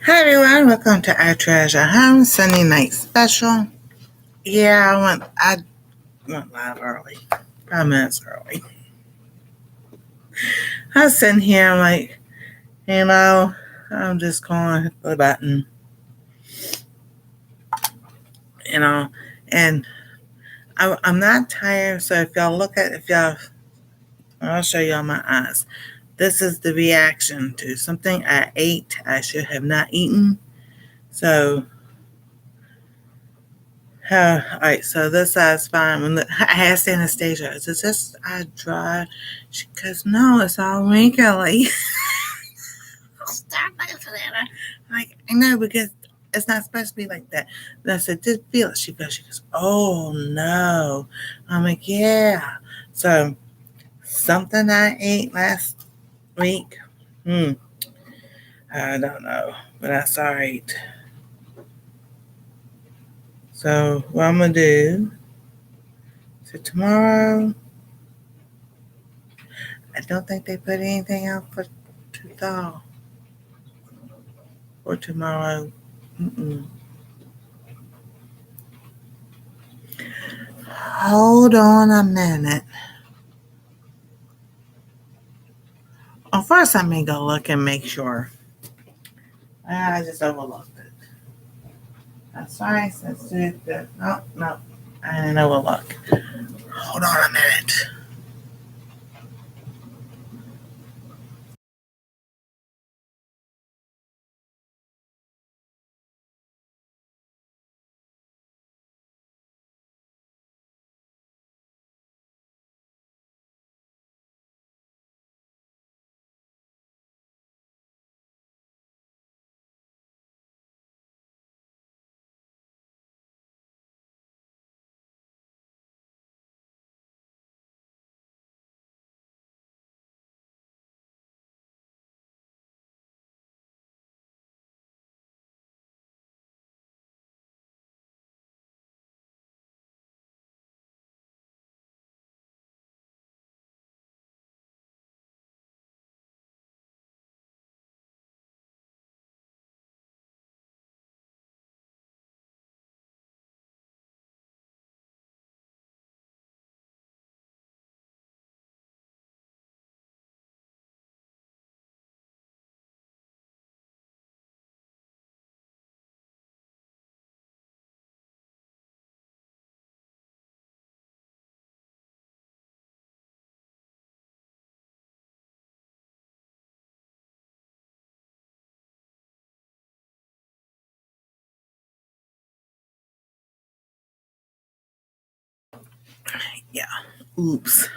Hi everyone, welcome to our Treasure Home Sunday night special. Yeah, I went live early, 5 minutes early. I was sitting here, I'm like, I'm just going to hit the button, and I'm not tired. So I'll show y'all my eyes. This is the reaction to something I ate I should have not eaten. So all right, so this side's fine. When I asked Anastasia, is this eye dry? She goes, no, it's all wrinkly. Stop laughing at her. Like, I know, because it's not supposed to be like that. And I said, just feel it. She goes, oh no. I'm like, yeah. So, something I ate last week, I don't know, but that's all right. So, what I'm going to do, so tomorrow, I don't think they put anything out for to thaw for tomorrow. Hold on a minute. Well, first let me go look and make sure. I just overlooked it. That's fine. Let's do it. No, I didn't overlook. Hold on a minute. Yeah. Oops.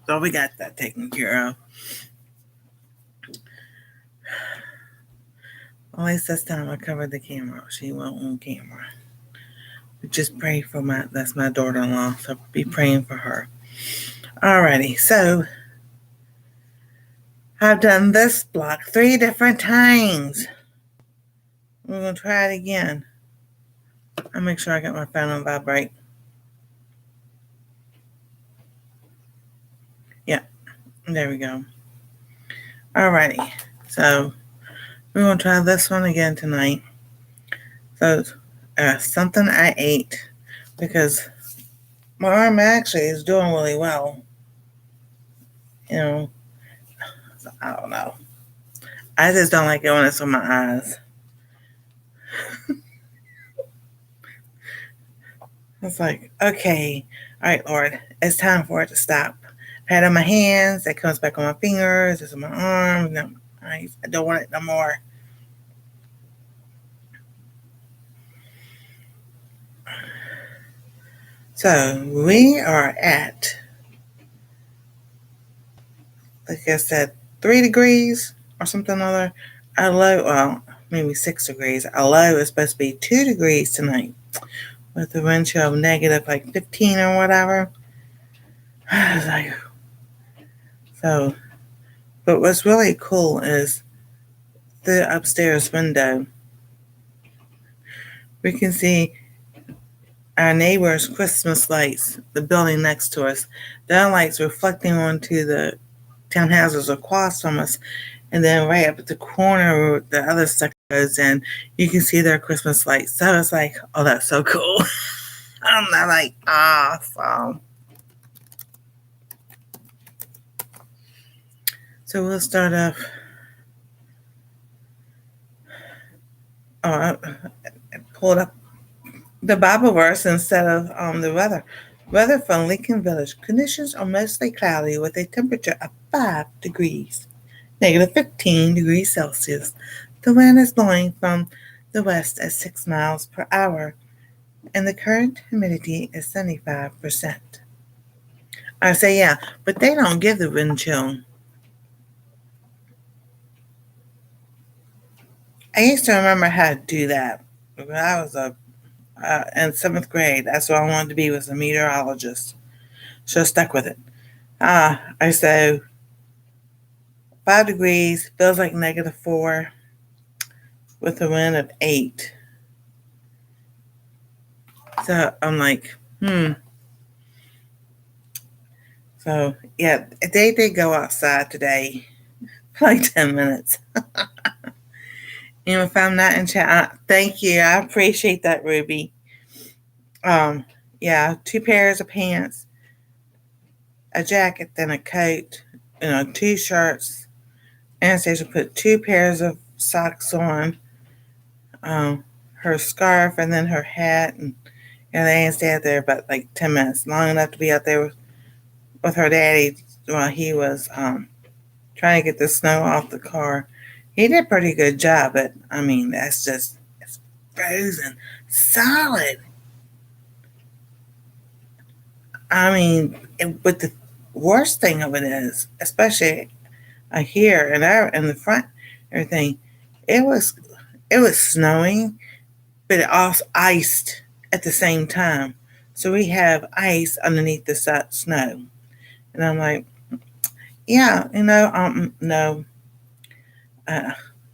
So we got that taken care of. At least this time I covered the camera. She went on camera. Just pray for that's my daughter-in-law. So be praying for her. Alrighty. So I've done this block 3 different times. We're going to try it again. I'll make sure I got my phone on vibrate. Yeah, there we go. Alrighty, so we're going to try this one again tonight. So, something I ate, because my arm actually is doing really well. So I don't know. I just don't like it when it's on my eyes. It's like, okay, all right, Lord, it's time for it to stop. I had it on my hands, it comes back on my fingers, it's on my arms. No, I don't want it no more. So we are at, like I said, 3 degrees or something other. Our low, well, maybe 6 degrees. Our low is supposed to be 2 degrees tonight, with the wind chill of negative like 15 or whatever. I was like, so, but what's really cool is the upstairs window. We can see our neighbor's Christmas lights, the building next to us. Their lights reflecting onto the townhouses across from us. And then right up at the corner where the other stuff goes in, you can see their Christmas lights. So it's like, oh, that's so cool. I'm not like, awesome. So we'll start off. Oh, I pulled up the Bible verse instead of the weather. Weather from Lincoln Village. Conditions are mostly cloudy with a temperature of 5 degrees, negative 15 degrees Celsius. The wind is blowing from the west at 6 miles per hour, and the current humidity is 75%. I say, yeah, but they don't give the wind chill. I used to remember how to do that when I was in 7th grade. That's what I wanted to be, was a meteorologist. So I stuck with it. I said 5 degrees, feels like negative 4 with a wind of 8. So I'm like, So, yeah, they did go outside today for like 10 minutes. If I'm not in chat, thank you. I appreciate that, Ruby. Yeah, 2 pairs of pants, a jacket, then a coat, 2 shirts. Anastasia put 2 pairs of socks on, her scarf, and then her hat. And they didn't stay out there about like 10 minutes, long enough to be out there with her daddy while he was trying to get the snow off the car. He did a pretty good job, but I mean, it's frozen solid. I mean, but the worst thing of it is, especially here in the front, everything, it was snowing, but it also iced at the same time. So we have ice underneath the snow, and I'm like, yeah, no.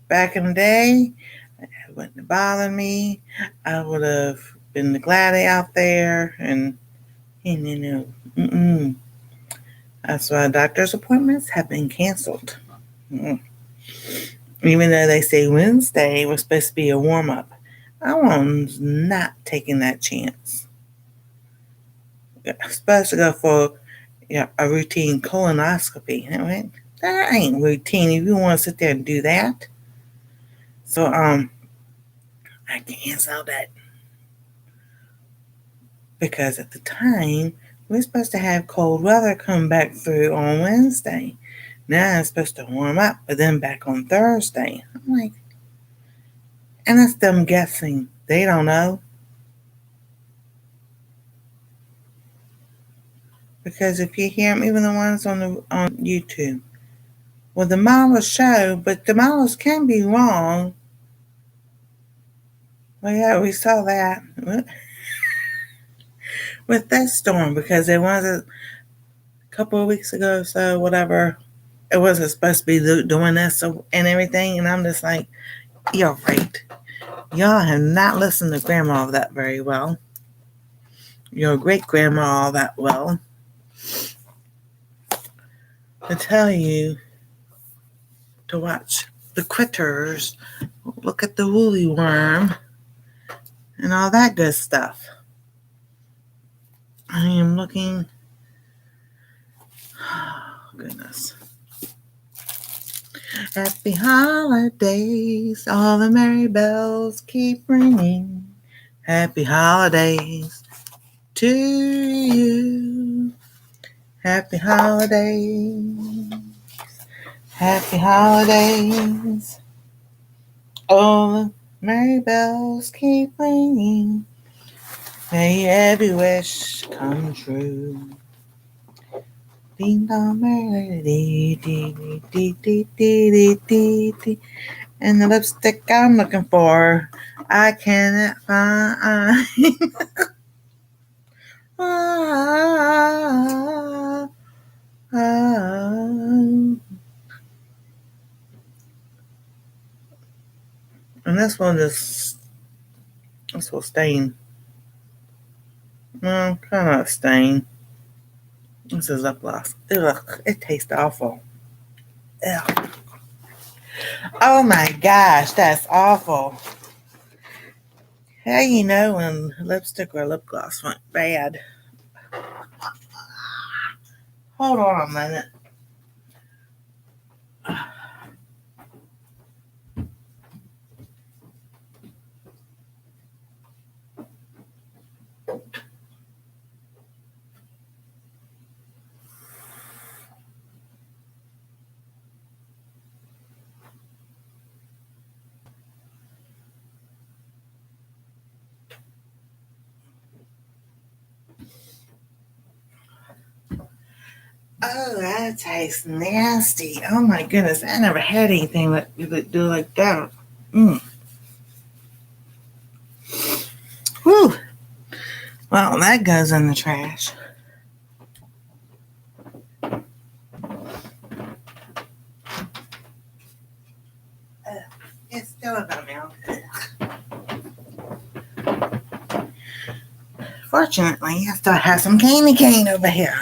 Back in the day, it wouldn't have bothered me. I would have been glad out there, and that's why doctor's appointments have been canceled. Even though they say Wednesday was supposed to be a warm up, I was not taking that chance. I'm supposed to go for a routine colonoscopy. Right? That ain't routine if you want to sit there and do that. So I canceled that because at the time we're supposed to have cold weather come back through on Wednesday. Now it's supposed to warm up, but then back on Thursday. I'm like, and that's them guessing. They don't know. Because if you hear them, even the ones on YouTube, well, the models show, but the models can be wrong. Well, yeah, we saw that with this storm, because it was a couple of weeks ago, so whatever. It wasn't supposed to be doing this and everything, and I'm just like, you're right. Y'all have not listened to Grandma that very well. Your great-grandma that well. To tell you to watch the critters, look at the woolly worm, and all that good stuff. I am looking. Oh, goodness. Happy holidays, all the merry bells keep ringing. Happy holidays to you. Happy holidays. Happy holidays. All the merry bells keep ringing. May every wish come true. Ding dong, merry, dee dee dee dee dee dee dee. And the lipstick I'm looking for, I cannot find. And this will stain. Well, kind of a stain. This is lip gloss. Ugh, it tastes awful. Ugh. Oh my gosh, that's awful. How you know when lipstick or lip gloss went bad? Hold on a minute. Oh, that tastes nasty. Oh my goodness, I never had anything that you could do like that. Whew. Well, that goes in the trash. It's still in my mouth. Fortunately, I still have some candy cane over here.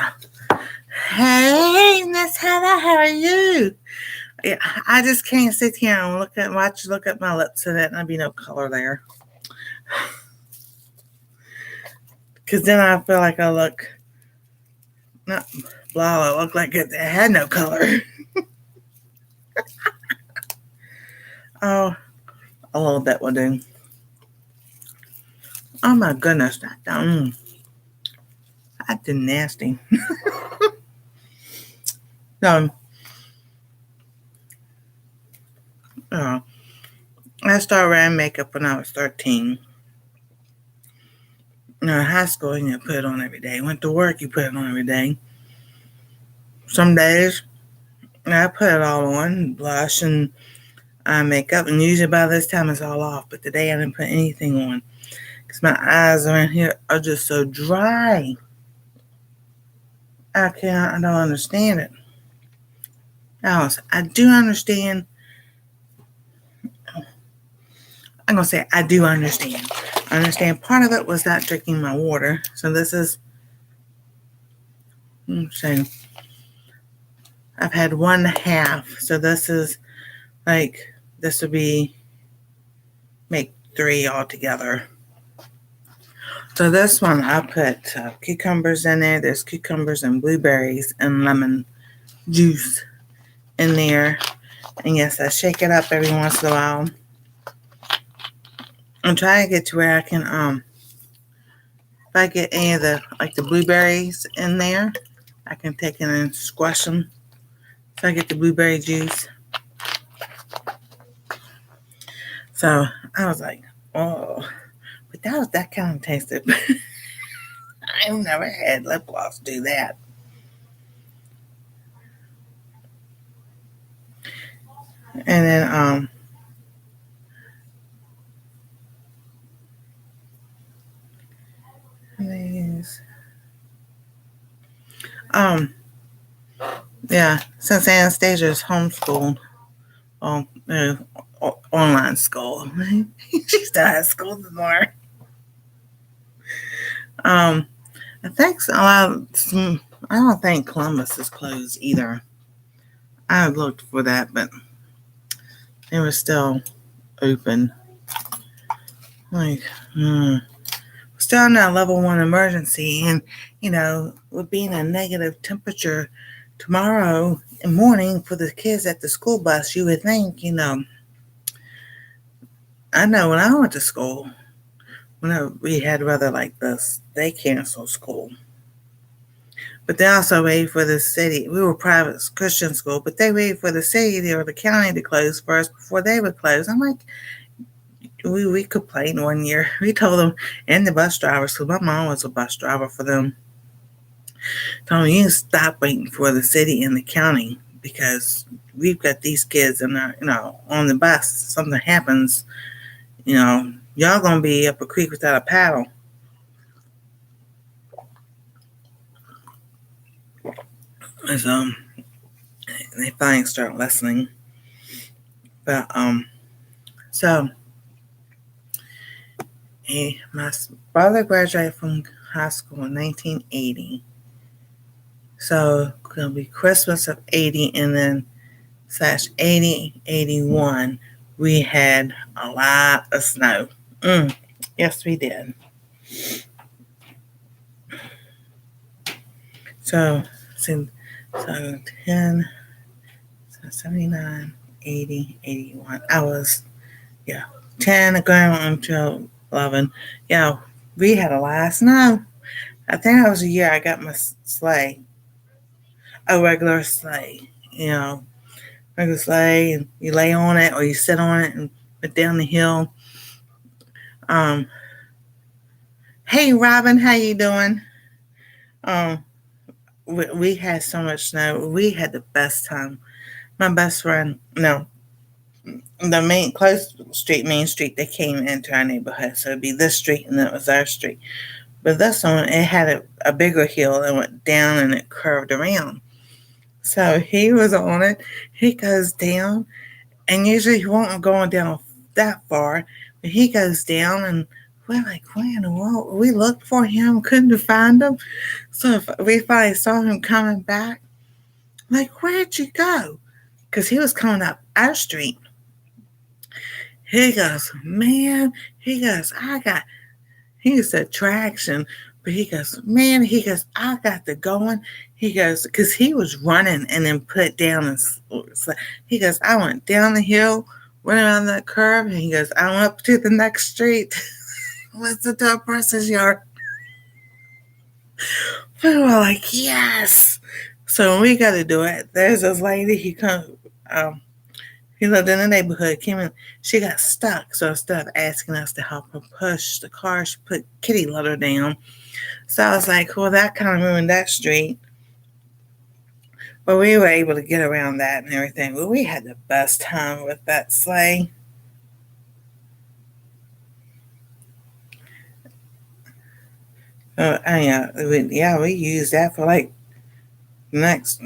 Hey, Miss Heather, how are you? Yeah, I just can't sit here and look at my lips and there'd be no color there. Because then I feel like I look not blah. I look like it had no color. Oh, a little bit will do. Oh my goodness, that's nasty. So, I started wearing makeup when I was 13. In high school, you put it on every day. Went to work, you put it on every day. Some days, I put it all on, blush and eye makeup, and usually by this time it's all off. But today I didn't put anything on because my eyes around here are just so dry. I don't understand it. Alice, I do understand. I'm going to say I do understand. I understand part of it was not drinking my water. So this is, so I've had 1/2. So this is like, this would be, make 3 altogether. So this one I put cucumbers in there. There's cucumbers and blueberries and lemon juice in there. And yes, I shake it up every once in a while. I'm trying to get to where I can, if I get any of the blueberries in there, I can take it and squash them. So I get the blueberry juice. So I was like, oh, but that kind of tasted. I've never had lip gloss do that. And then, yeah, since Anastasia's homeschooled, online school, she's not at school anymore. I think I don't think Columbus is closed either. I looked for that, but they were still open. Still in that level 1 emergency, and with being a negative temperature tomorrow morning for the kids at the school bus, you would think, I know when I went to school, whenever we had weather like this, they canceled school. But they also waited for the city. We were private Christian school, but they waited for the city or the county to close first before they would close. I'm like, we complained one year. We told them, and the bus drivers, because my mom was a bus driver for them, told them, you stop waiting for the city and the county because we've got these kids and on the bus. Something happens, y'all gonna be up a creek without a paddle. So they finally start listening. But so my brother graduated from high school in 1980. So it's gonna be Christmas of 80, and then /80, 81, we had a lot of snow. Yes, we did. So 10, 79, 80, 81. I was, 10 going on to 11. Yeah, we had a lot of snow. I think that was the year I got my sleigh. A regular sleigh, regular sleigh, and you lay on it or you sit on it and put down the hill. Hey Robin, how you doing? We had so much snow. We had the best time. My best friend, no, the main main street, they came into our neighborhood. So it'd be this street and then it was our street. But this one, it had a bigger hill and went down and it curved around. So he was on it. He goes down, and usually he won't go down that far, but he goes down, and we're like, where in the world? We looked for him, couldn't find him. So we finally saw him coming back. Like, where'd you go? Because he was coming up our street. He goes, man, he said traction, but he goes, man, I got the going. He goes, because he was running and then put down and he goes, I went down the hill, went around that curve, and he goes, I went up to the next street. What's the top person's yard? We were like, yes. So we got to do it. There's this lady, he lived in the neighborhood, came in, she got stuck. So instead of asking us to help her push the car, she put kitty litter down. So I was like, well, that kind of ruined that street. But we were able to get around that and everything. Well, we had the best time with that sleigh. We used that for like the next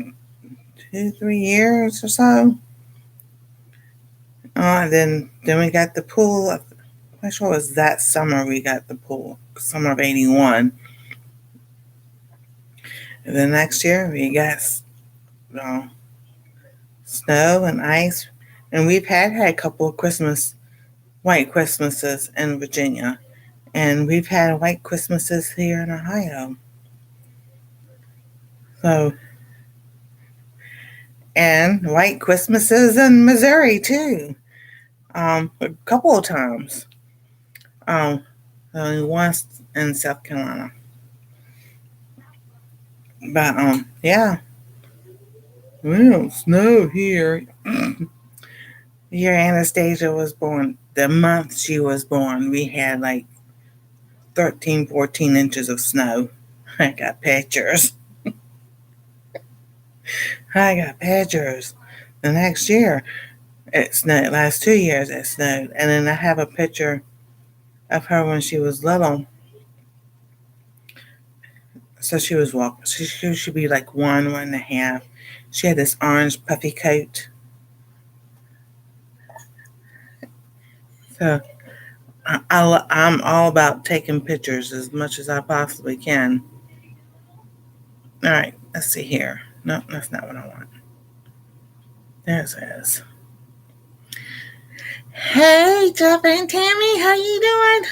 2-3 years or so. Then we got the pool. I'm not sure it was that summer we got the pool, summer of 81. And then next year we got snow and ice. And we've had a couple of white Christmases in Virginia. And we've had white Christmases here in Ohio. So, and white Christmases in Missouri too. A couple of times. Only once in South Carolina. But yeah. We don't snow here. The year Anastasia was born, the month she was born, we had like 13, 14 inches of snow. I got pictures. The next year, it snowed. Last 2 years, it snowed. And then I have a picture of her when she was little. So she was walking. She should be like 1.5. She had this orange puffy coat. So I'm all about taking pictures as much as I possibly can. All right, let's see here. No, that's not what I want. There it is. Hey, Jeff and Tammy, how you doing?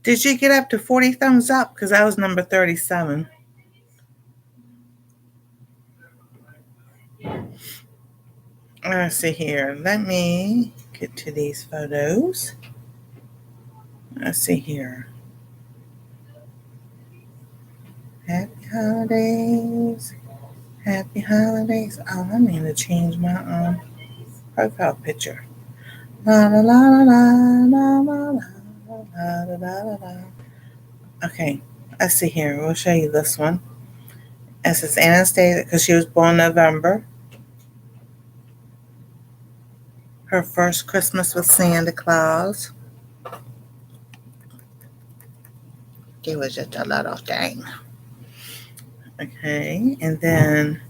Did you get up to 40 thumbs up? Because I was number 37. Let's see here. Let me get to these photos. Let's see here. Happy holidays. Happy holidays. Oh, I need to change my profile picture. La la la la la la la la la la la. Okay, let's see here. We'll show you this one. This is Anastasia because she was born November. Her first Christmas with Santa Claus. She was just a little thing. Okay, and then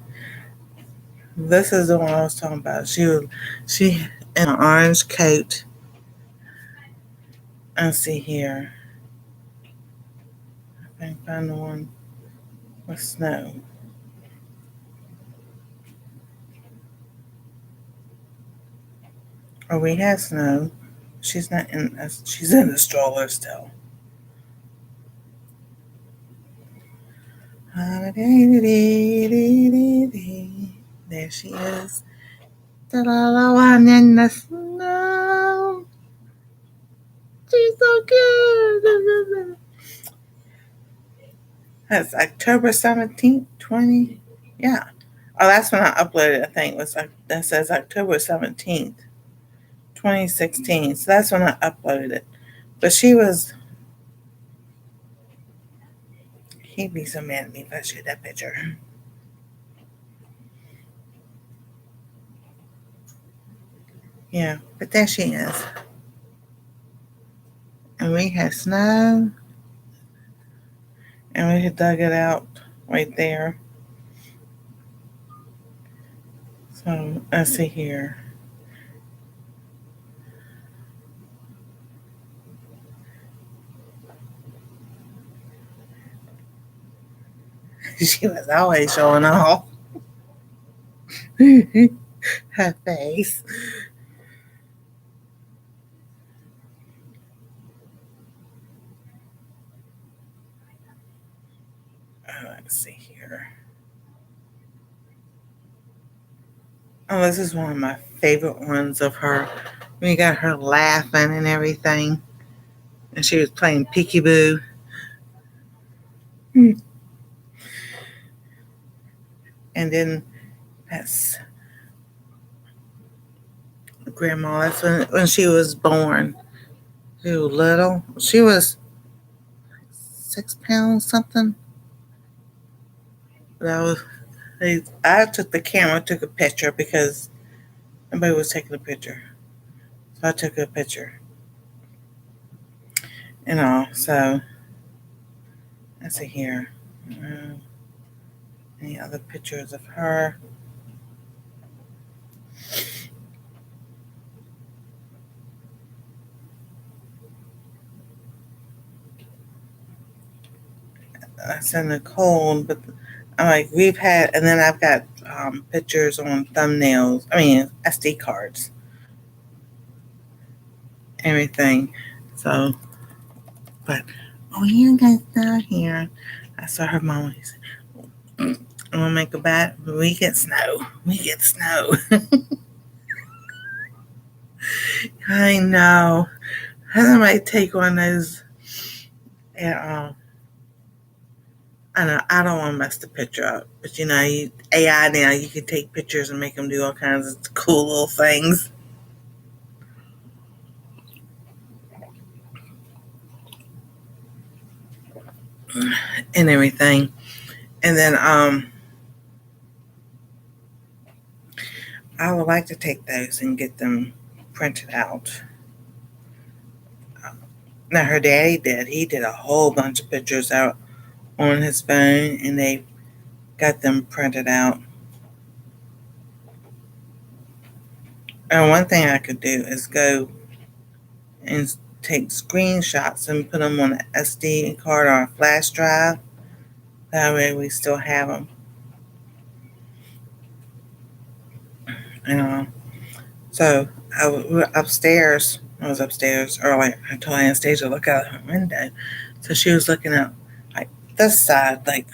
this is the one I was talking about. She in an orange coat. Let's see here. I can find the one with snow. Oh, we have snow. She's not in. She's in the stroller still. There she is. The little one in the snow. She's so cute. That's October 17th, 20. Yeah. Oh, that's when I uploaded. I think it was like that says October 17th, 2016. So that's when I uploaded it. But he'd be so mad at me if I showed that picture. Yeah, but there she is. And we had snow. And we had dug it out right there. So let's see here. She was always showing off her face. Let's see here. Oh, this is one of my favorite ones of her. We got her laughing and everything. And she was playing peekaboo. And then that's grandma. That's when she was born. She was little. She was 6 pounds something. But I took the camera, took a picture because nobody was taking a picture. So I took a picture. And all. So let's see here. Any other pictures of her? That's in the cold, but I'm like, we've had, and then I've got pictures on thumbnails. I mean, SD cards, everything. So, but you guys down here. I saw her mom. He said, "I'm gonna make a bat. We get snow. We get snow." I know. I might take one of those. And I know I don't want to mess the picture up, but AI now you can take pictures and make them do all kinds of cool little things and everything. And then I would like to take those and get them printed out. Now her daddy did. He did a whole bunch of pictures out on his phone, and they got them printed out. And one thing I could do is go and take screenshots and put them on an SD card or a flash drive. That way we still have them. So we were upstairs. I was upstairs earlier. I told Anastasia to look out her window. So she was looking out like this side, like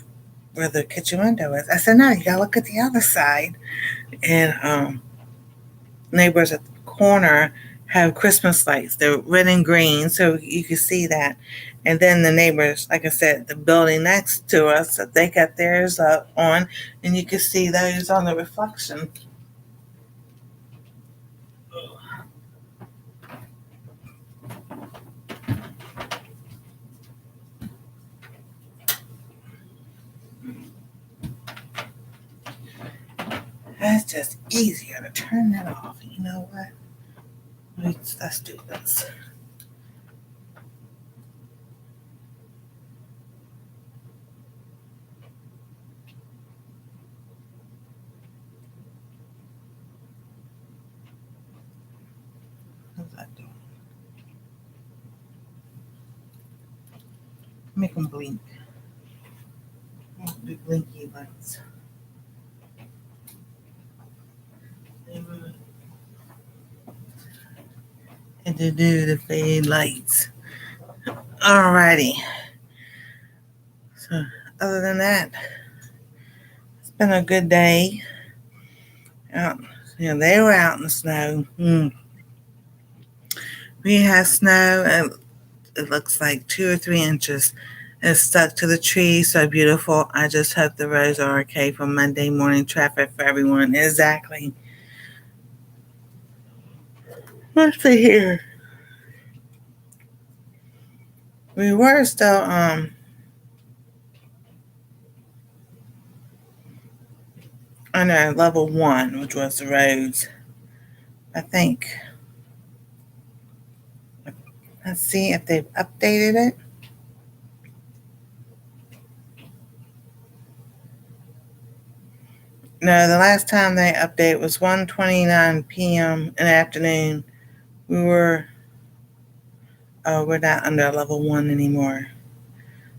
where the kitchen window is. I said, no, you gotta look at the other side. And neighbors at the corner have Christmas lights. They're red and green, so you can see that. And then the neighbors, like I said, the building next to us, they got theirs on, and you can see those on the reflection. It's just easier to turn that off. You know what? Let's do this. How's that doing? Make them blink. Do blinky lights. and to do the fade lights. Alrighty. So other than that, it's been a good day. Out, they were out in the snow. We had snow, and it looks like 2 or 3 inches. It's stuck to the tree, so beautiful. I just hope the roads are okay for Monday morning traffic for everyone. Exactly. Let's see here. We were still under level 1, which was the roads. I think. Let's see if they've updated it. No, the last time they updated was 1:29 p.m. in the afternoon. We're not under level 1 anymore.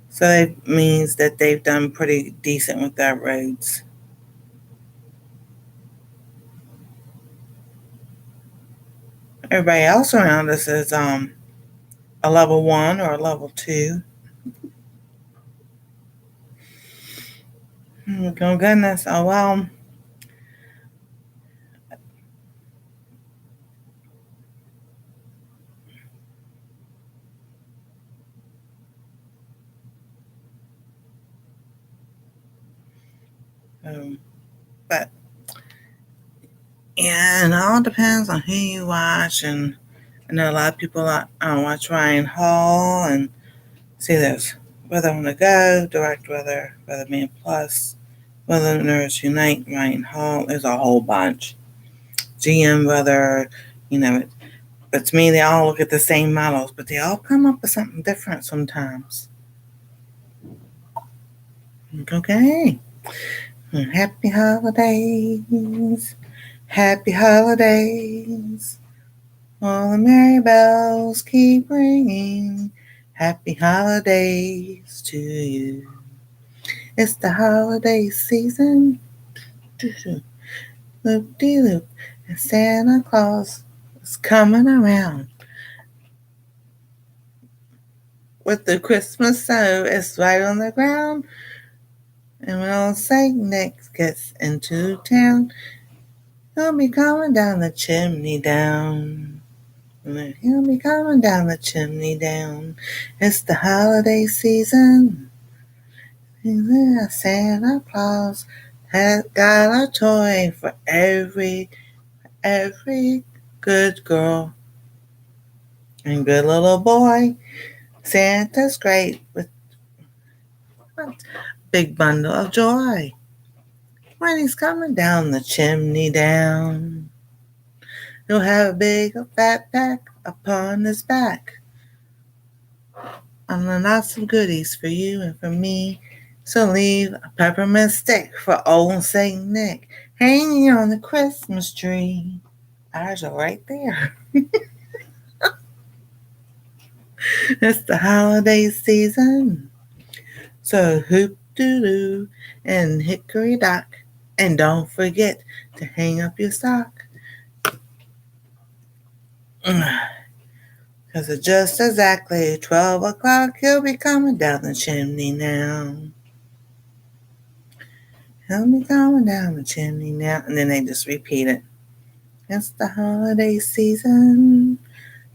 So that means that they've done pretty decent with our roads. Everybody else around us is a level 1 or a level 2. Oh goodness. Oh well. But yeah, it all depends on who you watch, and I know a lot of people watch Ryan Hall, and see there's Weather on the Go, Direct Weather, Weather Man Plus, Weather Unite, Ryan Hall. There's a whole bunch. GM Weather, but to me they all look at the same models, but they all come up with something different sometimes. Okay. Happy holidays. Happy holidays. All the merry bells keep ringing. Happy holidays to you. It's the holiday season. Loop-de-loop. And Santa Claus is coming around with the Christmas snow. It's right on the ground. And when old Saint Nick gets into town, he'll be coming down the chimney down. He'll be coming down the chimney down. It's the holiday season. Santa Claus has got a toy for every good girl and good little boy. Santa's great with a big bundle of joy. When he's coming down the chimney down, he'll have a big fat pack upon his back. And lots of goodies for you and for me. So leave a peppermint stick for old Saint Nick hanging on the Christmas tree. Ours are right there. It's the holiday season. So hoop-doo-doo and hickory-dock. And don't forget to hang up your sock. Because it's just exactly 12 o'clock. He'll be coming down the chimney now. He'll be coming down the chimney now. And then they just repeat it. It's the holiday season.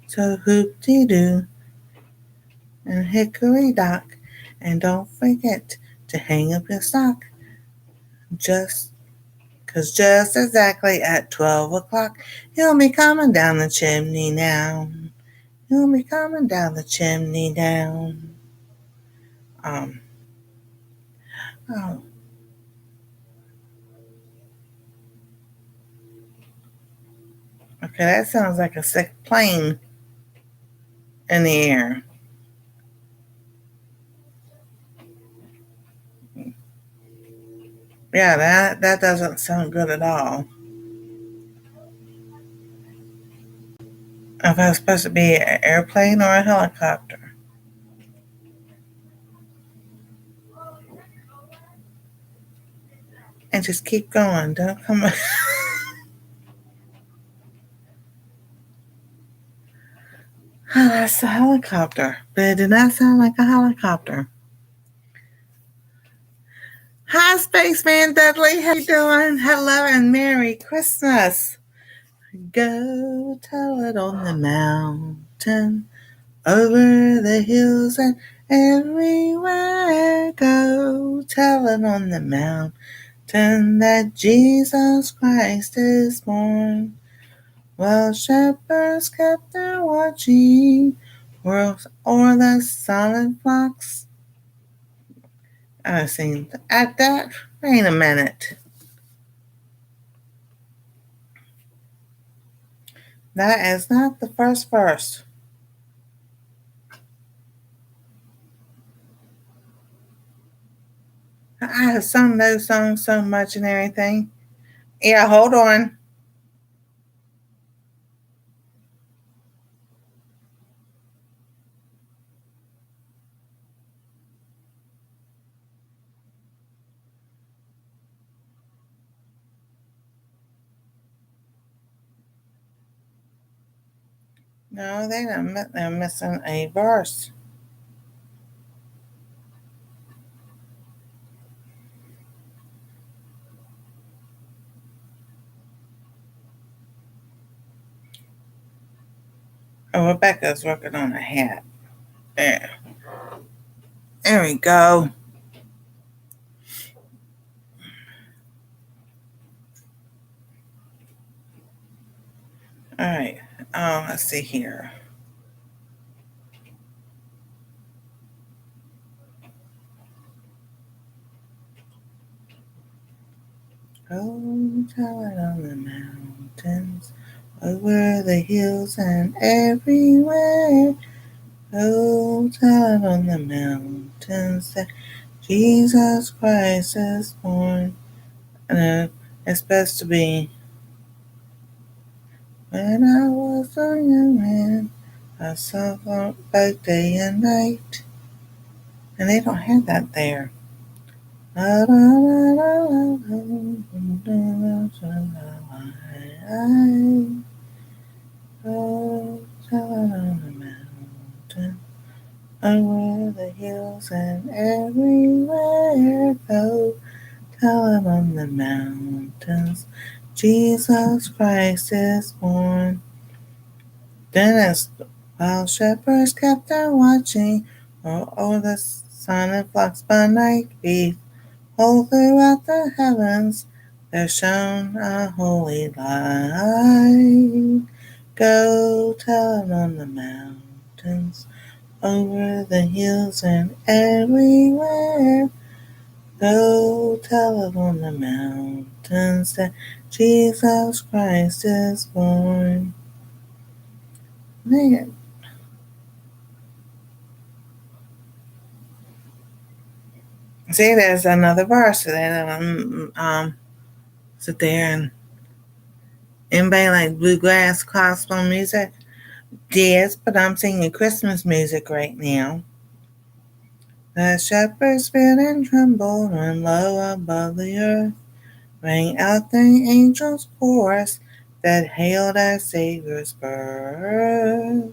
So hoop-dee-doo and hickory-dock. And don't forget to hang up your sock. Just exactly at 12 o'clock, he'll be coming down the chimney now. He'll be coming down the chimney down. Oh. Okay, that sounds like a sick plane in the air. Yeah, that doesn't sound good at all. If it's supposed to be an airplane or a helicopter. And just keep going. Don't come. Oh, that's a helicopter, but it did not sound like a helicopter. Hi, Spaceman Dudley. How you doing? Hello and Merry Christmas. Go tell it on the mountain, over the hills and everywhere. Go tell it on the mountain that Jesus Christ is born. While shepherds kept their watching, o'er the silent flocks. I sing at that. Wait a minute. That is not the first verse. I have sung those songs so much and everything. Yeah, hold on. No, they're missing a verse. Oh, Rebecca's working on a hat. There. There we go. All right. Let's see here. Go tell it on the mountains, over the hills and everywhere. Go tell it on the mountains that Jesus Christ is born. And it's supposed to be, when I was a young man, I saw both day and night. And they don't have that there. Go tell it on the mountain, over the hills and everywhere. Go tell it on the mountains, Jesus Christ is born. Then as while shepherds kept their watching, o'er the silent flocks by night, behold, throughout the heavens there shone a holy light. Go tell it on the mountains, over the hills and everywhere. Go tell it on the mountains that Jesus Christ is born. Man. See, there's another verse that sit there and anybody like bluegrass gospel music? Yes, but I'm singing Christmas music right now. The shepherds feared and trembled when low above the earth rang out the angels' chorus that hailed our Savior's birth.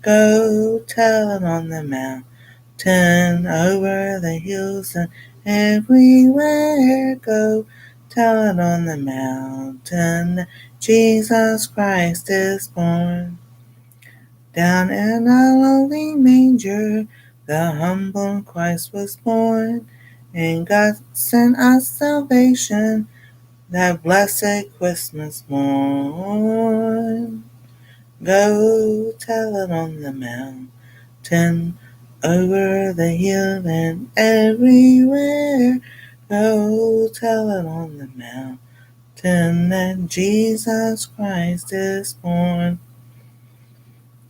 Go tell it on the mountain, over the hills and everywhere. Go tell it on the mountain, Jesus Christ is born. Down in a lowly manger, the humble Christ was born, and God sent us salvation that blessed Christmas morn. Go tell it on the mountain, over the hill and everywhere. Go tell it on the mountain that Jesus Christ is born.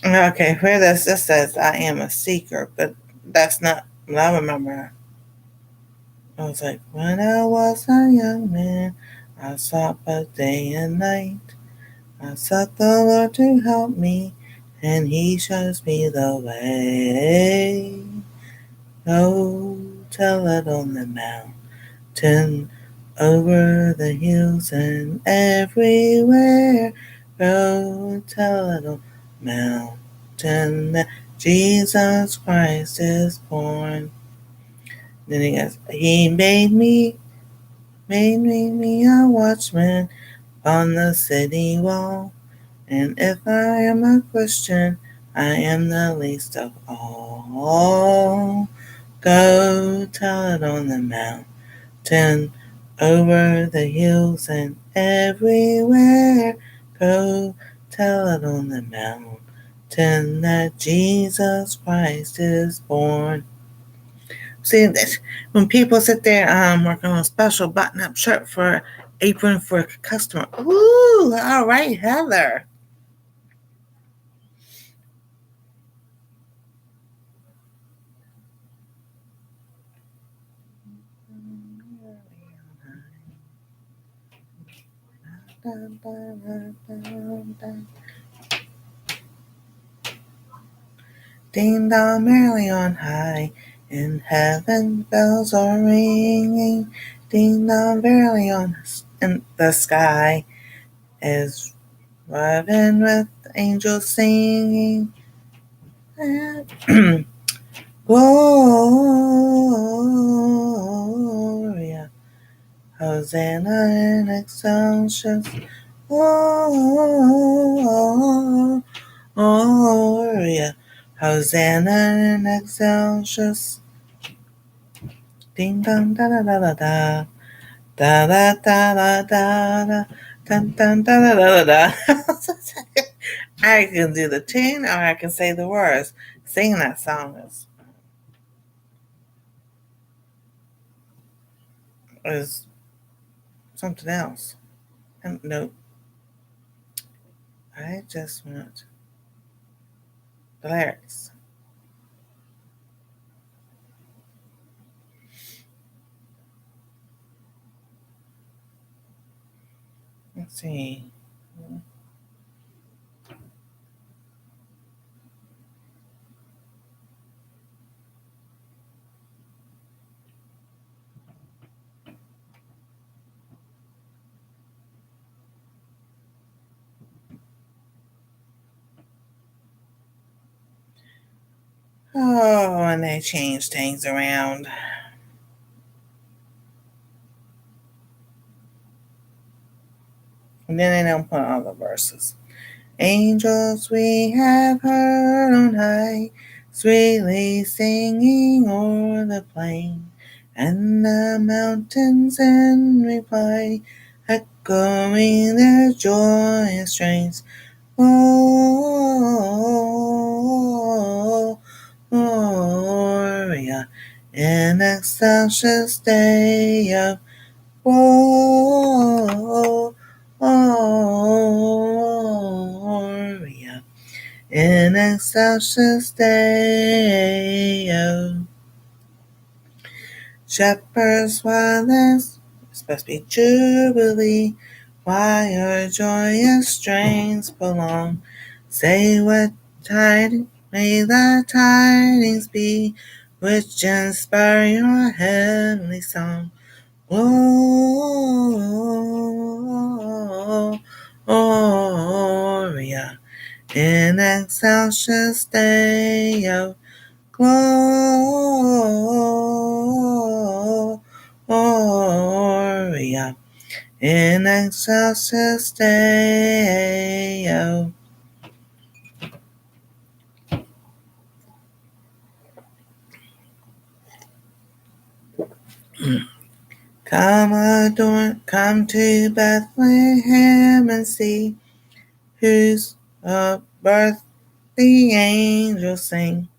Okay, where this says I am a seeker, but that's not what I remember. I was like, when I was a young man, I sought both day and night. I sought the Lord to help me, and He shows me the way. Go tell it on the mountain, over the hills and everywhere. Go tell it on the mountain mountain, Jesus Christ is born. Then he goes, he made me a watchman on the city wall. And if I am a Christian, I am the least of all. Go tell it on the mountain, over the hills and everywhere. Go tell it on the mountain that Jesus Christ is born. See, when people sit there working on a special button-up shirt for apron for a customer, ooh, all right, Heather. Ding dong merrily on high, in heaven bells are ringing. Ding dong merrily on in the sky, is robin with angels singing. Gloria, Hosanna in excelsis. Gloria, Hosanna in excelsis. Ding dong da da da da da. Da da da da da da. Dun dun da da da da da. I can do the tune or I can say the words. Singing that song is something else. And no, I just want the lyrics. Let's see. Oh, and they change things around. And then they don't put all the verses. Angels we have heard on high, sweetly singing o'er the plain, and the mountains in reply, echoing their joyous strains. Oh, Gloria in excelsis Deo. Gloria in excelsis Deo. Shepherds, while there's supposed to be jubilee, choir joyous strains belong. Say what tidings may the tidings be, which inspire your heavenly song. Gloria in excelsis Deo. Gloria in excelsis Deo. Come to Bethlehem and see whose birth the angels sing.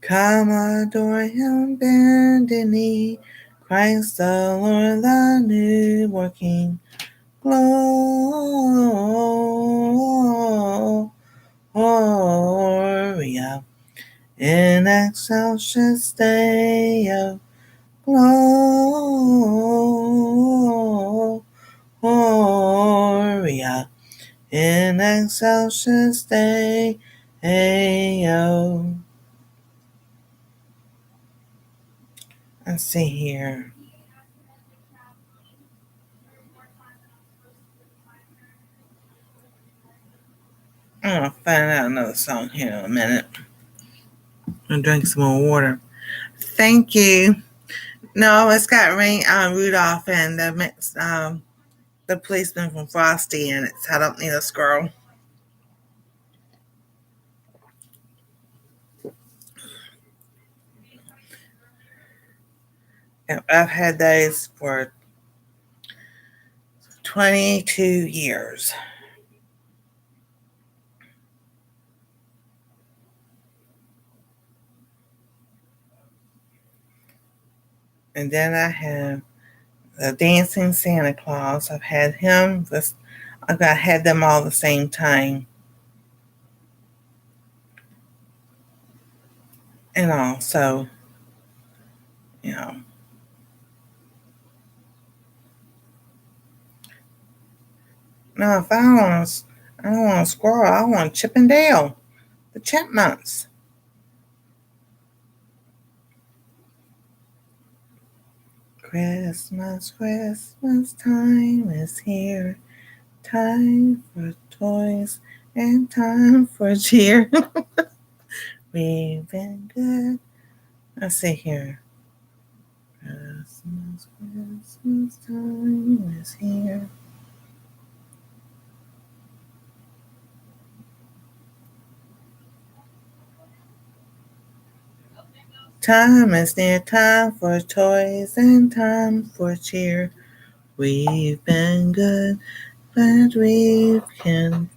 Come adore him, bend the knee, Christ the Lord, the newborn King. Gloria in excelsis Deo. Gloria in excelsis Deo. Let's see here. I'm going to find out another song here in a minute. And drink some more water. Thank you. No, it's got Rudolph and the policeman from Frosty in it, so I don't need a squirrel. I've had those for 22 years. And then I have the Dancing Santa Claus. I've had him. I've had them all the same time. And also, you know. Now, if I don't want a squirrel, I want Chip and Dale, the Chipmunks. Christmas, Christmas time is here. Time for toys and time for cheer. We've been good. Let's see here. Christmas, Christmas time is here. Time is near, time for toys and time for cheer. We've been good, but we can't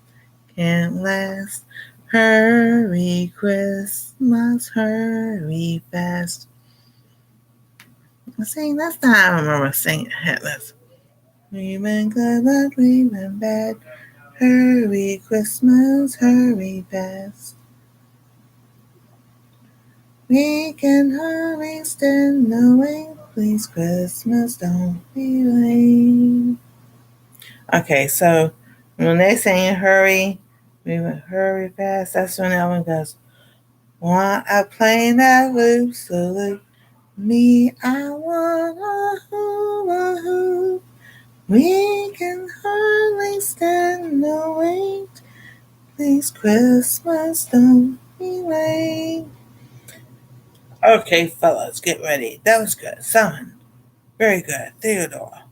last. Hurry, Christmas, hurry fast. See, that's not how I remember singing this. We've been good, but we've been bad. Hurry, Christmas, hurry fast. We can hardly stand the wait. Please, Christmas, don't be late. Okay, so when they saying hurry, we went hurry fast. That's when that one goes. Want a plane that loops so loop. Me, I want a hula hoop. We can hardly stand the wait. Please, Christmas, don't be late. Okay, fellas, get ready. That was good. Son, very good. Theodore.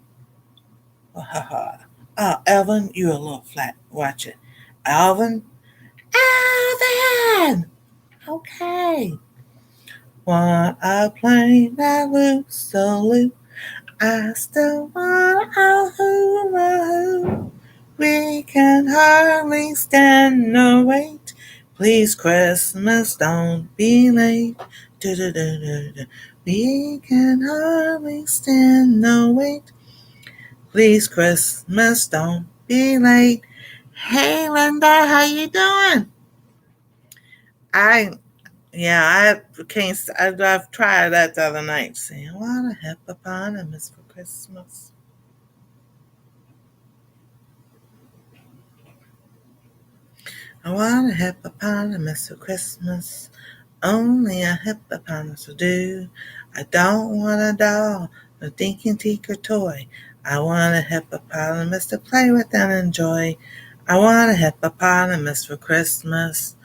Oh, ha, ha. Alvin, you're a little flat. Watch it. Alvin. Alvin! Okay. Want a plane that loops so loop. I still want a hula hoop. We can hardly stand no wait. Please, Christmas, don't be late. Do-do-do-do-do. We can hardly stand no wait. Please, Christmas, don't be late. Hey, Linda, how you doing? I've tried that the other night. Saying, what a hippopotamus for Christmas. I want a hippopotamus for Christmas. Only a hippopotamus will do. I don't want a doll, a dinky tinker toy. I want a hippopotamus to play with and enjoy. I want a hippopotamus for Christmas.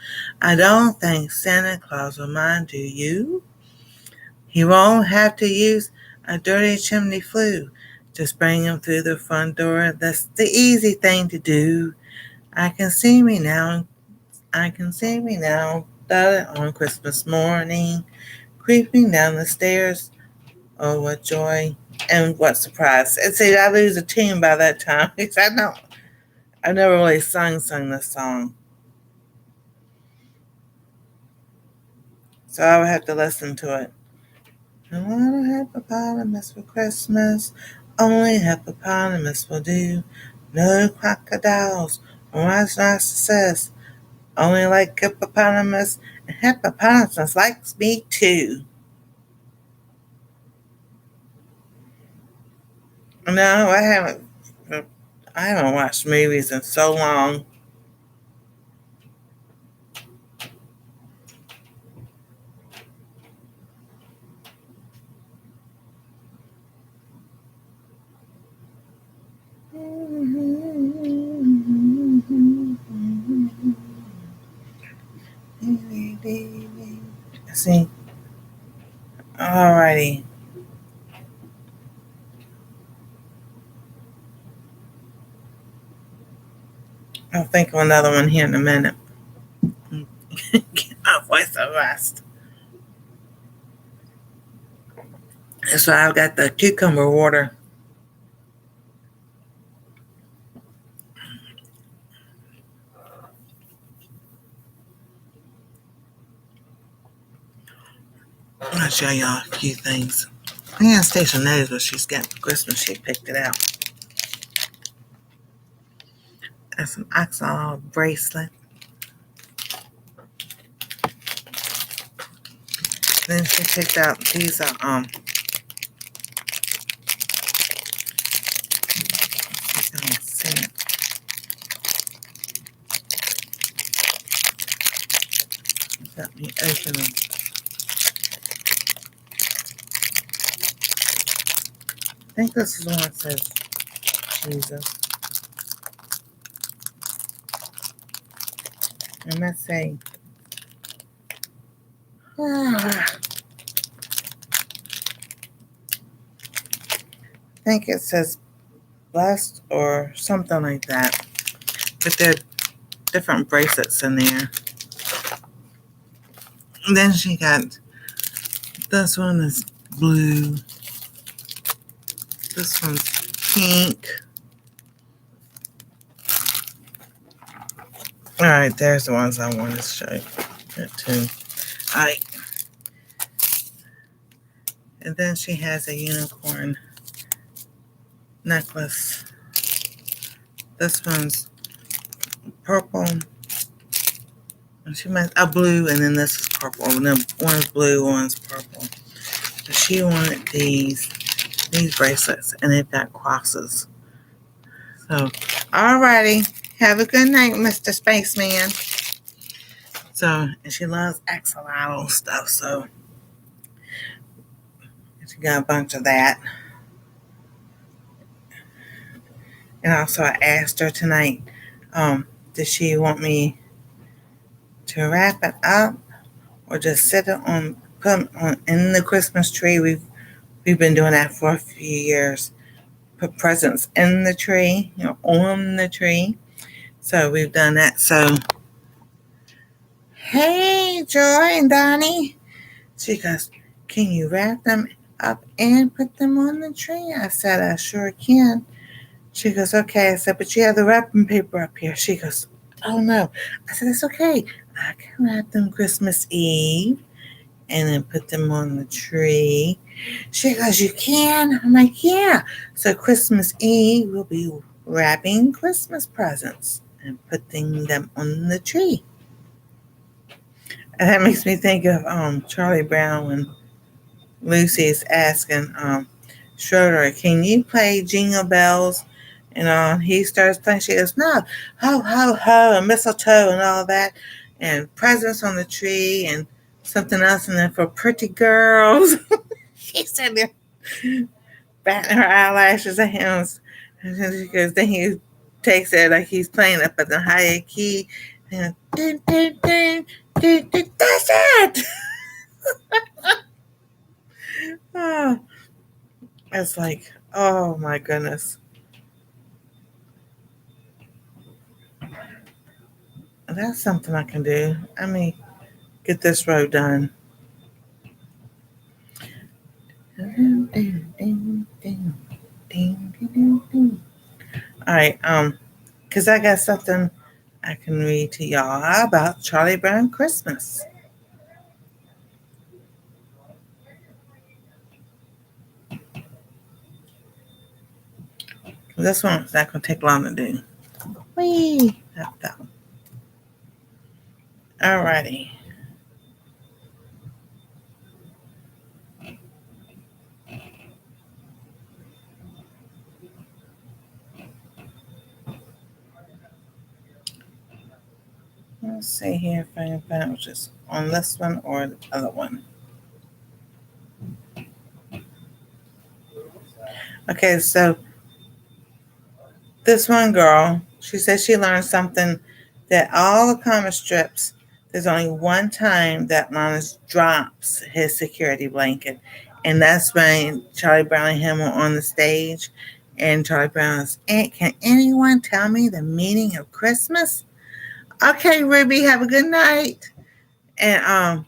I don't think Santa Claus will mind, do you? He won't have to use a dirty chimney flue. Just bring him through the front door. That's the easy thing to do. I can see me now, on Christmas morning, creeping down the stairs. Oh, what joy and what surprise. And see, I lose a tune by that time because I've never really sung this song. So I would have to listen to it. I want a hippopotamus for Christmas. Only hippopotamus will do. No crocodiles or rhinoceroses. Only like hippopotamus, and hippopotamus likes me too. No, I haven't watched movies in so long. see. Alrighty. I'll think of another one here in a minute. Get my voice a rest. So I've got the cucumber water. I'll show y'all a few things. Anastasia knows what she's got for Christmas. She picked it out. That's an axolotl bracelet. Then she picked out these are let me open them. I think this is one that says Jesus. And let's say I think it says blessed or something like that. But there are different bracelets in there. And then she got this one is blue. This one's pink. Alright, there's the ones I wanted to show you too. Alright. And then she has a unicorn necklace. This one's purple. And she might a blue, and then this is purple. And then one's blue, one's purple. So she wanted these bracelets, and they've got crosses. So, alrighty. Have a good night, Mr. Spaceman. So, and she loves axolotl stuff, so she got a bunch of that. And also I asked her tonight, does she want me to wrap it up or just put it on in the Christmas tree? We've been doing that for a few years. Put presents in the tree, on the tree. So we've done that. So, hey, Joy and Donnie. She goes, can you wrap them up and put them on the tree? I said, I sure can. She goes, okay. I said, but you have the wrapping paper up here. She goes, oh no. I said, it's okay. I can wrap them Christmas Eve and then put them on the tree. She goes, you can? I'm like, yeah. So Christmas Eve, we'll be wrapping Christmas presents and putting them on the tree. And that makes me think of Charlie Brown when Lucy's asking Schroeder, can you play Jingle Bells? And he starts playing. She goes, no, ho, ho, ho, and mistletoe and all that, and presents on the tree and something else. And then for pretty girls, she said, batting her eyelashes at him. And she goes, then he takes it like he's playing up at the higher key. And dun, dun, dun, dun, dun, that's it. Oh, it's like, oh my goodness. That's something I can do. I mean, get this row done. All right, because I got something I can read to y'all about Charlie Brown Christmas. This one's not going to take long to do. Whee! That fell. Alrighty. Let's see here if I can find it just on this one or the other one. Okay, so this one girl, she said she learned something that all the comic strips there's only one time that Linus drops his security blanket, and that's when Charlie Brown and him were on the stage. And Charlie Brown is, can anyone tell me the meaning of Christmas? Okay, Ruby, have a good night. And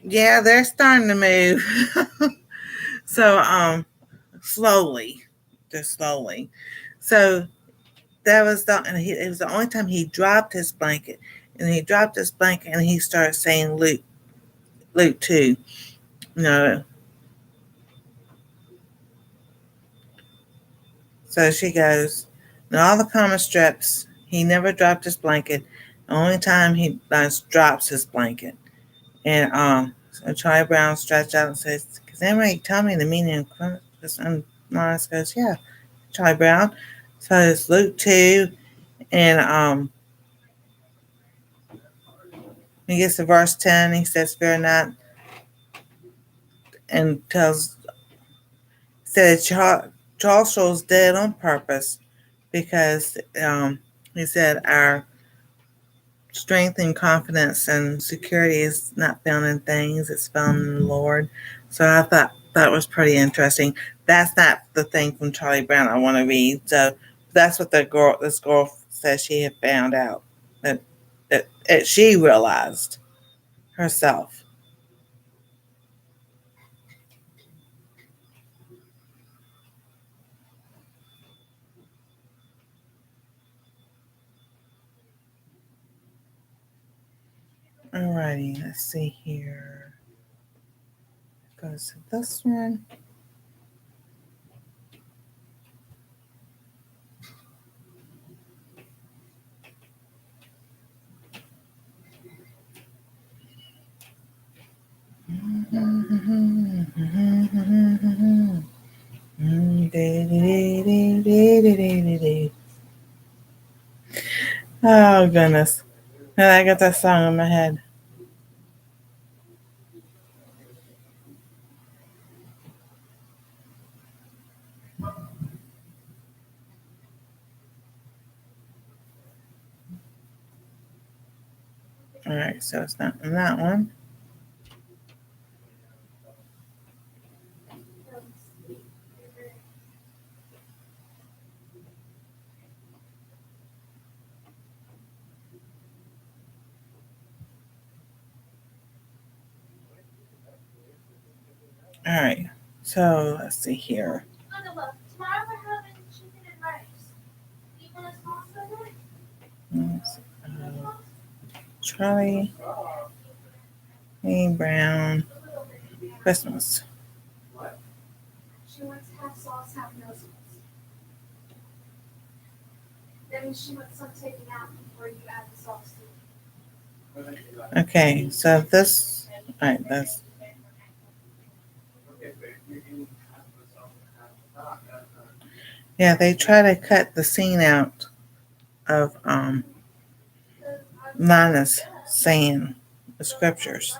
yeah, they're starting to move. So slowly, just slowly. So that was it was the only time he dropped his blanket. And he dropped his blanket and he started saying Luke 2. No. So she goes, in all the comic strips, he never dropped his blanket. The only time he drops his blanket. And so Charlie Brown stretched out and says, "Can anybody tell me the meaning of Christmas?" And Lawrence goes, "Yeah, Charlie Brown." So it's Luke 2, and he gets to verse 10. He says, "Fear not," and said Charles Schulz dead on purpose because he said our strength and confidence and security is not found in things, it's found in the Lord. So I thought that was pretty interesting. That's not the thing from Charlie Brown I want to read. So that's what this girl says she had found out, that she realized herself. Alrighty, let's see here. Goes to this one. Oh goodness. And I got that song in my head. Alright, so it's not in that one. Alright, so let's see here. Charlie Brown Christmas. She wants half sauce, half no sauce. That means she wants some taken out before you add the sauce to it. Okay, so this, alright, that's. Yeah, they try to cut the scene out of Linus saying the scriptures.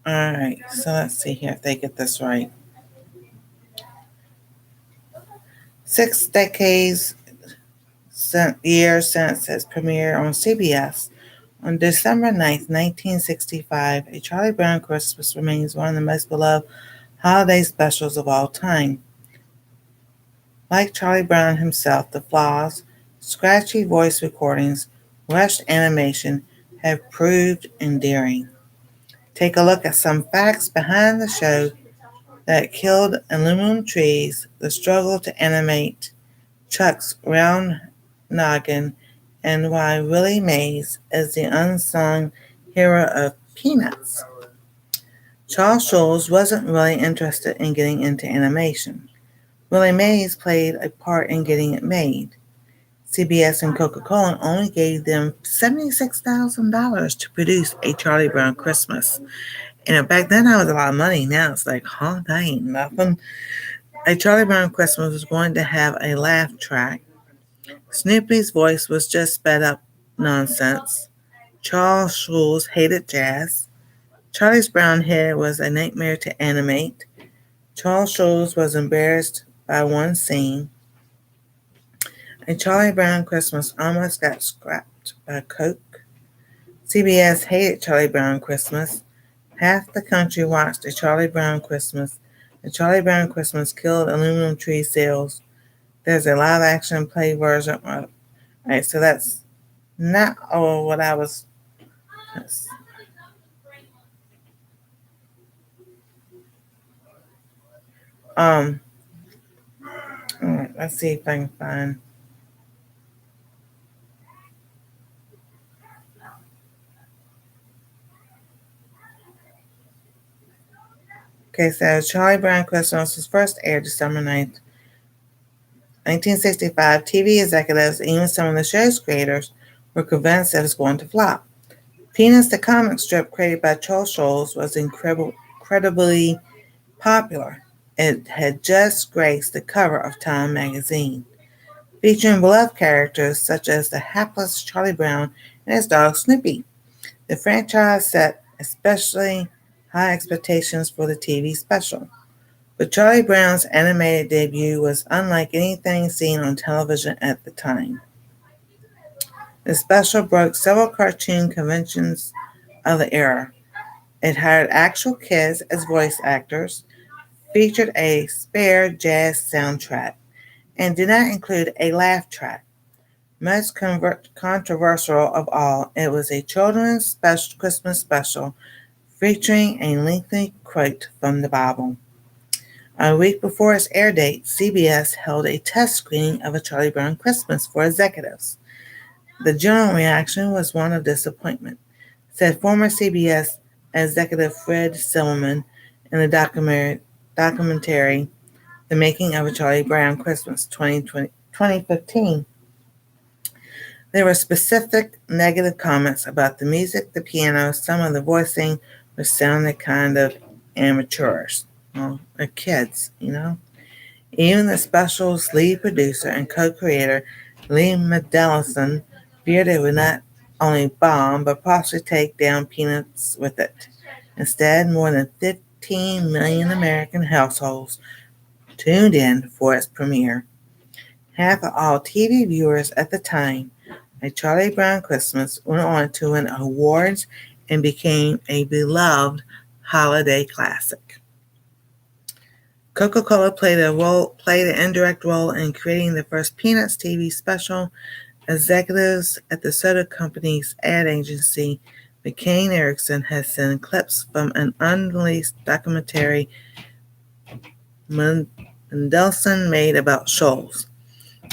Alright, so let's see here if they get this right. 6 decades years since its premiere on CBS on December 9th, 1965, A Charlie Brown Christmas remains one of the most beloved holiday specials of all time. Like Charlie Brown himself, the flaws, scratchy voice recordings, rushed animation have proved endearing. Take a look at some facts behind the show that killed aluminum trees, the struggle to animate Chuck's round noggin, and why Willie Mays is the unsung hero of Peanuts. Charles Schulz wasn't really interested in getting into animation. Willie Mays played a part in getting it made. CBS and Coca-Cola only gave them $76,000 to produce A Charlie Brown Christmas. And back then that was a lot of money. Now it's like, that ain't nothing. A Charlie Brown Christmas was going to have a laugh track. Snoopy's voice was just sped up nonsense. Charles Schulz hated jazz. Charlie's brown hair was a nightmare to animate. Charles Schulz was embarrassed by one scene. A Charlie Brown Christmas almost got scrapped by Coke. CBS hated Charlie Brown Christmas. Half the country watched A Charlie Brown Christmas. A Charlie Brown Christmas killed aluminum tree sales. There's a live action play version. Alright, so that's not all what I was. Um, let's see if I can find. Okay, so Charlie Brown Christmas was first aired December 9th, 1965. TV executives, even some of the show's creators, were convinced that it was going to flop. Peanuts, the comic strip created by Charles Schulz, was incredibly popular. It had just graced the cover of Time magazine, featuring beloved characters such as the hapless Charlie Brown and his dog Snoopy. The franchise set especially high expectations for the TV special. But Charlie Brown's animated debut was unlike anything seen on television at the time. The special broke several cartoon conventions of the era. It hired actual kids as voice actors, featured a spare jazz soundtrack, and did not include a laugh track. Most controversial of all, it was a children's Christmas special featuring a lengthy quote from the Bible. A week before its air date, CBS held a test screening of A Charlie Brown Christmas for executives. The general reaction was one of disappointment, said former CBS executive Fred Silverman in the documentary The Making of A Charlie Brown Christmas 2015. There were specific negative comments about the music, the piano, some of the voicing, which sounded kind of amateurish. Well, they're kids, you know. Even the special's lead producer and co-creator, Lee Mendelsohn, feared it would not only bomb, but possibly take down Peanuts with it. Instead, more than 15 million American households tuned in for its premiere. Half of all TV viewers at the time, A Charlie Brown Christmas went on to win awards and became a beloved holiday classic. Coca-Cola played an indirect role in creating the first Peanuts TV special. Executives at the soda company's ad agency, McCain Erickson, has seen clips from an unreleased documentary Mendelsohn made about Schulz.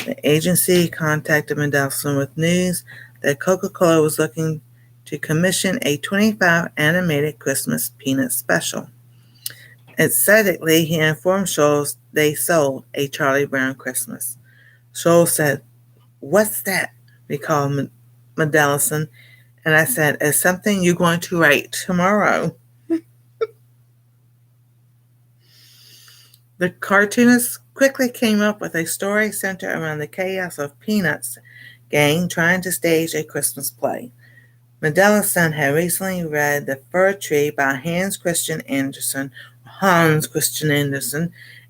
The agency contacted Mendelsohn with news that Coca-Cola was looking to commission a 25 animated Christmas Peanuts special. Excitedly, he informed Schulz they sold A Charlie Brown Christmas. Schulz said, "What's that?" recalled Mendelsohn, and I said, "It's something you're going to write tomorrow." The cartoonist quickly came up with a story centered around the chaos of Peanuts gang trying to stage a Christmas play. Mendelsohn had recently read The Fir Tree by Hans Christian Andersen,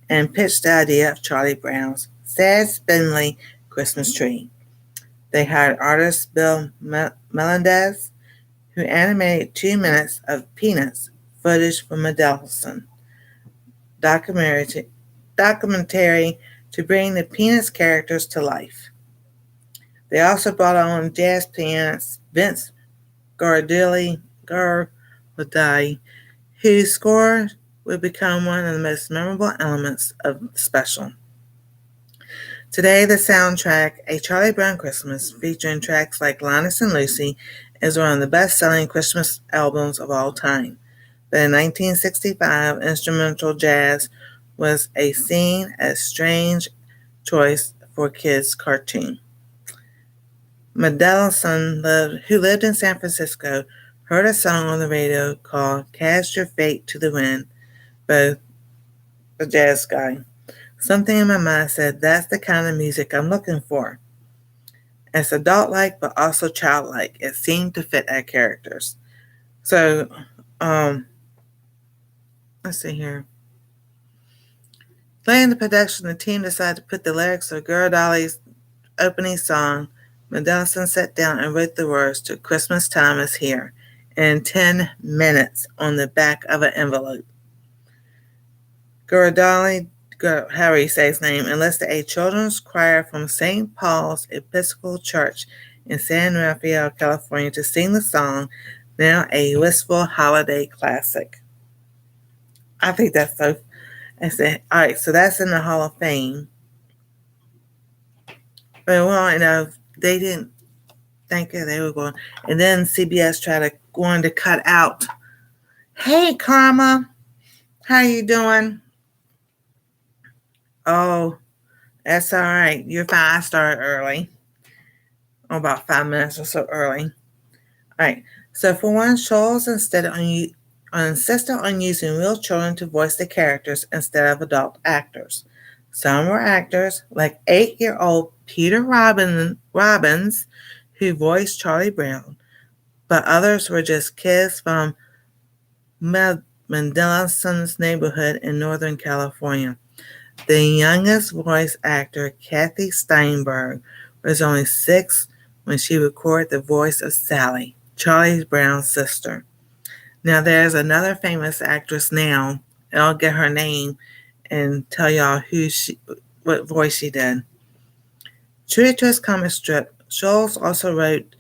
and pitched the idea of Charlie Brown's sad, spindly Christmas tree. They hired artist Bill Melendez, who animated 2 minutes of Peanuts footage from Mendelsohn documentary to bring the Peanuts characters to life. They also brought on jazz pianist Vince Guaraldi, whose score would become one of the most memorable elements of the special. Today, the soundtrack, A Charlie Brown Christmas, featuring tracks like Linus and Lucy, is one of the best-selling Christmas albums of all time. The 1965 instrumental jazz was seen as a strange choice for a kids' cartoon. Mendelsohn, who lived in San Francisco, heard a song on the radio called "Cast Your Fate to the Wind" by the jazz guy. Something in my mind said, that's the kind of music I'm looking for. It's adult-like, but also childlike. It seemed to fit our characters. So, let's see here. Late in the production, the team decided to put the lyrics of Guaraldi's opening song, Mendelssohn sat down and wrote the words to Christmas Time is Here in 10 minutes on the back of an envelope. Guardali, however you say his name, enlisted a children's choir from St. Paul's Episcopal Church in San Rafael, California to sing the song, now a wistful holiday classic. I think that's so. I said, all right, so that's in the Hall of Fame. But well, they didn't think that they were going. And then CBS going to cut out. Hey, Karma, how you doing? Oh, that's all right. You're fine. I started early. About 5 minutes or so early. All right. So for one, Shoals insisted on using real children to voice the characters instead of adult actors. Some were actors, like 8-year-old Peter Robbins, who voiced Charlie Brown, but others were just kids from Mendelssohn's neighborhood in Northern California. The youngest voice actor, Kathy Steinberg, was only 6 when she recorded the voice of Sally, Charlie Brown's sister. Now there's another famous actress now, and I'll get her name and tell y'all what voice she did. True to his comic strip, Shoals also wrote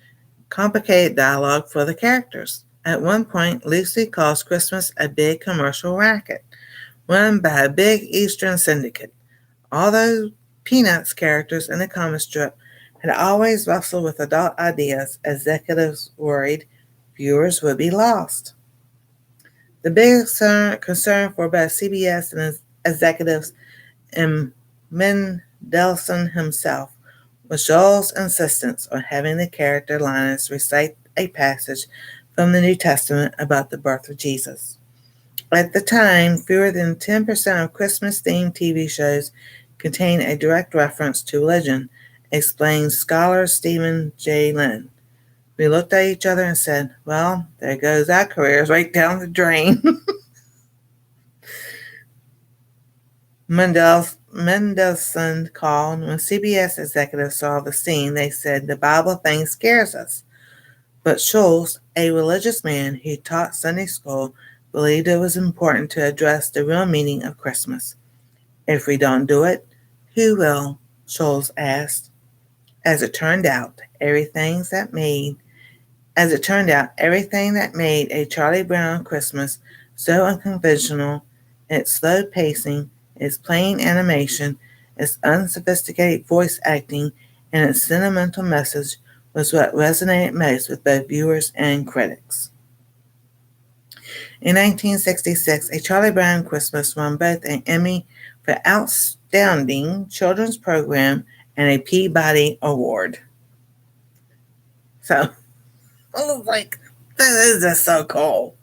complicated dialogue for the characters. At one point, Lucy calls Christmas a big commercial racket, run by a big Eastern syndicate. Although Peanuts characters in the comic strip had always wrestled with adult ideas, executives worried viewers would be lost. The biggest concern for both CBS and its executives and Mendelssohn himself was Joel's insistence on having the character Linus recite a passage from the New Testament about the birth of Jesus. At the time, fewer than 10% of Christmas-themed TV shows contain a direct reference to religion, explains scholar Stephen J. Lynn. We looked at each other and said, well, there goes our careers right down the drain. Mendelssohn called. When CBS executives saw the scene, they said, the Bible thing scares us. But Schultz, a religious man who taught Sunday school, believed it was important to address the real meaning of Christmas. If we don't do it, who will? Schultz asked. As it turned out, everything that made a Charlie Brown Christmas so unconventional, its slow pacing, its plain animation, its unsophisticated voice acting, and its sentimental message was what resonated most with both viewers and critics. In 1966, A Charlie Brown Christmas won both an Emmy for Outstanding Children's Program and a Peabody Award. So, I was like, that is just so cool.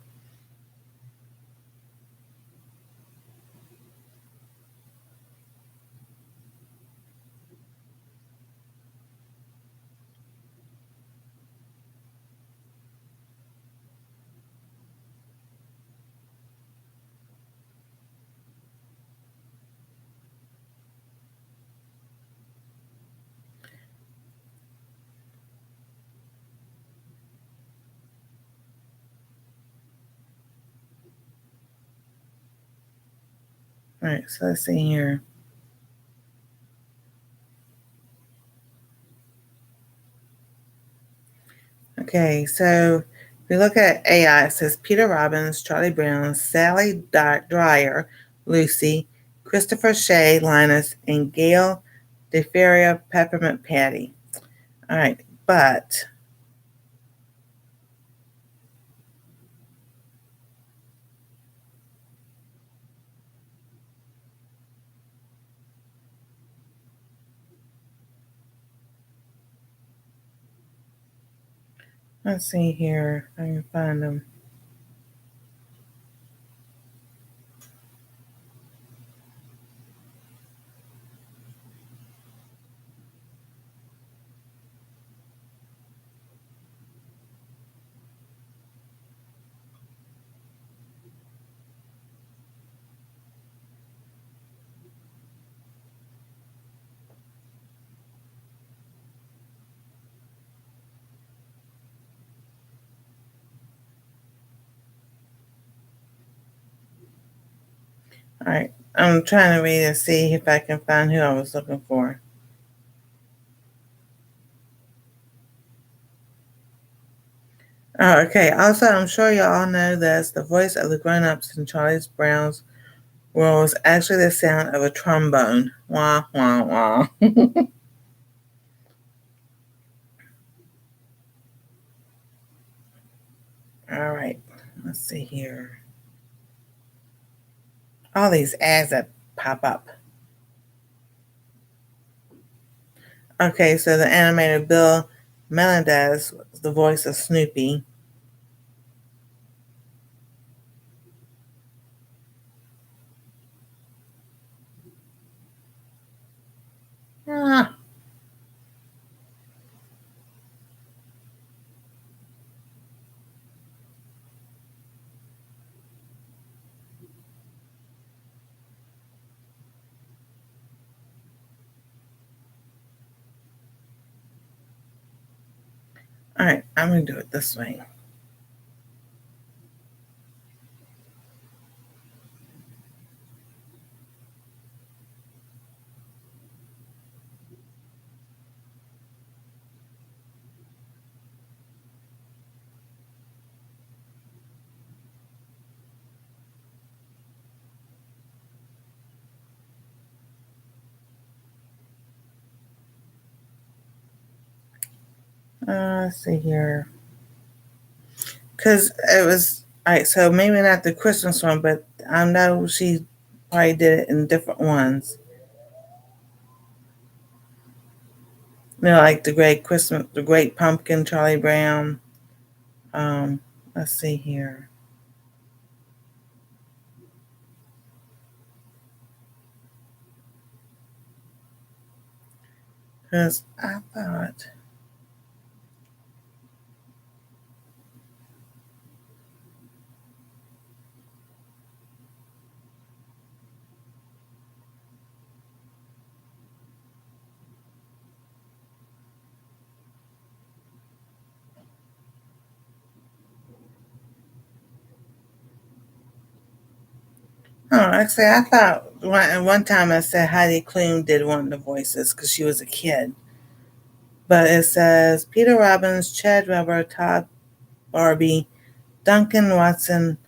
All right, so let's see here. Okay, so if you look at AI, it says Peter Robbins, Charlie Brown, Sally Dyer, Lucy, Christopher Shea, Linus, and Gail DeFeria, Peppermint Patty. All right, but let's see here. I can find them. All right, I'm trying to read and see if I can find who I was looking for. Oh, okay, also, I'm sure you all know this. The voice of the grown-ups in Charlie Brown's world was actually the sound of a trombone. Wah, wah, wah. All right, let's see here. All these ads that pop up. Okay, so the animator Bill Melendez was the voice of Snoopy. Ah. All right, I'm going to do it this way. Let's see here. Because it was, all right, so maybe not the Christmas one, but I know she probably did it in different ones. You know, like the Great Christmas, the Great Pumpkin, Charlie Brown. Let's see here. Because I thought, oh, actually, I thought one time I said Heidi Klum did one of the voices because she was a kid. But it says Peter Robbins, Chad Weber, Todd Barbie, Duncan Watson,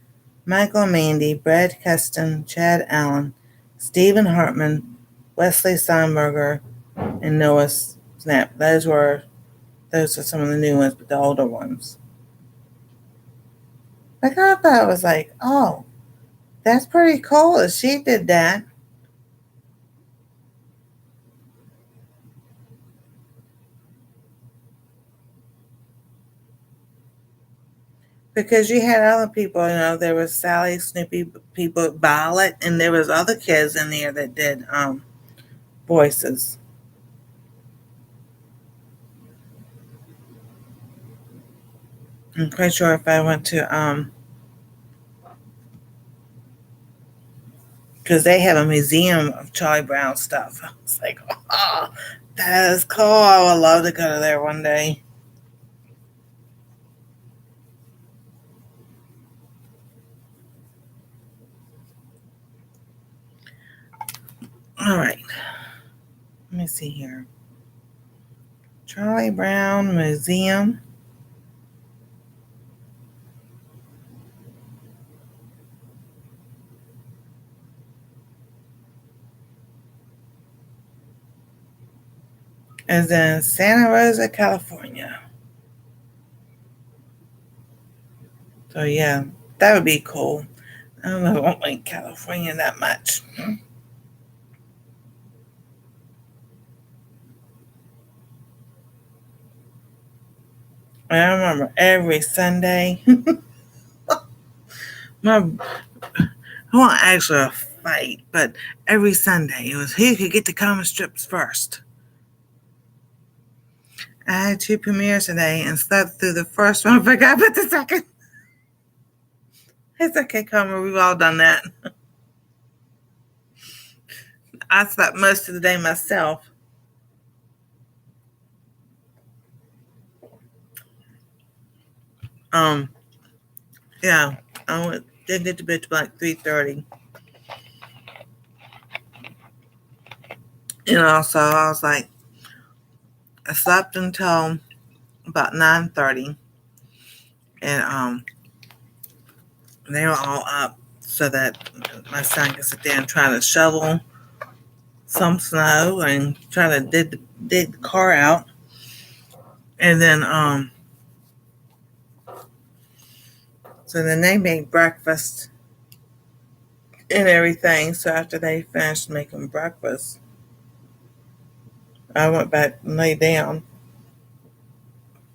Michael Mandy, Brad Keston, Chad Allen, Stephen Hartman, Wesley Steinberger, and Noah Snap. Those are some of the new ones, but the older ones. Like I thought it was like, oh, that's pretty cool that she did that. Because you had other people, there was Sally, Snoopy, people, Violet, and there was other kids in there that did voices. I'm quite sure if I went to because they have a museum of Charlie Brown stuff. I was like, oh, that is cool. I would love to go to there one day. All right. Let me see here. Charlie Brown Museum. Is in Santa Rosa, California. So yeah, that would be cool. I don't know if I won't like California that much. I remember every Sunday. my I want actually a fight, but every Sunday it was who could get the comic strips first. I had two premieres today and slept through the first one. I forgot about the second. It's okay, Carmen. We've all done that. I slept most of the day myself. Yeah, didn't get to bed till like 3:30. So I was like, I slept until about 9:30, and they were all up so that my son could sit there and try to shovel some snow and try to dig the car out. And then so then they made breakfast and everything. So after they finished making breakfast, I went back and lay down.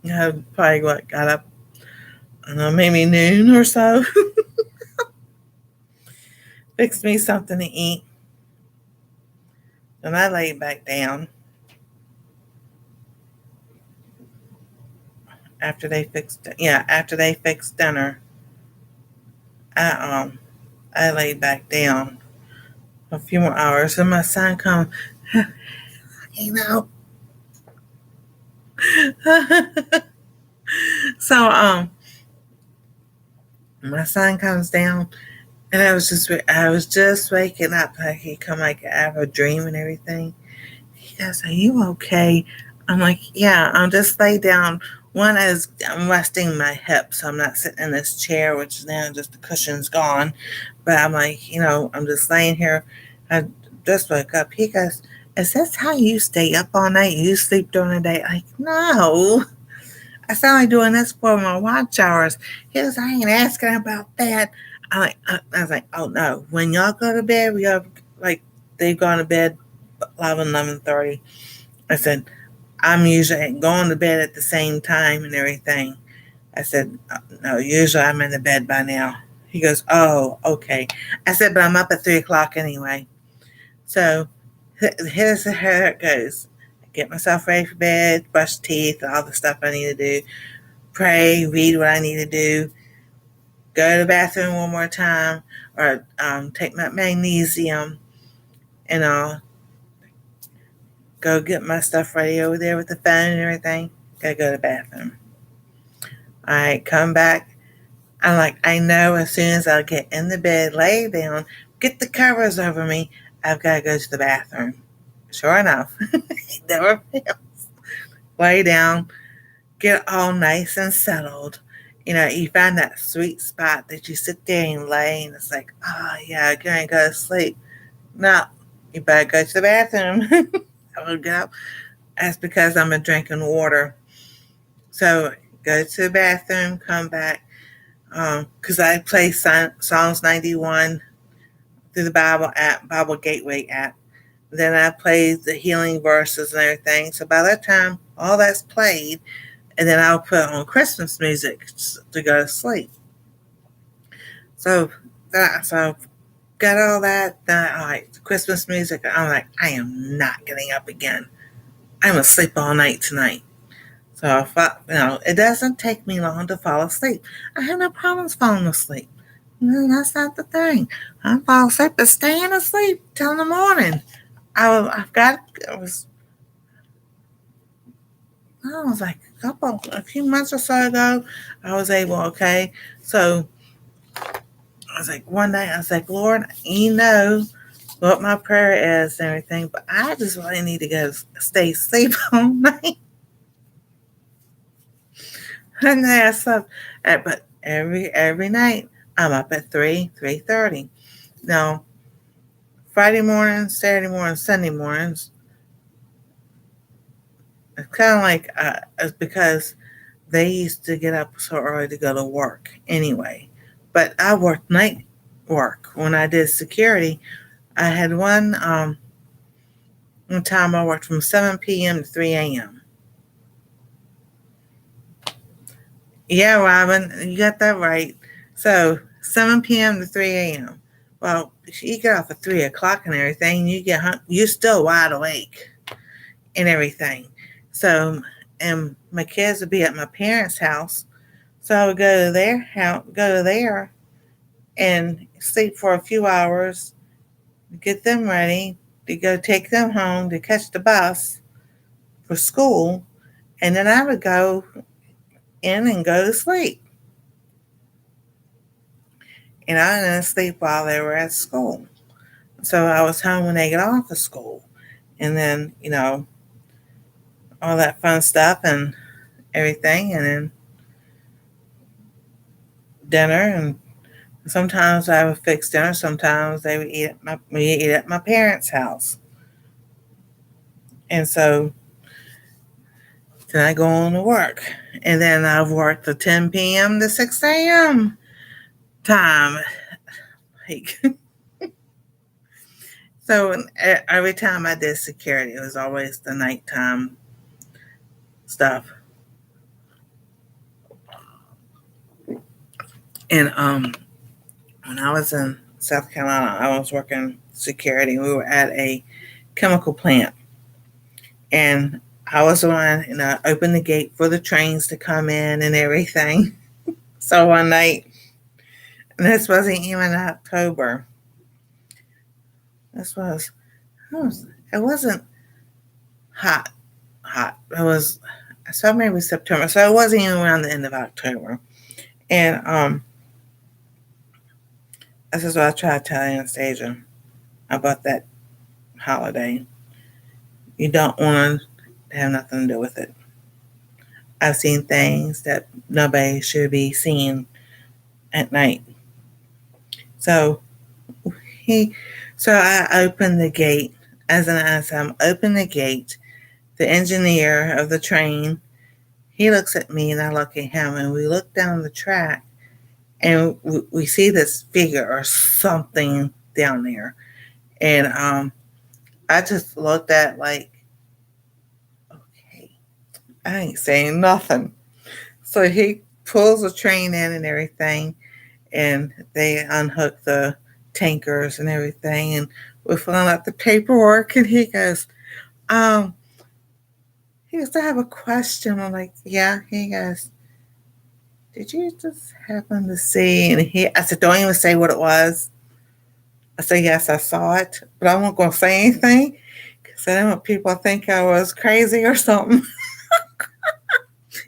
I probably got up, I don't know, maybe noon or so. Fixed me something to eat. And I laid back down after they fixed dinner. I laid back down a few more hours, and my son comes, you know. So my son comes down, and I was just waking up. Like he come like I have a dream and everything. He goes, "Are you okay?" I'm like, "Yeah, I'm just lay down." One is I'm resting my hip, so I'm not sitting in this chair, which is now just the cushion's gone. But I'm like, I'm just laying here. I just woke up. He goes, "Is this how you stay up all night? You sleep during the day?" Like, no. I sound like doing this for my watch hours. He goes, "I ain't asking about that." I was like, "Oh no. When y'all go to bed, we have like they've gone to bed 11:30. I said, "I'm usually going to bed at the same time and everything." I said, "No, usually I'm in the bed by now." He goes, "Oh, okay." I said, "But I'm up at 3 o'clock anyway." So here's how it goes. I get myself ready for bed, brush teeth, all the stuff I need to do, pray, read what I need to do, go to the bathroom one more time, or take my magnesium, and I'll go get my stuff ready over there with the phone and everything. Gotta go to the bathroom. I come back. I'm like, I know as soon as I get in the bed, lay down, get the covers over me, I've got to go to the bathroom. Sure enough, it never fails. Lay down, get all nice and settled. You find that sweet spot that you sit there and lay, and it's like, oh yeah, I'm gonna go to sleep. No, you better go to the bathroom. I will get up. That's because I'm drinking water. So go to the bathroom, come back, because I play Psalms 91 through the Bible Gateway app. Then I play the healing verses and everything. So by that time, all that's played, and then I'll put on Christmas music to go to sleep. So got all that. All right, Christmas music. I'm like, I am not getting up again. I'm gonna sleep all night tonight. So it doesn't take me long to fall asleep. I have no problems falling asleep. No, that's not the thing. I fall asleep, but staying asleep till the morning. I was like a few months or so ago, I was able, okay. So I was like, one night, I was like, Lord, you know what my prayer is and everything, but I just really need to go stay asleep all night. And then I slept, but every night I'm up at 3:30. Now, Friday mornings, Saturday mornings, Sunday mornings, it's kind of like it's because they used to get up so early to go to work anyway. But I worked night work when I did security. I had one time I worked from 7 p.m. to 3 a.m. Yeah, Robin, you got that right. So 7 p.m. to 3 a.m. Well, you get off at 3 o'clock and everything, you're still wide awake and everything. So, and my kids would be at my parents' house, so I would go to their house, and sleep for a few hours, get them ready to go take them home to catch the bus for school, and then I would go in and go to sleep. And I didn't sleep while they were at school. So I was home when they get off of school. and then, all that fun stuff and everything, and then dinner. And sometimes I would fix dinner. Sometimes they would eat at my parents' house. And so then I go on to work. And then I've worked the 10 p.m. to 6 a.m. time. Like, so every time I did security, it was always the nighttime stuff. And when I was in South Carolina, I was working security. We were at a chemical plant. And I was the one, opened the gate for the trains to come in and everything. So one night, and this wasn't even October. It wasn't hot. It was, so maybe September. So it wasn't even around the end of October. And this is what I try to tell Anastasia about that holiday. You don't want to have nothing to do with it. I've seen things that nobody should be seeing at night. So I opened the gate. As I'm opening the gate, the engineer of the train, he looks at me and I look at him, and we look down the track and we see this figure or something down there. And I just looked at like, okay, I ain't saying nothing. So he pulls the train in and everything, and they unhook the tankers and everything, and we're filling out the paperwork, and he goes, I have a question. I'm like, yeah. He goes, did you just happen to see? And I said, don't even say what it was. I said, yes, I saw it, but I won't go say anything because I don't want people to think I was crazy or something.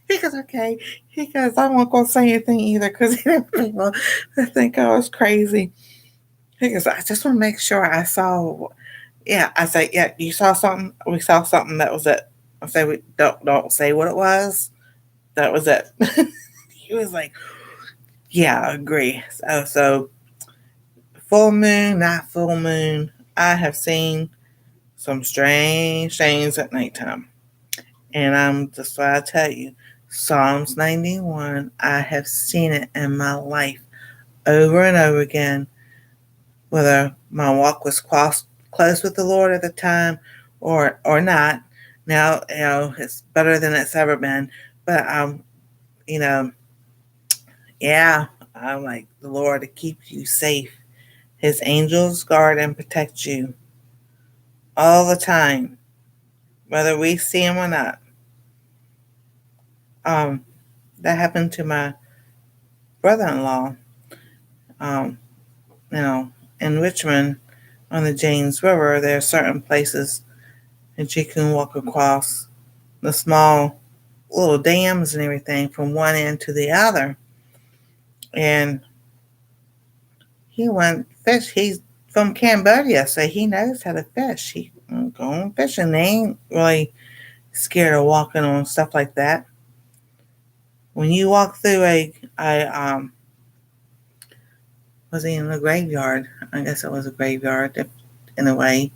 He goes, okay. He goes, I won't go say anything either because he didn't want people to think I was crazy. He goes, I just want to make sure I saw. Yeah, I say, yeah, you saw something. We saw something. That was it. I say, we don't say what it was. That was it. He was like, yeah, I agree. So full moon, not full moon, I have seen some strange things at nighttime. And I'm just what I tell you, Psalms 91, I have seen it in my life over and over again, whether my walk was close with the Lord at the time or not. Now, it's better than it's ever been. But yeah, I'm like the Lord to keep you safe. His angels guard and protect you all the time, whether we see him or not. That happened to my brother-in-law. In Richmond on the James River, there are certain places that you can walk across the small little dams and everything from one end to the other. And he went fish. He's from Cambodia, so he knows how to fish. He go on fishing. They ain't really scared of walking on stuff like that. When you walk through was he in a graveyard? I guess it was a graveyard in a way.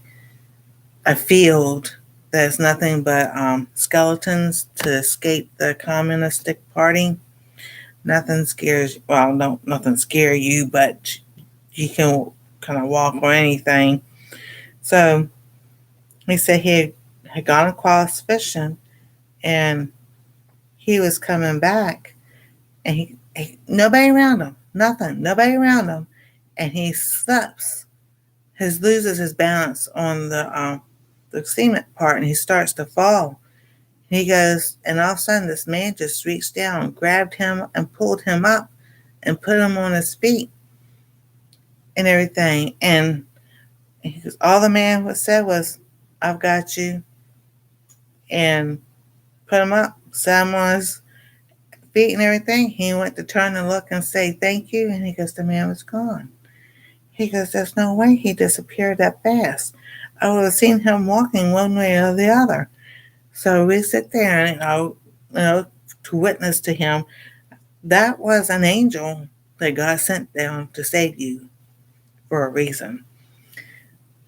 A field that's nothing but skeletons to escape the communistic party. Nothing scares. Well, no, nothing scare you, but you can kind of walk or anything. So he said he had gone across fishing, and he was coming back, and he nobody around him, nothing, nobody around him, and he slips, loses his balance on the cement part, and he starts to fall. He goes, and all of a sudden, this man just reached down, grabbed him, and pulled him up, and put him on his feet, and everything. And he goes, all the man said was, "I've got you," and put him up, sat him on his feet and everything. He went to turn and look and say thank you, and he goes, the man was gone. He goes, there's no way he disappeared that fast. I would have seen him walking one way or the other. So we sit there and, to witness to him. That was an angel that God sent down to save you for a reason.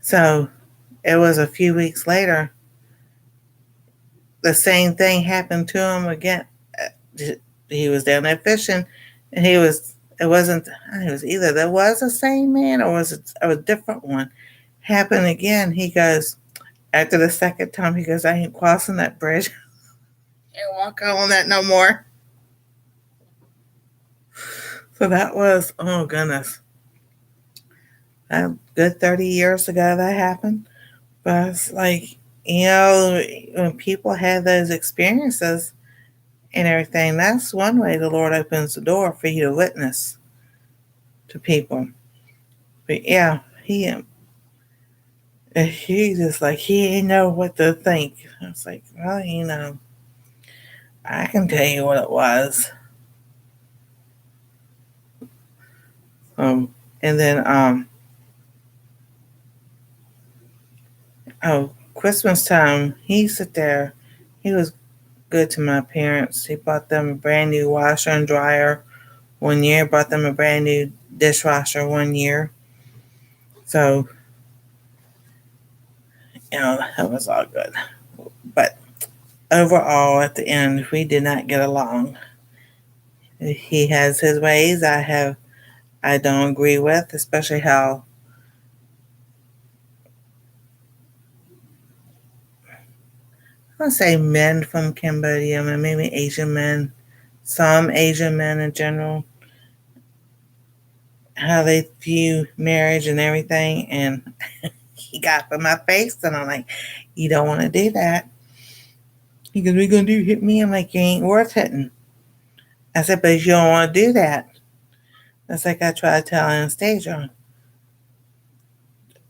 So it was a few weeks later, the same thing happened to him again. He was down there fishing, and it wasn't, it was either there was the same man or was it a different one. Happened again. He goes, after the second time, he goes, I ain't crossing that bridge. I ain't walking on that no more. So that was, oh goodness, a good 30 years ago that happened. But it's like, when people have those experiences and everything, that's one way the Lord opens the door for you to witness to people. But yeah, he just like, he didn't know what to think. I was like, well, I can tell you what it was. And then, Christmas time, he sit there. He was good to my parents. He bought them a brand new washer and dryer one year, bought them a brand new dishwasher one year. So, that was all good. But overall, at the end, we did not get along. He has his ways I don't agree with, especially how I would say men from Cambodia, and maybe Asian men, some Asian men in general, how they view marriage and everything. And he got up in my face, and I'm like, you don't want to do that. He goes, what you going to do, hit me? I'm like, you ain't worth hitting. I said, but you don't want to do that. That's like I tried to tell Anastasia.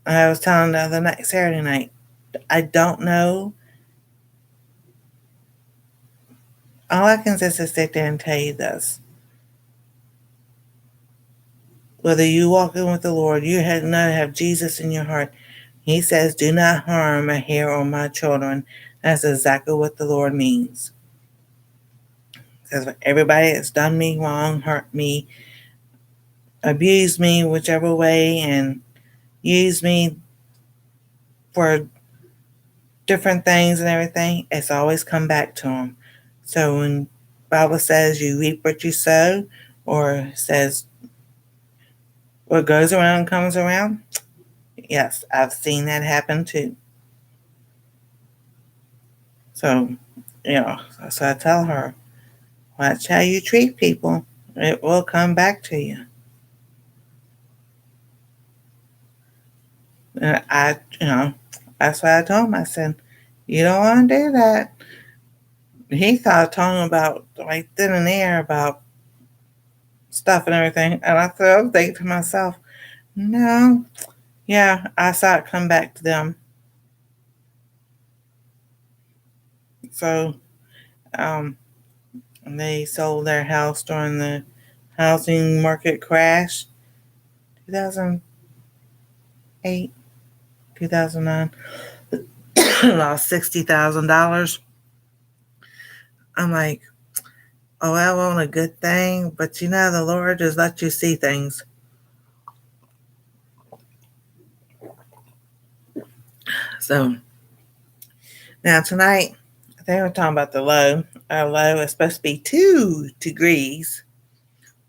I was telling the other night, Saturday night, I don't know. All I can just is sit there and tell you this. Whether you walk in with the Lord, you have not have Jesus in your heart. He says, do not harm a hair on my children. That's exactly what the Lord means. Because everybody that's done me wrong, hurt me, abused me whichever way, and used me for different things and everything, it's always come back to them. So when the Bible says you reap what you sow, or says what goes around comes around, yes, I've seen that happen too. So, so I tell her, watch how you treat people. It will come back to you. And that's what I told him. I said, you don't want to do that. He started talking about right then and there about stuff and everything. And I was thinking to myself, no, yeah, I saw it come back to them. So, they sold their house during the housing market crash, 2008, 2009. Lost $60,000. I'm like, oh, that wasn't a good thing, but the Lord just let you see things. So now tonight, they were talking about the low. Our low is supposed to be 2 degrees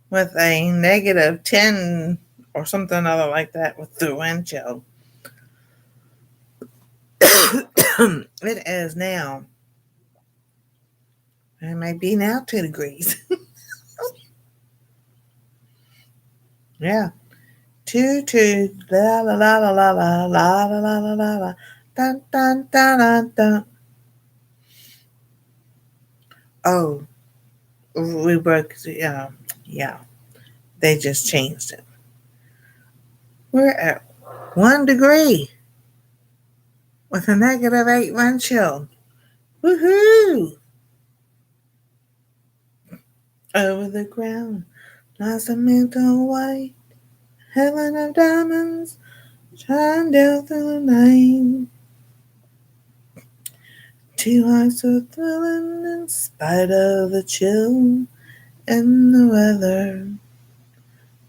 with a negative 10 or something other like that with the wind chill. It is now. It may be now 2 degrees. Yeah. 2, la la la la la la la la la la la la dun dun dun dun dun. Oh, we broke. Yeah, they just changed it. We're at 1 degree with a negative 8 wind chill. Woohoo! Over the ground, blossom into white, heaven of diamonds, shine down through the night. Two hearts are thrilling in spite of the chill and the weather.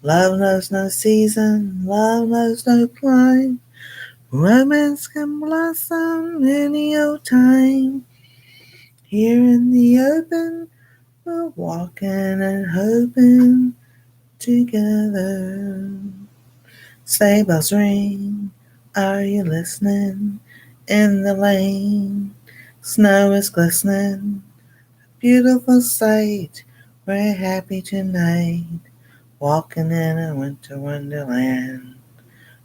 Love knows no season, love knows no clime. Romance can blossom any old time. Here in the open, we're walking and hoping together. Sleigh bells ring, are you listening? In the lane, snow is glistening. Beautiful sight, we're happy tonight. Walking in a winter wonderland.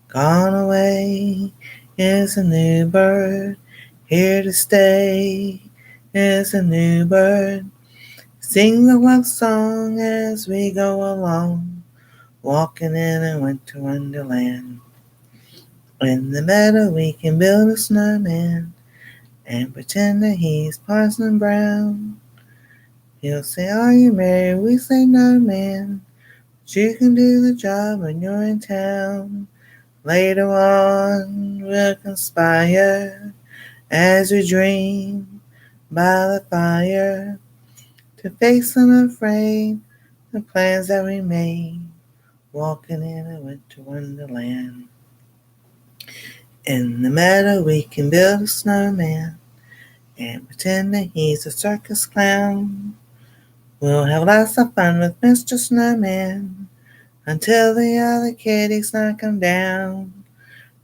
Gone away is a new bird. Here to stay is a new bird. Sing the love song as we go along. Walking in a winter wonderland. In the meadow we can build a snowman and pretend that he's Parson Brown. He'll say, are you married? We say, no, man. But you can do the job when you're in town. Later on, we'll conspire as we dream by the fire to face unafraid the plans that we made, walking in a winter wonderland. In the meadow, we can build a snowman and pretend that he's a circus clown. We'll have lots of fun with Mr. Snowman until the other kitties knock him down.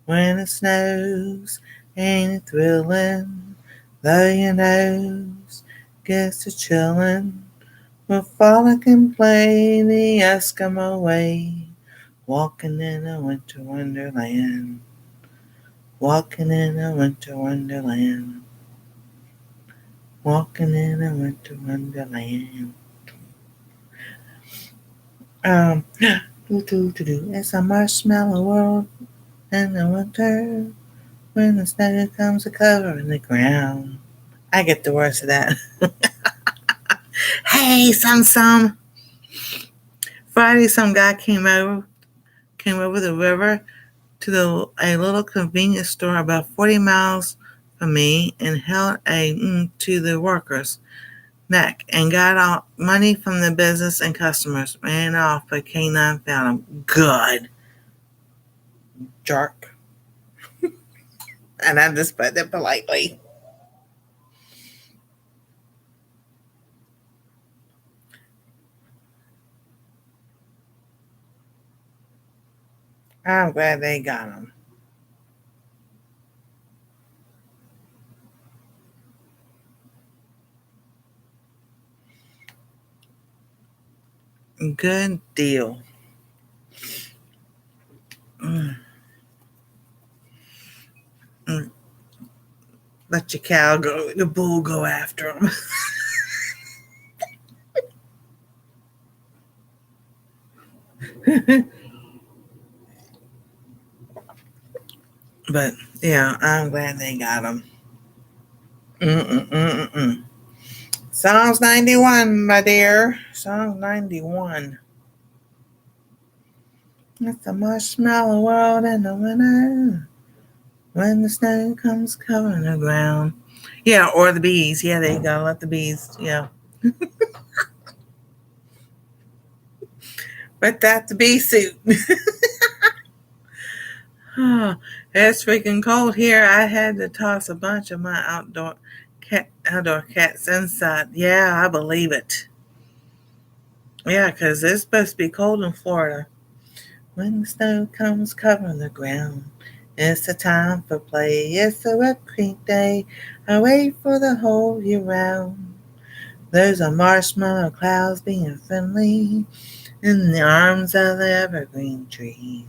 When it snows, ain't it thrilling? Though your nose gets to chillin', we'll frolic and play the Eskimo way, walking in a winter wonderland. Walking in a winter wonderland. Walking in a winter wonderland. It's a marshmallow world in the winter when the snow comes a covering the ground. I get the words of that. Hey, some. Friday, some guy came over the river to a little convenience store about 40 miles from me and held to the workers' neck and got all money from the business and customers. Ran off, but K9 found him. Good. Jerk. And I just put it politely. I'm glad they got him. Good deal. Let your cow go, the bull go after him. But yeah, I'm glad they got him. Songs 91, my dear. Song 91. It's a marshmallow world in the winter when the snow comes covering the ground. Yeah, or the bees. Yeah, they gotta let the bees. Yeah. But that's the bee suit. Oh, it's freaking cold here. I had to toss a bunch of my outdoor cats inside. Yeah, I believe it. Yeah, 'cause it's supposed to be cold in Florida. When the snow comes covering the ground, it's the time for play. It's a wet creek day. I wait for the whole year round. There's a marshmallow clouds being friendly in the arms of the evergreen trees.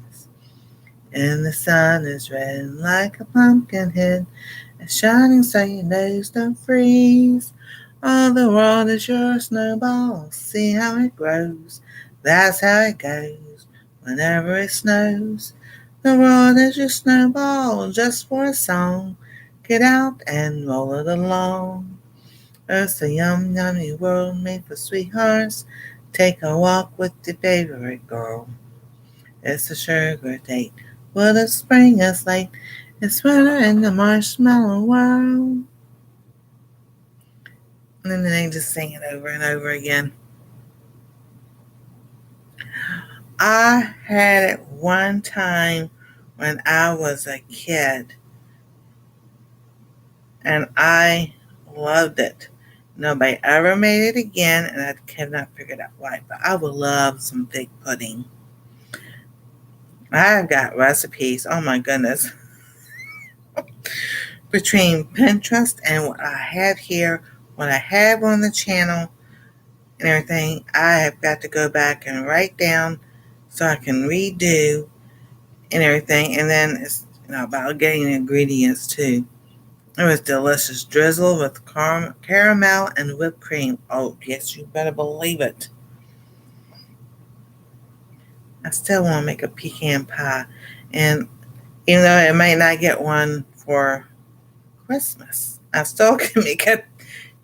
And the sun is red like a pumpkin head. It's shining so your nose don't freeze. All the world is your snowball. See how it grows. That's how it goes. Whenever it snows, the world is your snowball just for a song. Get out and roll it along. It's a yummy world made for sweethearts. Take a walk with your favorite girl. It's a sugar date What a spring is like. It's winter in the marshmallow world. And then they just sing it over and over again. I had it one time when I was a kid, and I loved it. Nobody ever made it again, and I cannot figure out why, but I would love some fig pudding. I've got recipes, oh my goodness, between Pinterest and what I have here, what I have on the channel, and everything. I have got to go back and write down so I can redo and everything. And then it's about getting the ingredients too. It was delicious. Drizzle with caramel and whipped cream. Oh, yes, you better believe it. I still want to make a pecan pie. And even though I might not get one for Christmas, I still can make a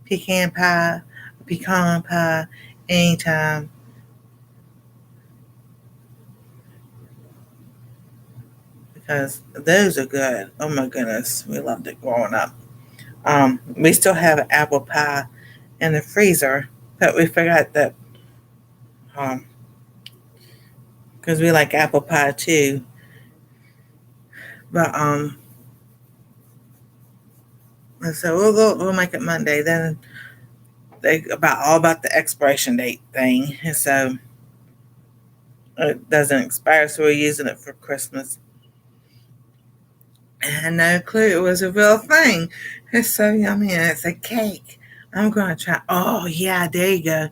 pecan pie, a pecan pie anytime. Because those are good. Oh my goodness, we loved it growing up. We still have apple pie in the freezer, but we forgot that because we like apple pie too. But so we'll make it Monday. Then all about the expiration date thing, and so it doesn't expire, so we're using it for Christmas. And I had no clue it was a real thing. It's so yummy, and it's a cake. I'm gonna try. Oh yeah, there you go.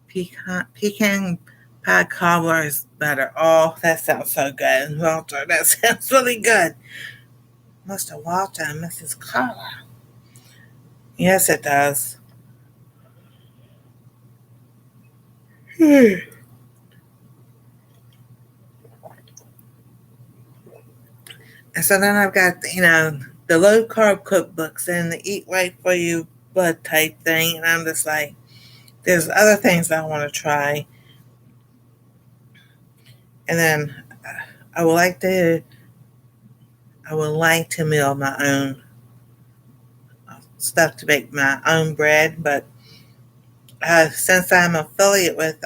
Pecan pie cobbler is better. Oh, that sounds so good, Walter. That sounds really good. Mr. Walter and Mrs. Carla. Yes, it does. And so then I've got, the low carb cookbooks and the eat right for you blood type thing. And I'm just like, there's other things I want to try. And then I would like to mill my own stuff to make my own bread. But since I'm affiliate with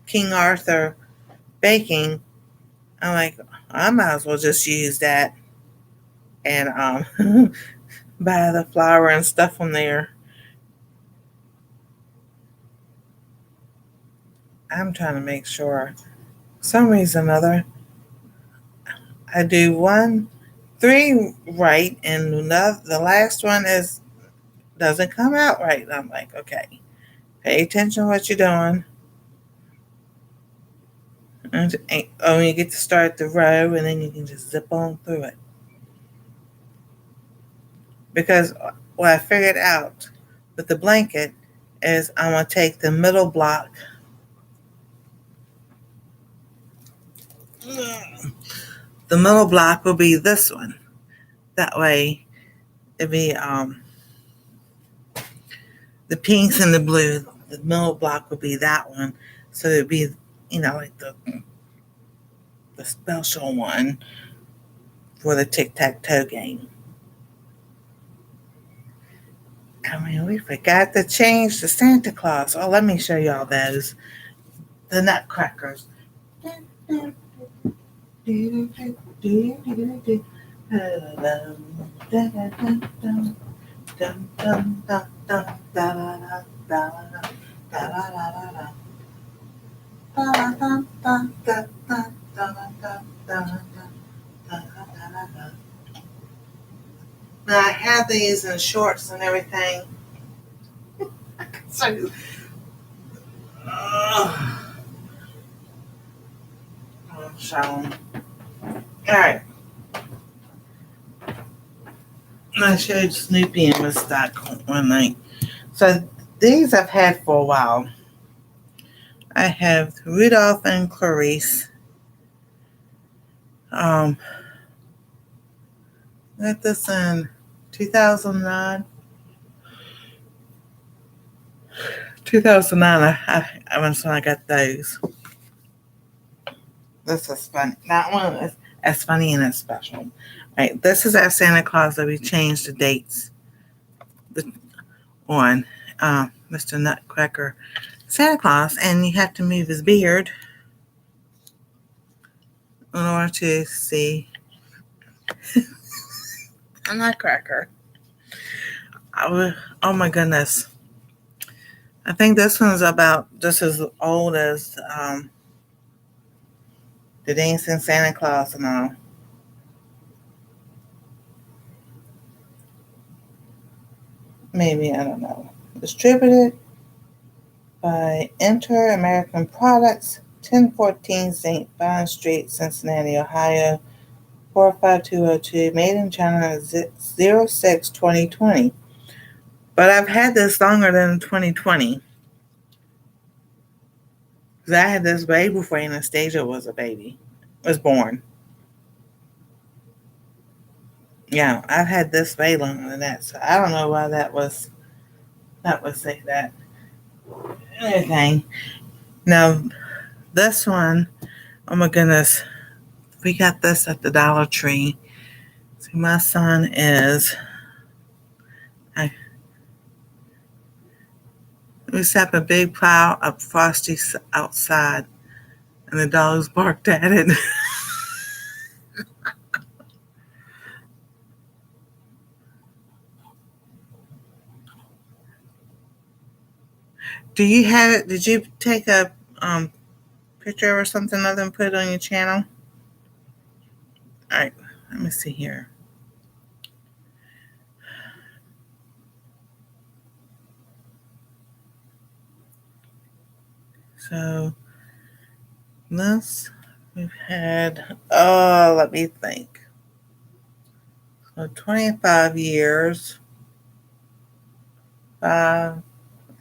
King Arthur Baking, I'm like, I might as well just use that and buy the flour and stuff from there. I'm trying to make sure. For some reason or other, I do 3 right, and the last one doesn't come out right. And I'm like, okay, pay attention to what you're doing. And you get to start the row, and then you can just zip on through it. Because what I figured out with the blanket is I'm going to take the middle block. The middle block will be this one. That way, it'd be the pinks and the blue. The middle block will be that one. So it'd be, like the special one for the tic-tac-toe game. I mean, we forgot to change the Santa Claus. Oh, let me show y'all those. The nutcrackers. Now I have these in shorts and everything. So, I'll show them. Alright. I showed Snoopy and Miss Doc one night. So these I've had for a while. I have Rudolph and Clarice. Got this in 2009. 2009, I got those. This is funny. That one is, as funny and as special. Right, this is our Santa Claus that we changed the dates on. Mr. Nutcracker Santa Claus, and you have to move his beard in order to see a Nutcracker. Oh my goodness. I think this one's about just as old as the Dancing Santa Claus and all. Maybe, I don't know. Distributed by Inter-American Products, 1014 St. Bond Street, Cincinnati, Ohio, 45202, made in China 06-2020. But I've had this longer than 2020. Because I had this way before Anastasia was born. Yeah, I've had this way longer than that. So I don't know why that would say that. Anything. Now, this one, oh my goodness, we got this at the Dollar Tree. See, my son we set up a big pile of Frosty outside, and the dogs barked at it. Do you have it? Did you take a picture or something other and put it on your channel? All right, let me see here. So this we've had, let me think. So 25 years, 5,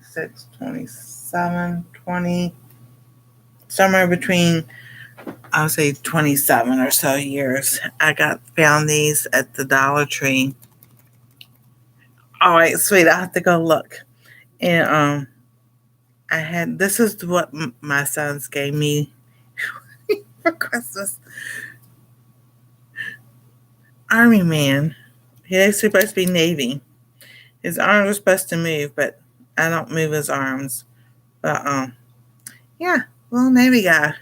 6, 27, 20, somewhere between, I would say 27 or so years. I found these at the Dollar Tree. All right, sweet. I'll have to go look. And this is what my sons gave me for Christmas. Army man. He's supposed to be Navy. His arms are supposed to move, but I don't move his arms. But yeah, little Navy guy.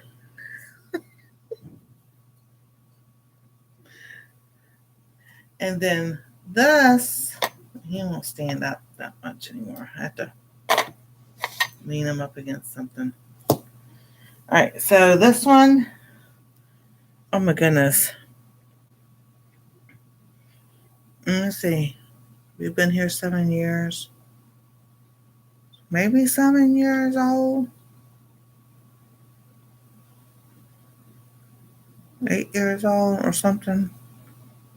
And then this, he won't stand up that much anymore. I have to lean him up against something. All right, so this one, oh my goodness. Let's see. We've been here 7 years. Maybe 7 years old. 8 years old or something.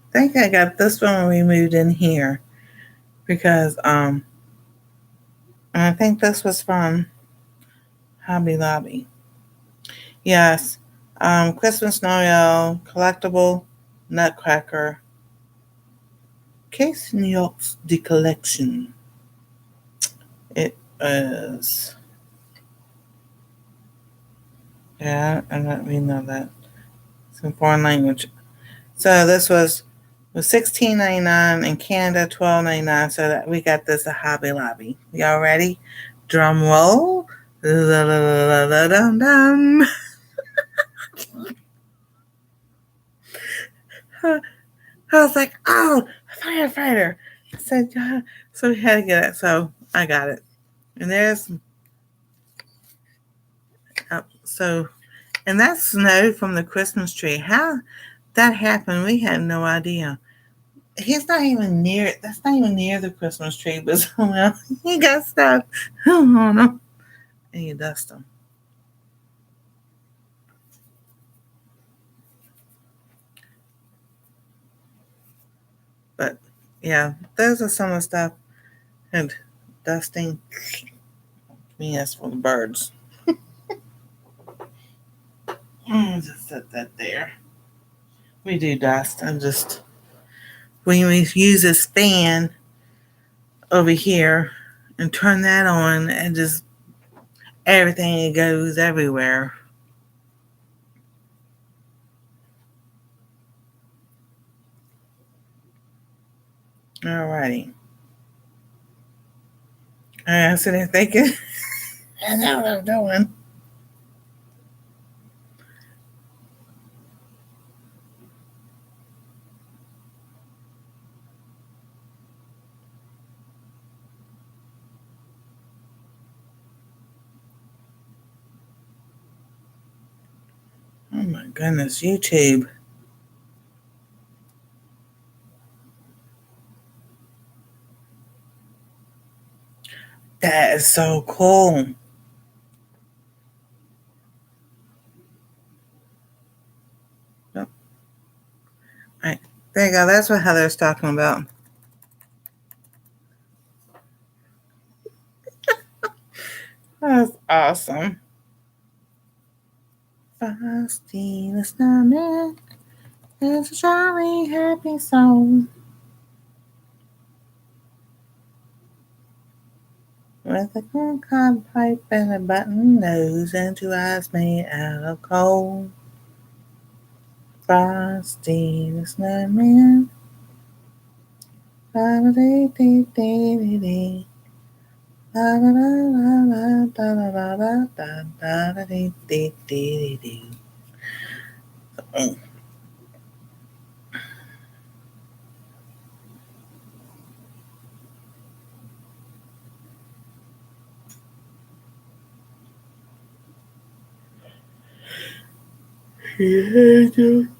I think I got this one when we moved in here. Because I think this was from Hobby Lobby. Yes. Christmas Noel, collectible, Nutcracker. Case New York's The Collection. It is. Yeah, I'm not reading all that. It's in foreign language. So this was $16.99 in Canada, $12.99. So that we got this at Hobby Lobby. Y'all ready? Drum roll. Dum-dum. I was like, oh, firefighter. I said, yeah. So we had to get it. So I got it. And there's, and that's snow from the Christmas tree. How that happened, we had no idea. He's not even near, that's not even near the Christmas tree, but somehow he got stuff on him. And you dust them. But yeah, those are some of the stuff. And dusting, that's for the birds. Just set that there. We do dust. When we use this fan over here and turn that on, and just everything goes everywhere. Alrighty. I'm sitting there thinking, I know what I'm doing. Oh my goodness, YouTube. That is so cool. Yep. Right. There you go. That's what Heather's talking about. That's awesome. Frosty the Snowman is a jolly happy soul. With a corncob pipe and a button nose and 2 eyes made out of coal. Frosty the Snowman. La da dee dee dee dee dee. La da da la la da da da da da da da dee dee dee dee.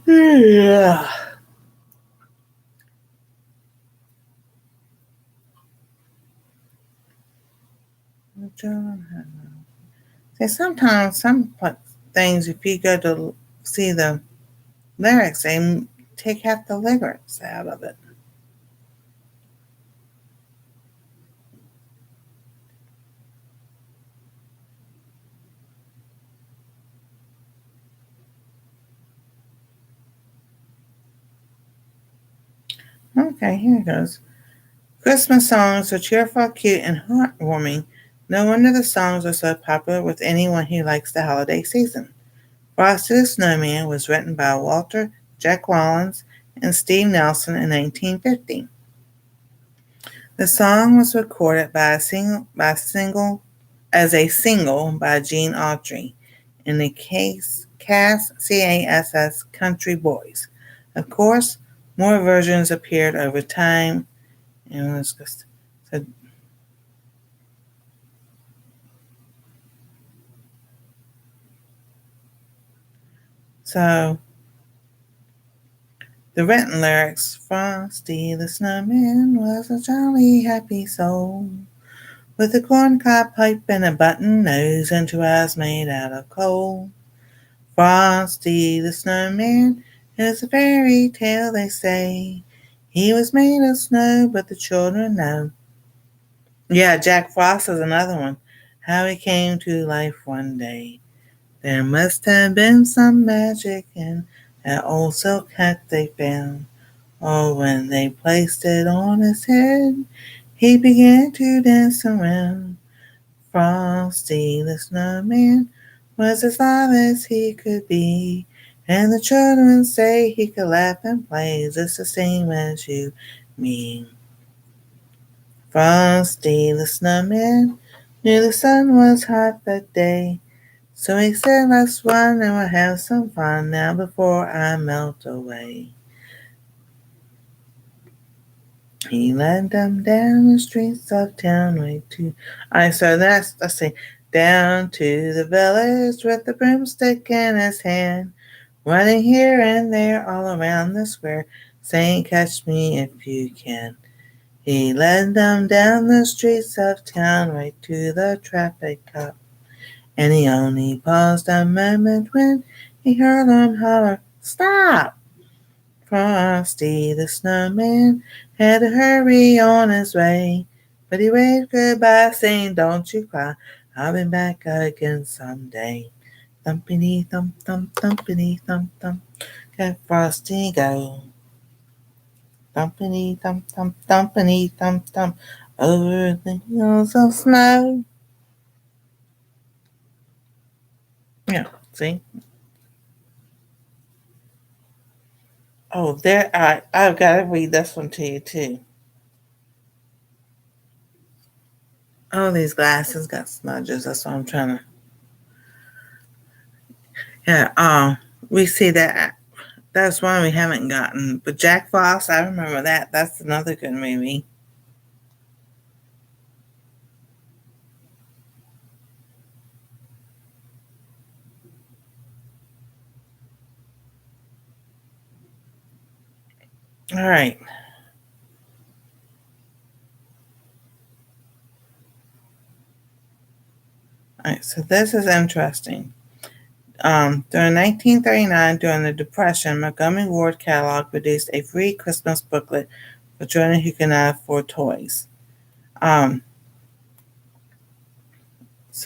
Yeah. See, sometimes some things, if you go to see the lyrics, they take half the lyrics out of it. Okay, here it goes. Christmas songs are cheerful, cute, and heartwarming. No wonder the songs are so popular with anyone who likes the holiday season. Frosty the Snowman was written by Walter Jack Rollins and Steve Nelson in 1950. The song was recorded as a single by Gene Autry in the CASS Country Boys. Of course, more versions appeared over time, and was so the written lyrics: Frosty the Snowman was a jolly happy soul, with a corncob pipe and a button nose and 2 eyes made out of coal. Frosty the Snowman is a fairy tale, they say. He was made of snow, but the children know. Yeah, Jack Frost is another one. How he came to life one day. There must have been some magic in that old silk hat they found. Oh, when they placed it on his head, he began to dance around. Frosty the Snowman was as live as he could be, and the children say he could laugh and play just the same as you, me. Frosty the Snowman knew the sun was hot that day, so he said, let's run and we'll have some fun now before I melt away. He led them down the streets of town right to... Alright, so let's see. Down to the village with the broomstick in his hand, running here and there all around the square, saying, catch me if you can. He led them down the streets of town right to the traffic cop, and he only paused a moment when he heard them holler, stop! Frosty the Snowman had to hurry on his way, but he waved goodbye, saying, don't you cry, I'll be back again someday. Thumpity thump thump, thumpity thump thump, let Frosty go. Thumpity thump thump, thumpity thump thump, over the hills of snow. Yeah, see? Oh, I've got to read this one to you too. Oh, these glasses got smudges. That's what I'm trying to. Yeah. We see that. That's one we haven't gotten. But Jack Frost, I remember that. That's another good movie. All right. All right. So this is interesting. During 1939, during the Depression, Montgomery Ward Catalog produced a free Christmas booklet for children who cannot afford toys. So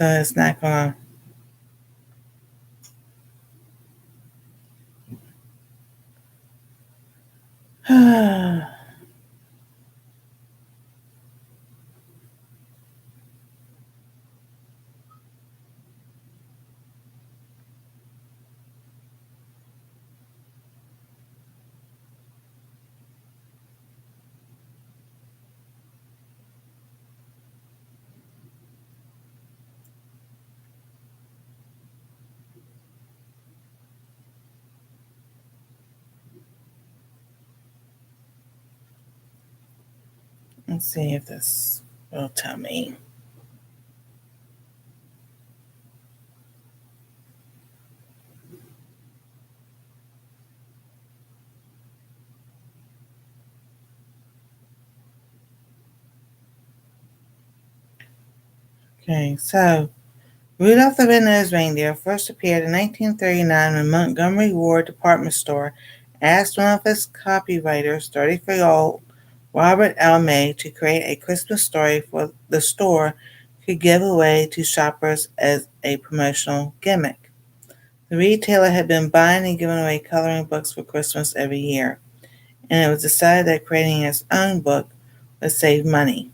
it's not gonna. Let's see if this will tell me. Okay, so Rudolph the Red-Nosed Reindeer first appeared in 1939 when Montgomery Ward Department Store asked one of its copywriters, 33-year-old Robert L. May, to create a Christmas story for the store could give away to shoppers as a promotional gimmick. The retailer had been buying and giving away coloring books for Christmas every year, and it was decided that creating its own book would save money.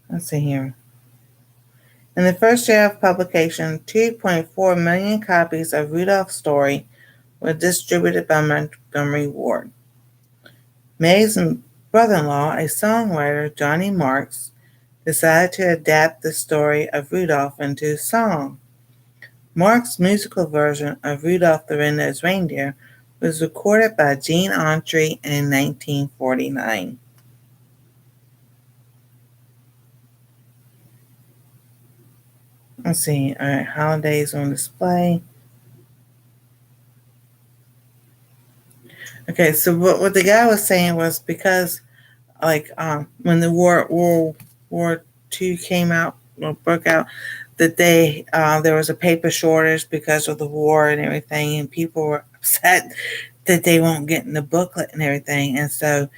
Let's see here. In the first year of publication, 2.4 million copies of Rudolph's story were distributed by Montgomery Ward. May's brother-in-law, a songwriter, Johnny Marks, decided to adapt the story of Rudolph into a song. Marks' musical version of Rudolph the Red-Nosed Reindeer was recorded by Gene Autry in 1949. Let's see. All right, holidays on display. Okay, so what the guy was saying was because, when the World War II came out or broke out, that there was a paper shortage because of the war and everything, and people were upset that they won't get in the booklet and everything, and so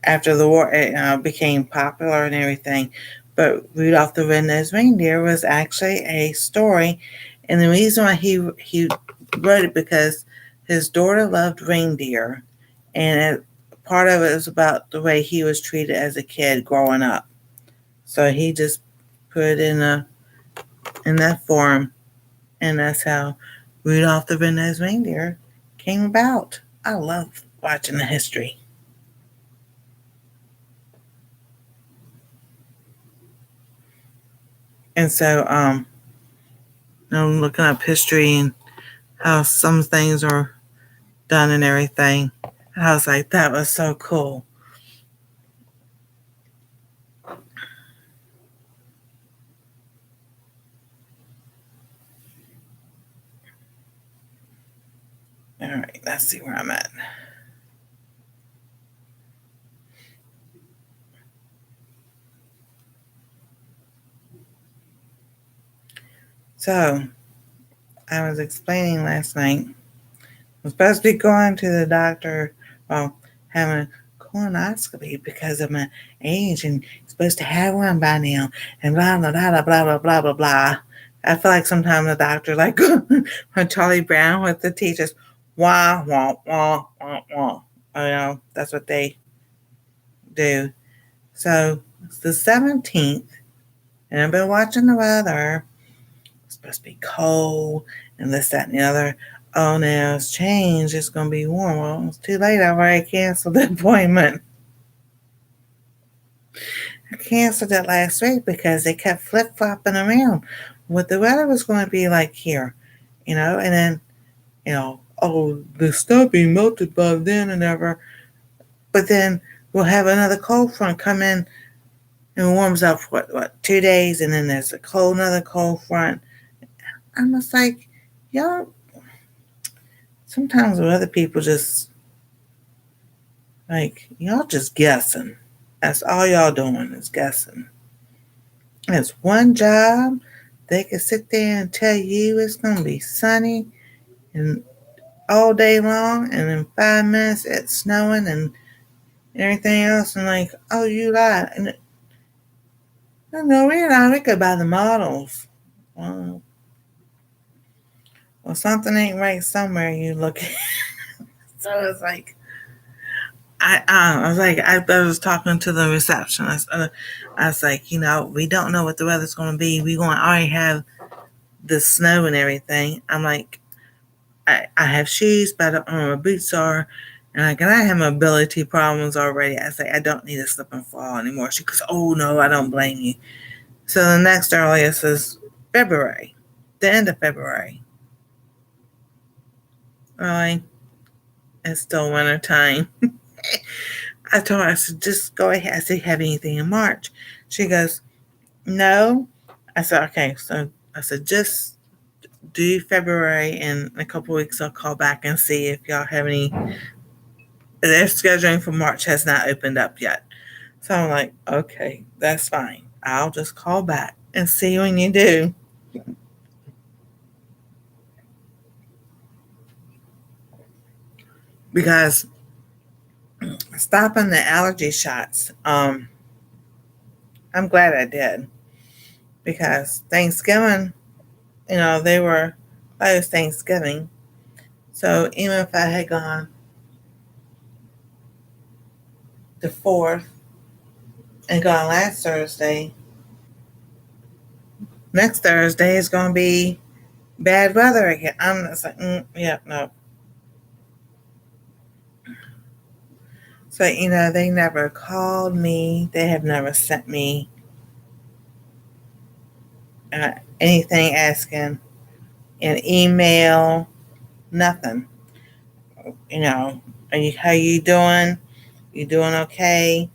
after the war, it became popular and everything. But Rudolph the Red-Nosed Reindeer was actually a story, and the reason why he wrote it because his daughter loved reindeer, and part of it was about the way he was treated as a kid growing up. So he just put it in that form, and that's how Rudolph the Red-Nosed Reindeer came about. I love watching the history. And so, I'm looking up history and how some things are done and everything. And I was like, that was so cool. All right, let's see where I'm at. So, I was explaining last night, I'm supposed to be going to the doctor, well, having a colonoscopy because of my age, and supposed to have one by now, and blah, blah, blah, blah, blah, blah, blah, blah. I feel like sometimes the doctor, like Charlie Brown with the teachers, wah, wah, wah, wah, wah. That's what they do. So it's the 17th, and I've been watching the weather. It's supposed to be cold, and this, that, and the other. oh, now it's changed. It's going to be warm. Well, it's too late. I've already canceled the appointment. I canceled it last week because they kept flip-flopping around what the weather was going to be like here, and then, oh, the snow be melted by then and ever, but then we'll have another cold front come in and warms up for what 2 days, and then there's another cold front. I'm just like, y'all, sometimes with other people just, like, y'all just guessing. That's all y'all doing is guessing. It's one job. They can sit there and tell you it's going to be sunny and all day long, and in 5 minutes it's snowing and everything else. And like, oh, you lied. And no, we're not. We could buy the models. Well, something ain't right somewhere. You look at. So it's like, I was talking to the receptionist. I was like, we don't know what the weather's going to be. We're going to already have the snow and everything. I'm like, I have shoes, but I don't know where my boots are. And I have mobility problems already. I say, I don't need to slip and fall anymore. She goes, oh, no, I don't blame you. So the next earliest is February, the end of February. Really? It's still winter time. I told her, I said, just go ahead. I said, have anything in March? She goes, no. I said, okay. So I said, just do February, and in a couple of weeks I'll call back and see if y'all have any. Their scheduling for March has not opened up yet. So I'm like, okay, that's fine. I'll just call back and see when you do. Because stopping the allergy shots, I'm glad I did. Because Thanksgiving, they were closed Thanksgiving. So even if I had gone the 4th and gone last Thursday, next Thursday is going to be bad weather again. I'm just like, yeah, no. So, they never called me. They have never sent me anything asking an email, nothing. How you doing? You doing okay?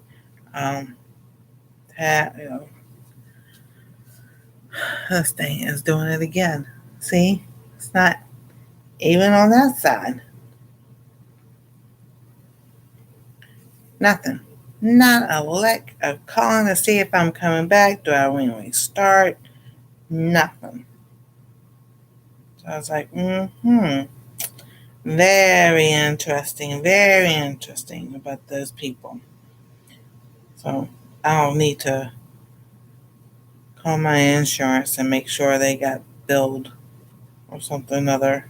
This thing is doing it again. See? It's not even on that side. Nothing. Not a lick of calling to see if I'm coming back. Do I really start? Nothing. So I was like, very interesting about those people. So I'll need to call my insurance and make sure they got billed or something other.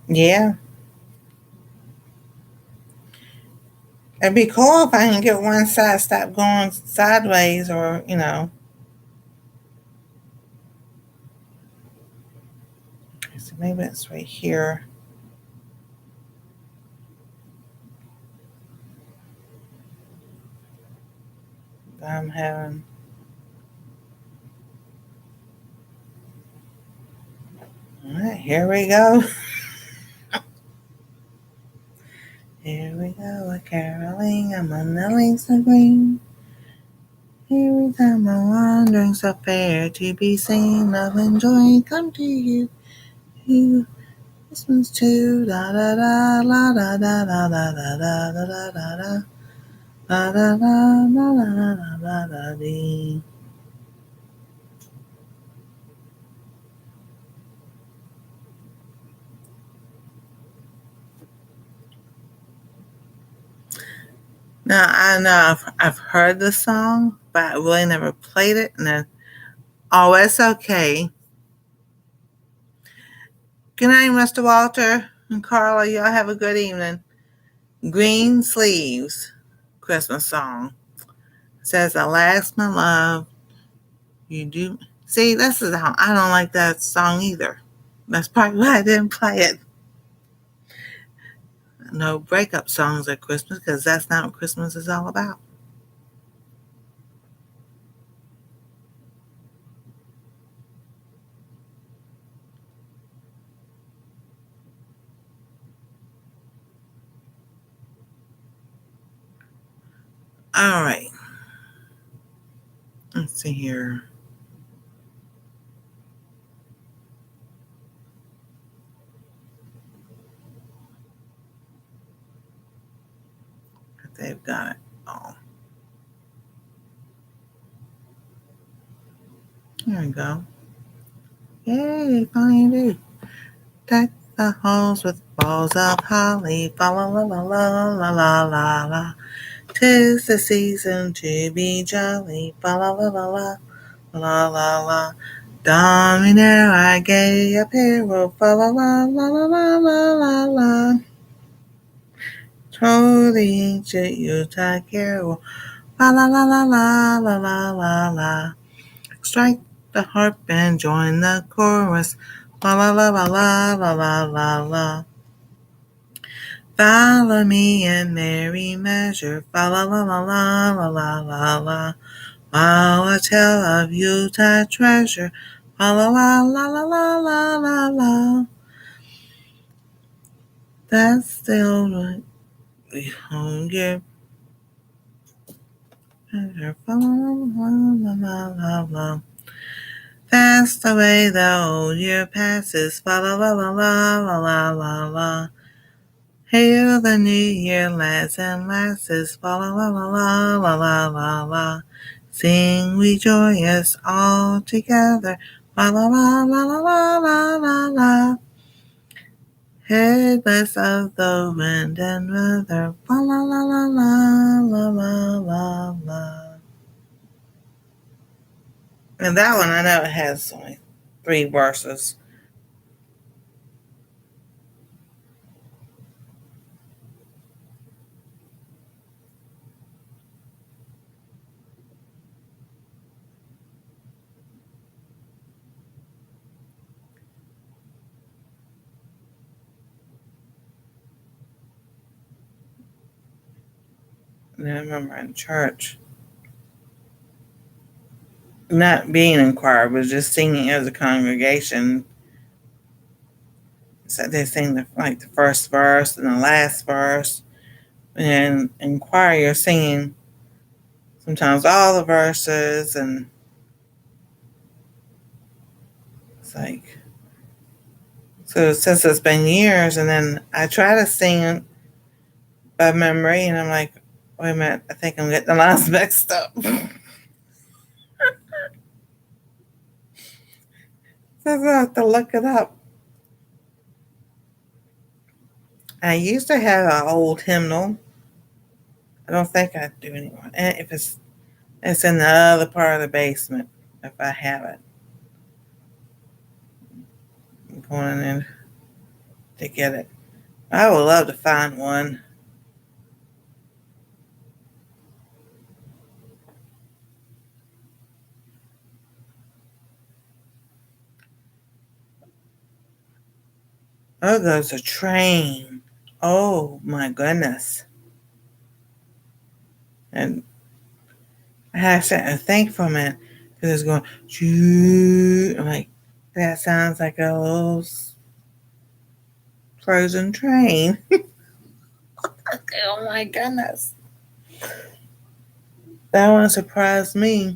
Yeah. It'd be cool if I can get one side stop going sideways, or. So maybe it's right here. I'm having. All right, here we go. Here we go, a caroling among the links of green. Every time I'm wandering, so fair to be seen, love and joy come to you. Christmas too, da da da, la da da da da da da da da da da da da da da da da dee. Now I know I've heard the song, but I really never played it. And then, oh, it's okay. Good night, Mr. Walter and Carla. Y'all have a good evening. Green Sleeves, Christmas song. It says, alas, my love, You do. See, this is how I don't like that song either. That's probably why I didn't play it. No breakup songs at Christmas because that's not what Christmas is all about. All right. Let's see here. They've got it all. There we go. Yay, finally do. Deck the halls with balls of holly. Fa la la la la la la la la. 'Tis the season to be jolly. Fa la la la la la la la. Domino, I gay apparel. Fa la la la la la la la la. Told the ancient Utah carol. La la la la la la la la la. Strike the harp and join the chorus. La la la la la la la la la. Follow me in merry measure. Fa la la la la la la la la. While I tell of Utah treasure. La la la la la la la la la. That's the old one. We home get treasure. La la la la la la. That's the way the old year passes. La la la la la la la la la. Hail the new year, lads and lasses. La la la la la la la la la. Sing we joyous all together. La la la la la la la la la. Heedless of the wind and weather. La la la la la la la la la. And that one I know it has only 3 verses. And I remember in church, not being in choir, but just singing as a congregation. So they sing the first verse and the last verse. And in choir, you're singing sometimes all the verses, and it's like, so since it's been years, and then I try to sing by memory, and I'm like, wait a minute, I think I'm getting the lines mixed up. So I have to look it up. I used to have an old hymnal. I don't think I do anymore. And if it's in the other part of the basement, if I have it. I'm going in to get it. I would love to find one. Oh, there's a train. Oh my goodness. And I had to think for a minute because it's going, shoo. I'm like, that sounds like a little frozen train. Oh my goodness. That one surprised me.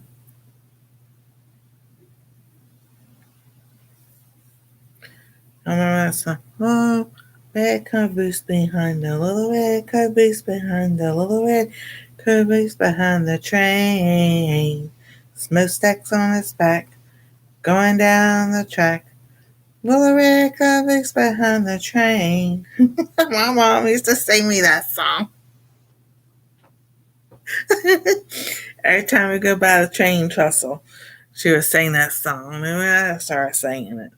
I remember that song. Oh, red caboose behind the little red caboose behind the little red caboose behind the train. Smokestacks on its back, going down the track. Little red caboose behind the train. My mom used to sing me that song. Every time we go by the train trestle, she would sing that song. And then I started singing it.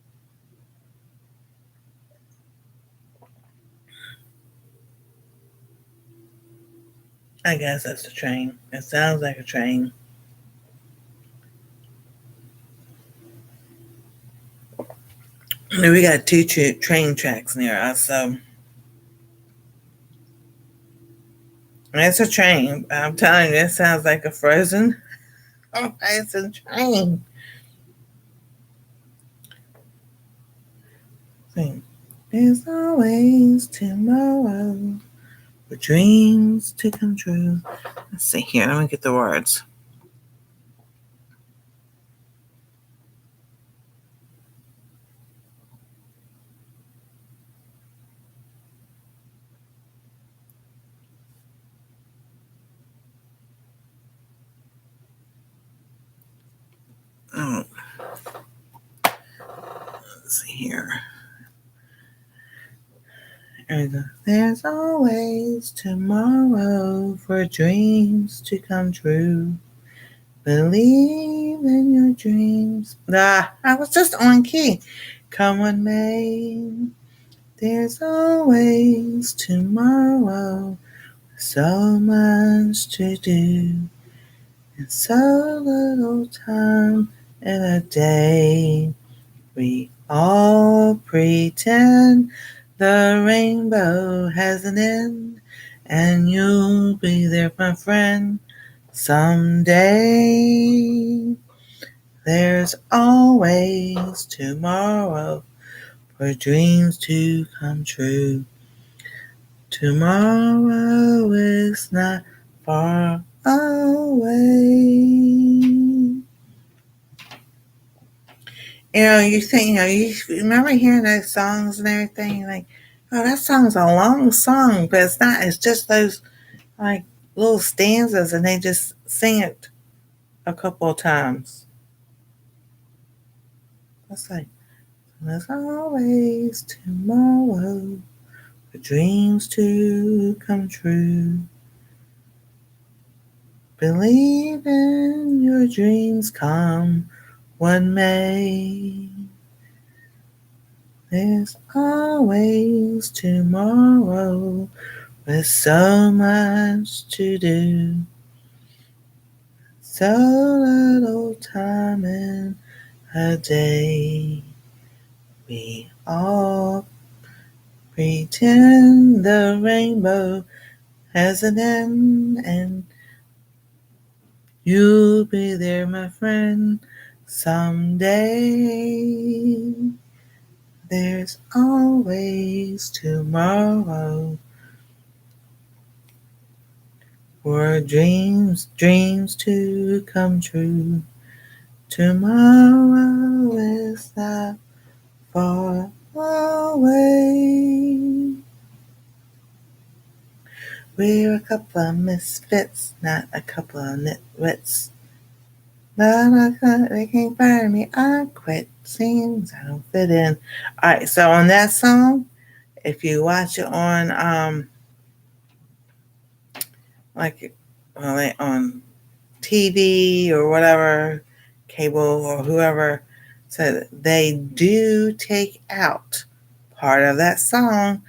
I guess that's the train. It sounds like a train. We got two train tracks near us, so it's a train. I'm telling you, it sounds like a frozen train. There's always tomorrow for dreams to come true. Let's see here. Let me get the words. Oh, let's see here. There's always tomorrow for dreams to come true. Believe in your dreams. I was just on key. Come what may. There's always tomorrow. So much to do. And so little time in a day. We all pretend the rainbow has an end, and you'll be there, my friend, someday. There's always tomorrow for dreams to come true. Tomorrow is not far away. You think, you remember hearing those songs and everything, you're like, oh, that song's a long song, but it's not. It's just those, like, little stanzas, and they just sing it a couple of times. It's like, there's always tomorrow for dreams to come true. Believe in your dreams, come what may. There's always tomorrow with so much to do. So little time in a day. We all pretend the rainbow has an end, and you'll be there, my friend, someday. There's always tomorrow for dreams to come true. Tomorrow is not far away. We're a couple of misfits, not a couple of nitwits. But they can't fire me. I quit. Seems I don't fit in. All right, so on that song, if you watch it on on TV or whatever, cable or whoever, so they do take out part of that song.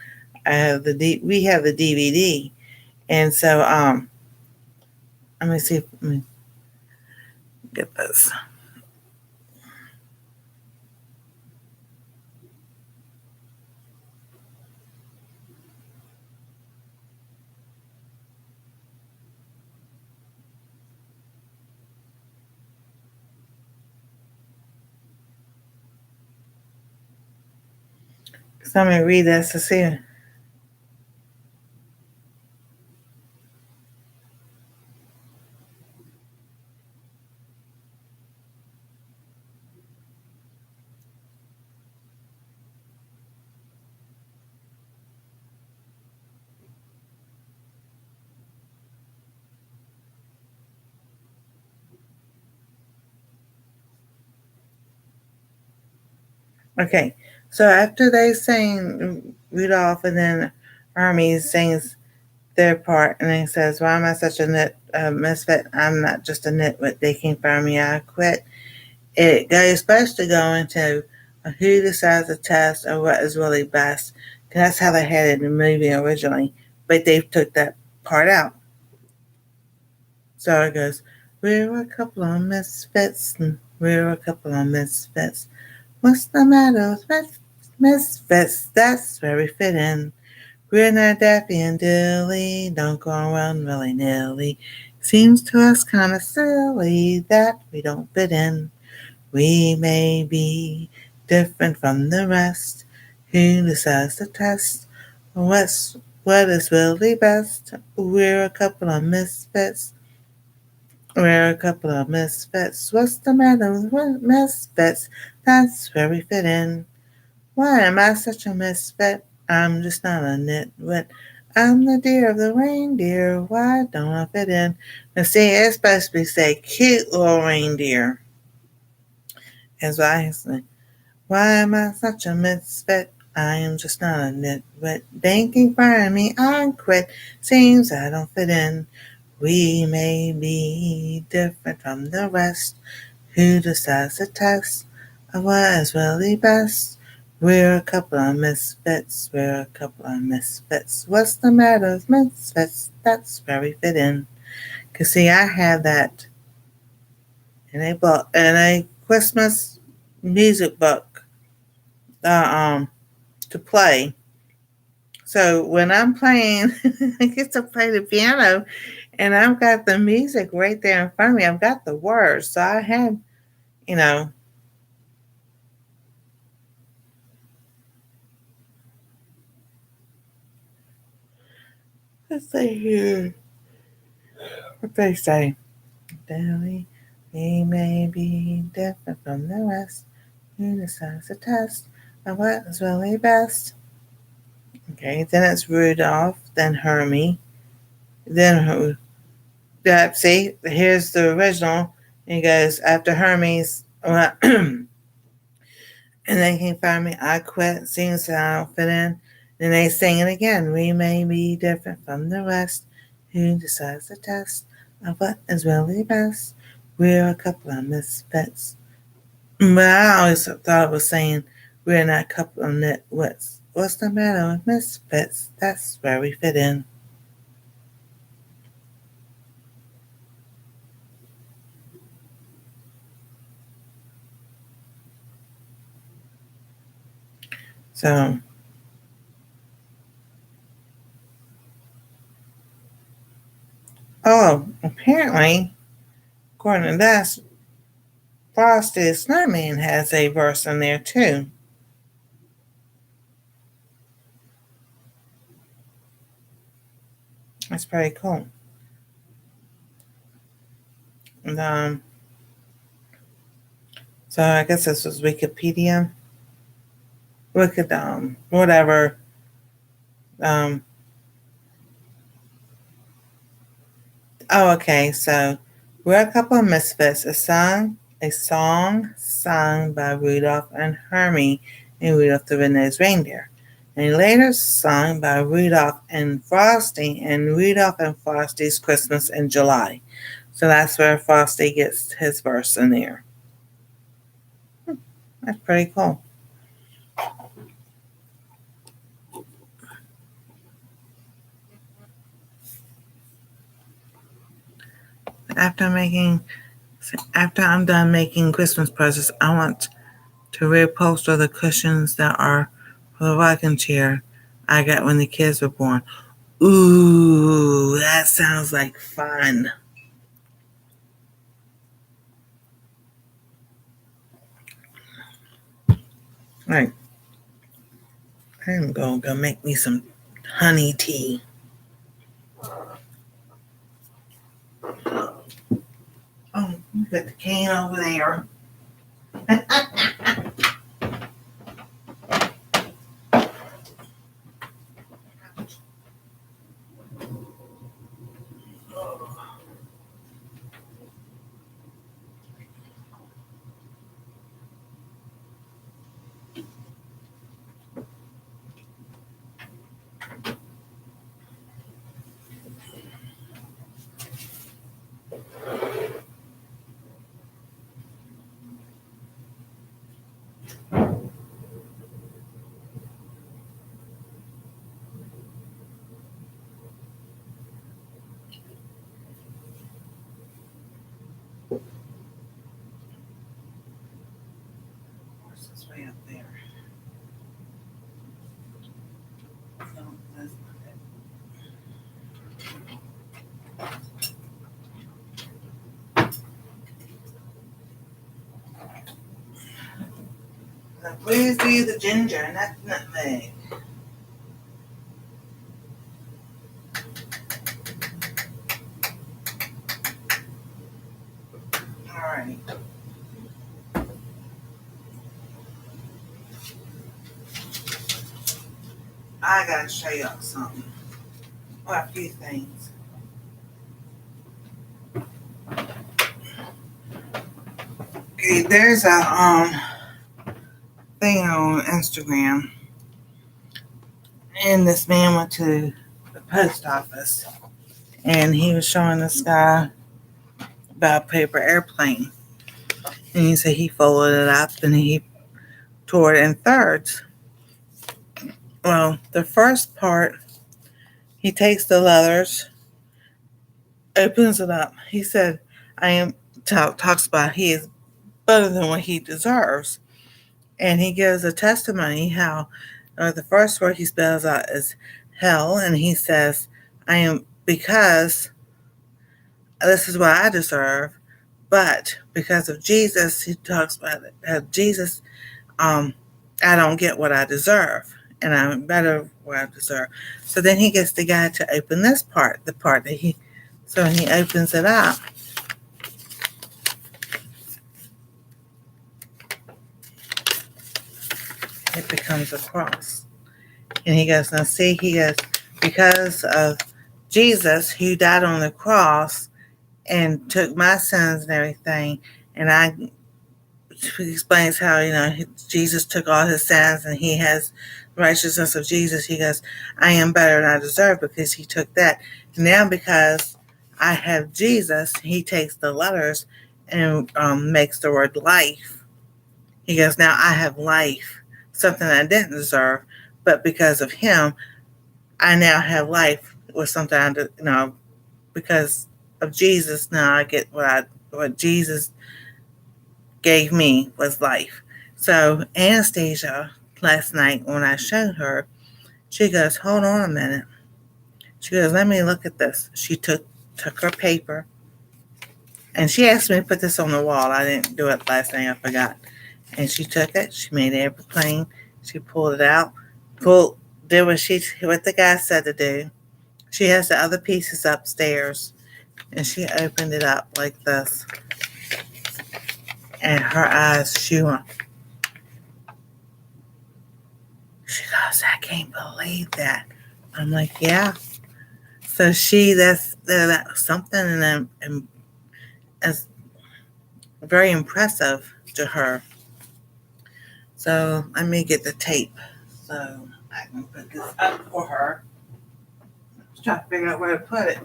We have the DVD, and so let me see. Let me get this. So let me read this to see. Okay, so after they sing Rudolph, and then Hermes sings their part, and he says, "Why am I such a misfit? I'm not just a nitwit. They can't fire me. I quit." It goes supposed to go into who decides the test or what is really best. That's how they had it in the movie originally, but they took that part out. So it goes, "We're a couple of misfits, and we're a couple of misfits. What's the matter with Misfits, that's where we fit in. We're not daffy and dilly, don't go around willy-nilly. Seems to us kind of silly that we don't fit in. We may be different from the rest. Who decides to test what is really best? We're a couple of misfits. We're a couple of misfits. What's the matter with misfits? That's where we fit in. Why am I such a misfit? I'm just not a nitwit. I'm the dear of the reindeer. Why don't I fit in? Now see, it's supposed to be say cute little reindeer. Is what I say. Why am I such a misfit? I am just not a nitwit. They keep firing me, I quit. Seems I don't fit in. We may be different from the rest. Who decides to test of what is really best? We're a couple of misfits. We're a couple of misfits. What's the matter with misfits? That's where we fit in. 'Cause see, I have that in a Christmas music book to play. So when I'm playing, I get to play the piano, and I've got the music right there in front of me. I've got the words, so I had, you know, let's see here. What they say? Daily, we may be different from the rest. Who decides to test of what is really best? Okay, then it's Rudolph, then Hermie, then who? That see, here's the original. And he goes after Hermes, and they can't find me. I quit. Seems that I don't fit in. Then they sing it again. We may be different from the rest. Who decides the test of what is really best? We're a couple of misfits. But I always thought it was saying we're not a couple of nitwits. What's the matter with misfits? That's where we fit in. So, apparently, according to this, Frosty the Snowman has a verse in there too. That's pretty cool. And, so I guess this was Wikipedia. Whatever. Okay. So we're a couple of misfits. A song sung by Rudolph and Hermie and Rudolph the Red-Nosed Reindeer. And later sung by Rudolph and Frosty and Rudolph and Frosty's Christmas in July. So that's where Frosty gets his verse in there. That's pretty cool. After I'm done making Christmas presents, I want to reupholster the cushions that are for the rocking chair I got when the kids were born. Ooh, that sounds like fun. Right. I'm going to go make me some honey tea. Oh, you got the can over there. Please be the ginger, not nutmeg. Alright. I gotta show y'all something. Well, a few things. Okay, there's a thing on Instagram, and this man went to the post office, and he was showing this guy about a paper airplane, and he said he folded it up and he tore it in thirds. Well, the first part, he takes the letters, opens it up. He said, talks about he is better than what he deserves. And he gives a testimony how the first word he spells out is hell. And he says, because this is what I deserve. But because of Jesus, he talks about Jesus, I don't get what I deserve. And I'm better what I deserve. So then he gets the guy to open this part, the part that so he opens it up. It becomes a cross. And he goes, now see, because of Jesus who died on the cross and took my sins and everything, and he explains how, Jesus took all his sins and he has the righteousness of Jesus. He goes, I am better than I deserve because he took that. Now because I have Jesus, he takes the letters and makes the word life. He goes, now I have life, something I didn't deserve, but because of him, I now have life with something I did, because of Jesus. Now I get what Jesus gave me was life. So Anastasia, last night when I showed her, she goes, hold on a minute. She goes, let me look at this. She took her paper, and she asked me to put this on the wall. I didn't do it last night. I forgot. And she took it. She made an airplane. She pulled it out. Did what the guy said to do. She has the other pieces upstairs, and she opened it up like this. And her eyes, she goes, I can't believe that. I'm like, yeah. So that was something, and it's very impressive to her. So let me get the tape so I can put this up for her. I'm trying to figure out where to put it.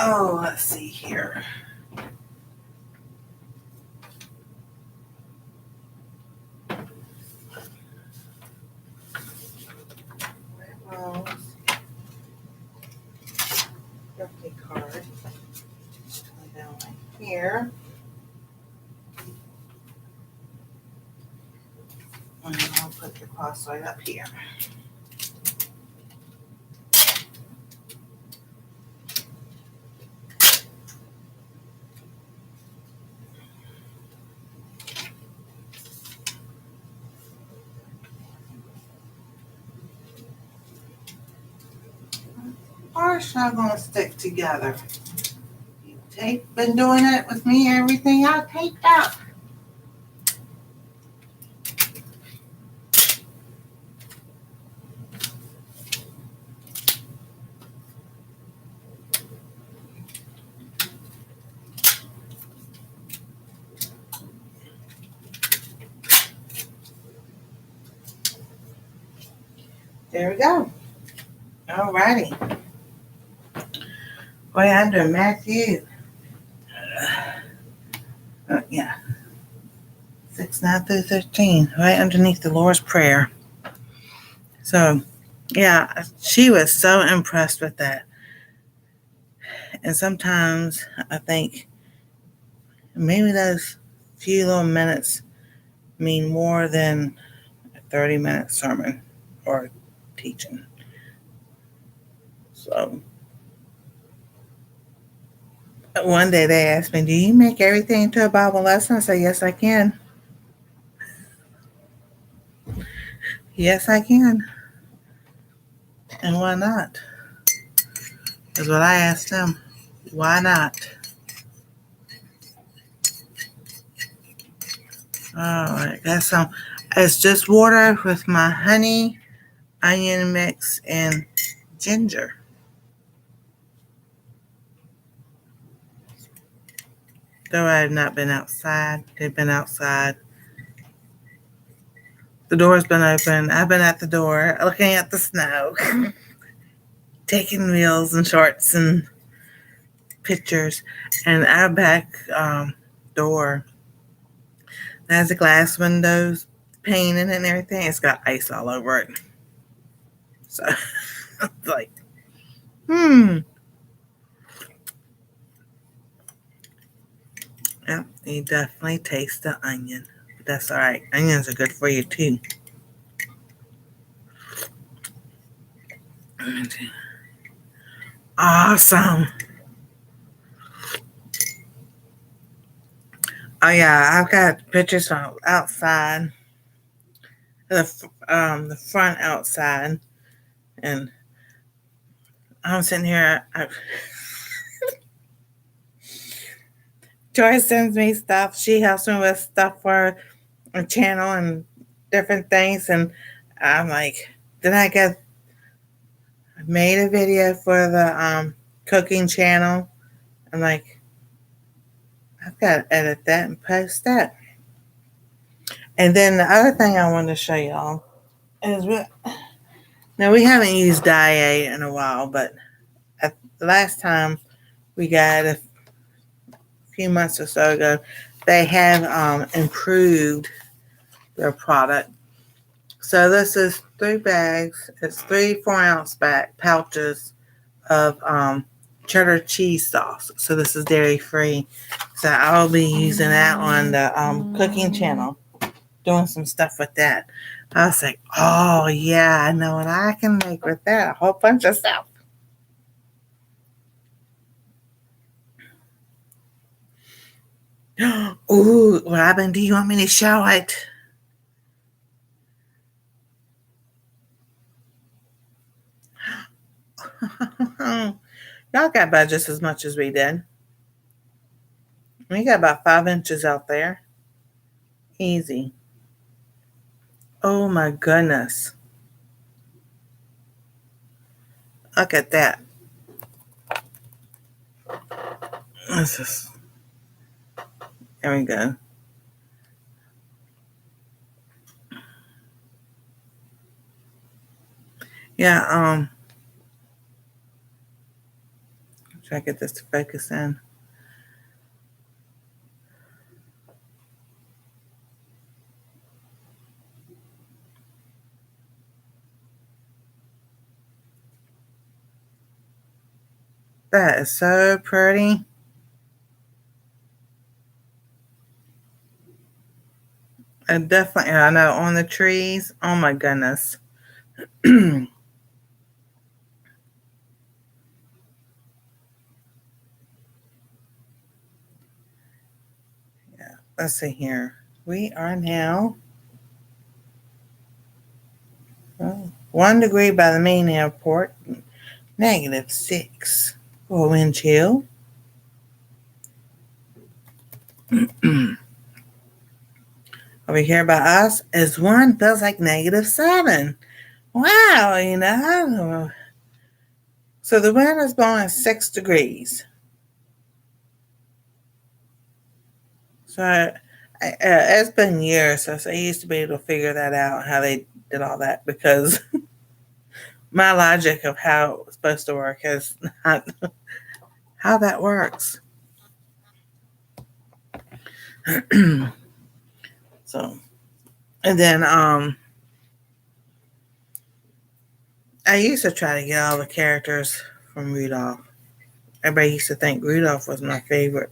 Oh, let's see here. Birthday card. Down right here. And I'll put the cross right up here. Ours not going to stick together. Tape been doing it with me. Everything I taped up. There we go. Alrighty. Boy, under Matthew. Yeah. 6:9-13. Right underneath the Lord's Prayer. So, yeah, she was so impressed with that. And sometimes I think maybe those few little minutes mean more than 30-minute sermon or teaching. So one day they asked me, "Do you make everything into a Bible lesson?" I said, "Yes, I can. Yes, I can. And why not?" Is what I asked them. Why not? Alright, got some. It's just water with my honey, onion mix, and ginger. Though I have not been outside, they've been outside. The door's been open. I've been at the door looking at the snow, taking reels and shorts and pictures. And our back door has the glass windows painted and everything. It's got ice all over it. So it's like, Yeah, you definitely taste the onion. But that's all right. Onions are good for you too. Awesome. Oh yeah, I've got pictures from outside, the front outside, and I'm sitting here. Joy sends me stuff. She helps me with stuff for a channel and different things, and I'm like, then I made a video for the cooking channel. I'm like, I've got to edit that and post that. And then the other thing I wanted to show y'all is now we haven't used dye in a while, but the last time we got a few months or so ago, they have improved their product. So this is 3 bags. It's 3 4-ounce pouches of cheddar cheese sauce. So this is dairy free. So I'll be using that on the cooking channel, doing some stuff with that. I was like, oh yeah, I know what I can make with that. A whole bunch of stuff. Ooh, Robin, do you want me to show it? Y'all got about just as much as we did. We got about 5 inches out there. Easy. Oh my goodness. Look at that. There we go. Yeah, try to get this to focus in. That is so pretty. And definitely, I know, on the trees. Oh my goodness. Yeah, let's see here. We are now 1 degree by the main airport, -6 for wind chill. Over here by us is 1, feels like -7. Wow, you know. So the wind is blowing 6 degrees. So it's been years since I used to be able to figure that out, how they did all that, because my logic of how it's supposed to work is not how that works. So, and then I used to try to get all the characters from Rudolph. Everybody used to think Rudolph was my favorite.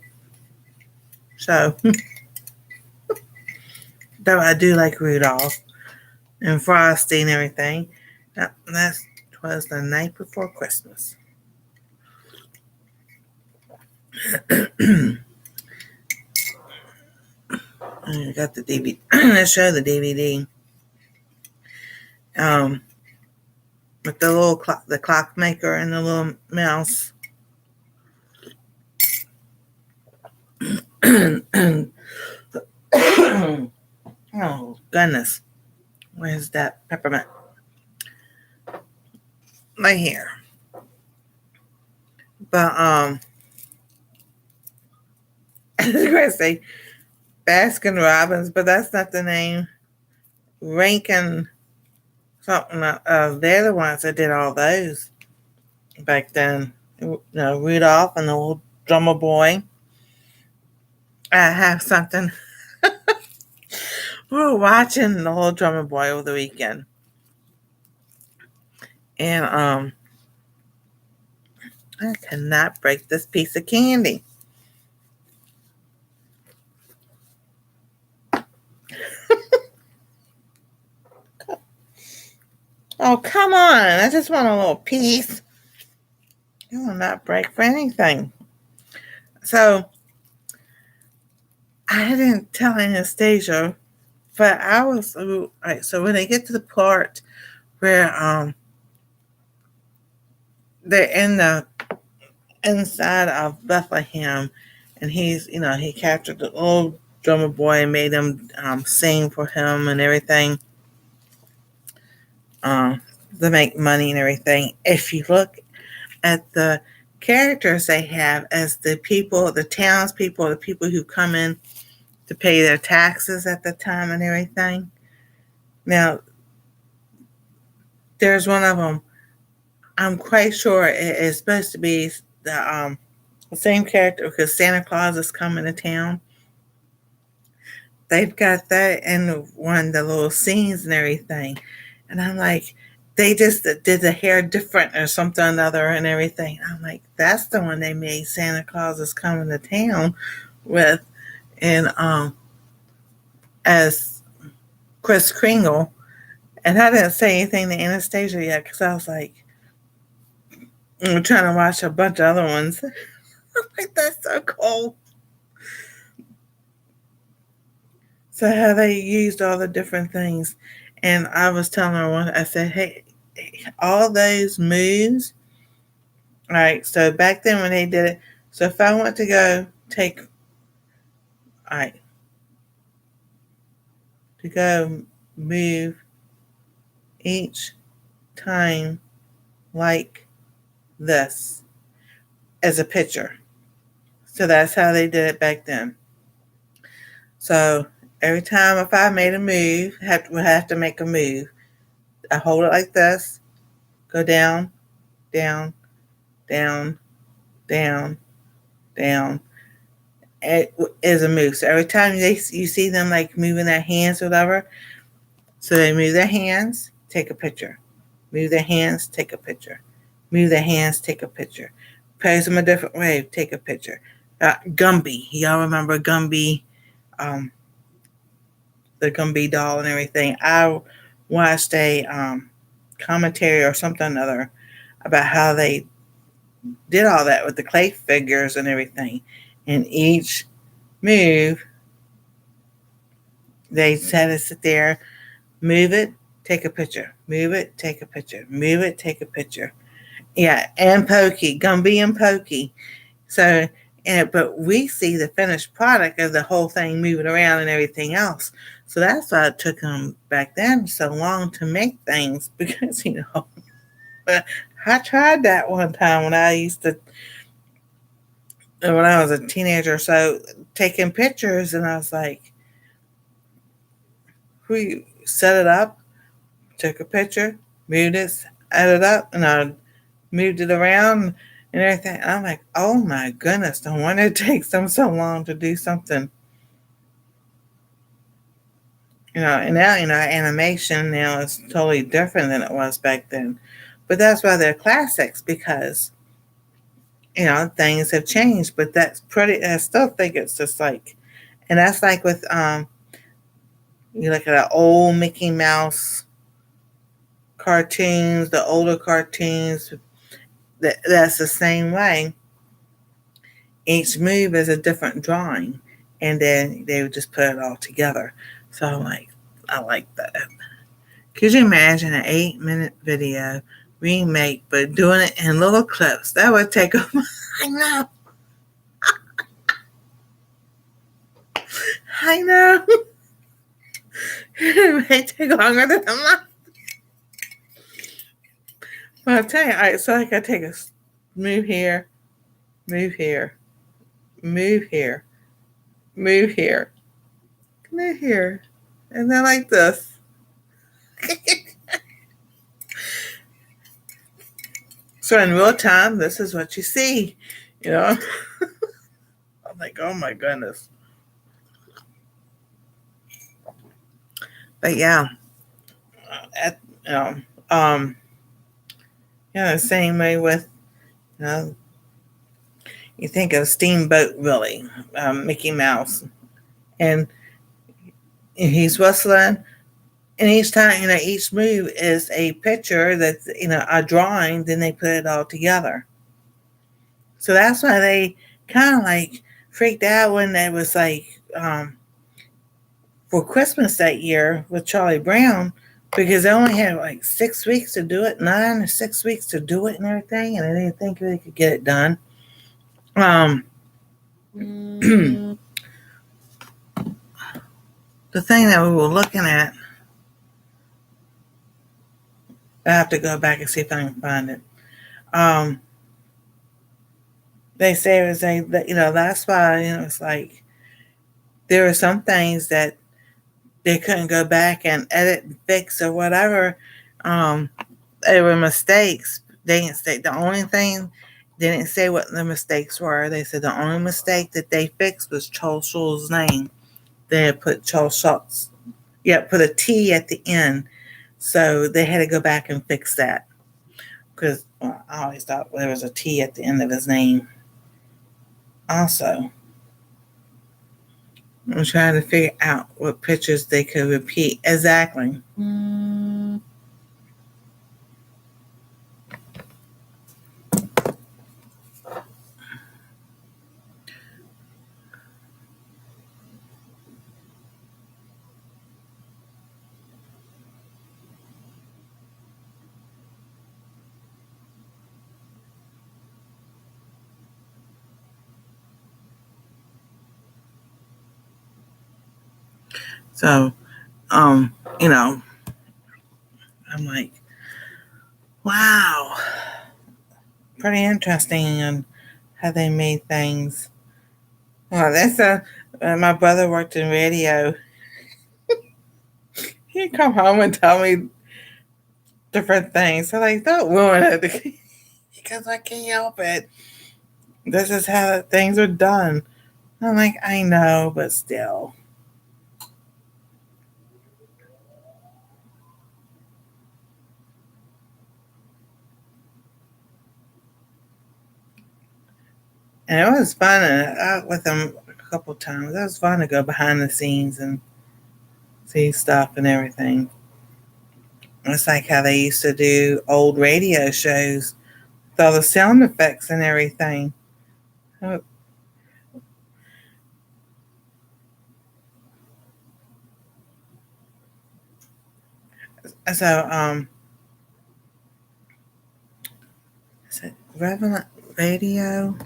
So, though I do like Rudolph, and frosty and everything. That was the night before Christmas. I got the DVD. Let's show the DVD. With the little the clockmaker and the little mouse. Oh goodness, where's that peppermint? Right here. But I was gonna say Baskin Robbins, but that's not the name. Rankin something. They're the ones that did all those back then. Rudolph and the little drummer boy. I have something. We were watching the little drummer boy over the weekend, and I cannot break this piece of candy. Oh, come on. I just want a little piece. It will not break for anything. So, I didn't tell Anastasia, but I was, all right, so when they get to the part where they're in the inside of Bethlehem, and he's, he captured the old drummer boy and made him sing for him and everything. To make money and everything. If you look at the characters they have as the people, the townspeople, the people who come in to pay their taxes at the time and everything. Now, there's one of them. I'm quite sure it is supposed to be the same character because Santa Claus is coming to town. They've got that in one of the little scenes and everything. And I'm like, they just did the hair different or something or another and everything. I'm like, that's the one they made Santa Claus is coming to town with. And as Kris Kringle. And I didn't say anything to Anastasia yet because I was like, I'm trying to watch a bunch of other ones. I'm like, that's so cool. So how they used all the different things. And I was telling her one, I said, hey, all those moves. All right, so back then when they did it, so if I want to go take, all right, to go move each time like this as a picture. So that's how they did it back then. So every time if I made a move, would have to make a move. I hold it like this, go down, down, down, down, down. It is a move. So every time you see them like moving their hands or whatever, so they move their hands, take a picture. Move their hands, take a picture. Move their hands, take a picture. Pose them a different way, take a picture. Gumby, y'all remember Gumby? The Gumby doll and everything. I watched a commentary or something or another about how they did all that with the clay figures and everything. And each move, they had to sit there, move it, take a picture. Move it, take a picture. Move it, take a picture. Yeah, and Pokey, Gumby and Pokey. So, but we see the finished product of the whole thing moving around and everything else. So that's why it took them back then so long to make things because, I tried that one time when I was a teenager, so taking pictures, and I was like, we set it up, took a picture, moved it, added up, and I moved it around and everything. And I'm like, oh my goodness, no wonder it takes them so long to do something. And now, animation now is totally different than it was back then. But that's why they're classics because, things have changed. But that's I still think it's just and that's like with, you look at an old Mickey Mouse cartoons, the older cartoons, that's the same way. Each move is a different drawing, and then they would just put it all together. So I like that. Could you imagine an 8-minute video remake, but doing it in little clips? That would take a I know. I know. It may take longer than a month. But I'll tell you, so I can take a move here, move here, move here, move here, move here, and then like this. So in real time, this is what you see, you know. I'm like, oh my goodness. But yeah, the same way with, you think of Steamboat Willie, Mickey Mouse, and he's whistling, and each time, each move is a picture that's, a drawing, then they put it all together. So that's why they kind of like freaked out when it was like, for Christmas that year with Charlie Brown, because they only had like 6 weeks to do it, 9 or 6 weeks to do it and everything, and they didn't think they could get it done. The thing that we were looking at, I have to go back and see if I can find it. They say it was that's why, it's like there are some things that they couldn't go back and edit and fix or whatever. They were mistakes. They didn't say the only thing. They didn't say what the mistakes were. They said the only mistake that they fixed was Chul's name. They had put Chul's, put a T at the end, so they had to go back and fix that because I always thought there was a T at the end of his name. Also, I'm trying to figure out what pictures they could repeat exactly. So, I'm like, wow, pretty interesting on how they made things. Well, that's my brother worked in radio. He'd come home and tell me different things. So like, don't ruin it because I can't help it. This is how things are done. I'm like, I know, but still. And it was fun out with them a couple times. It was fun to go behind the scenes and see stuff and everything. It's like how they used to do old radio shows with all the sound effects and everything. So, is it Relevant Radio?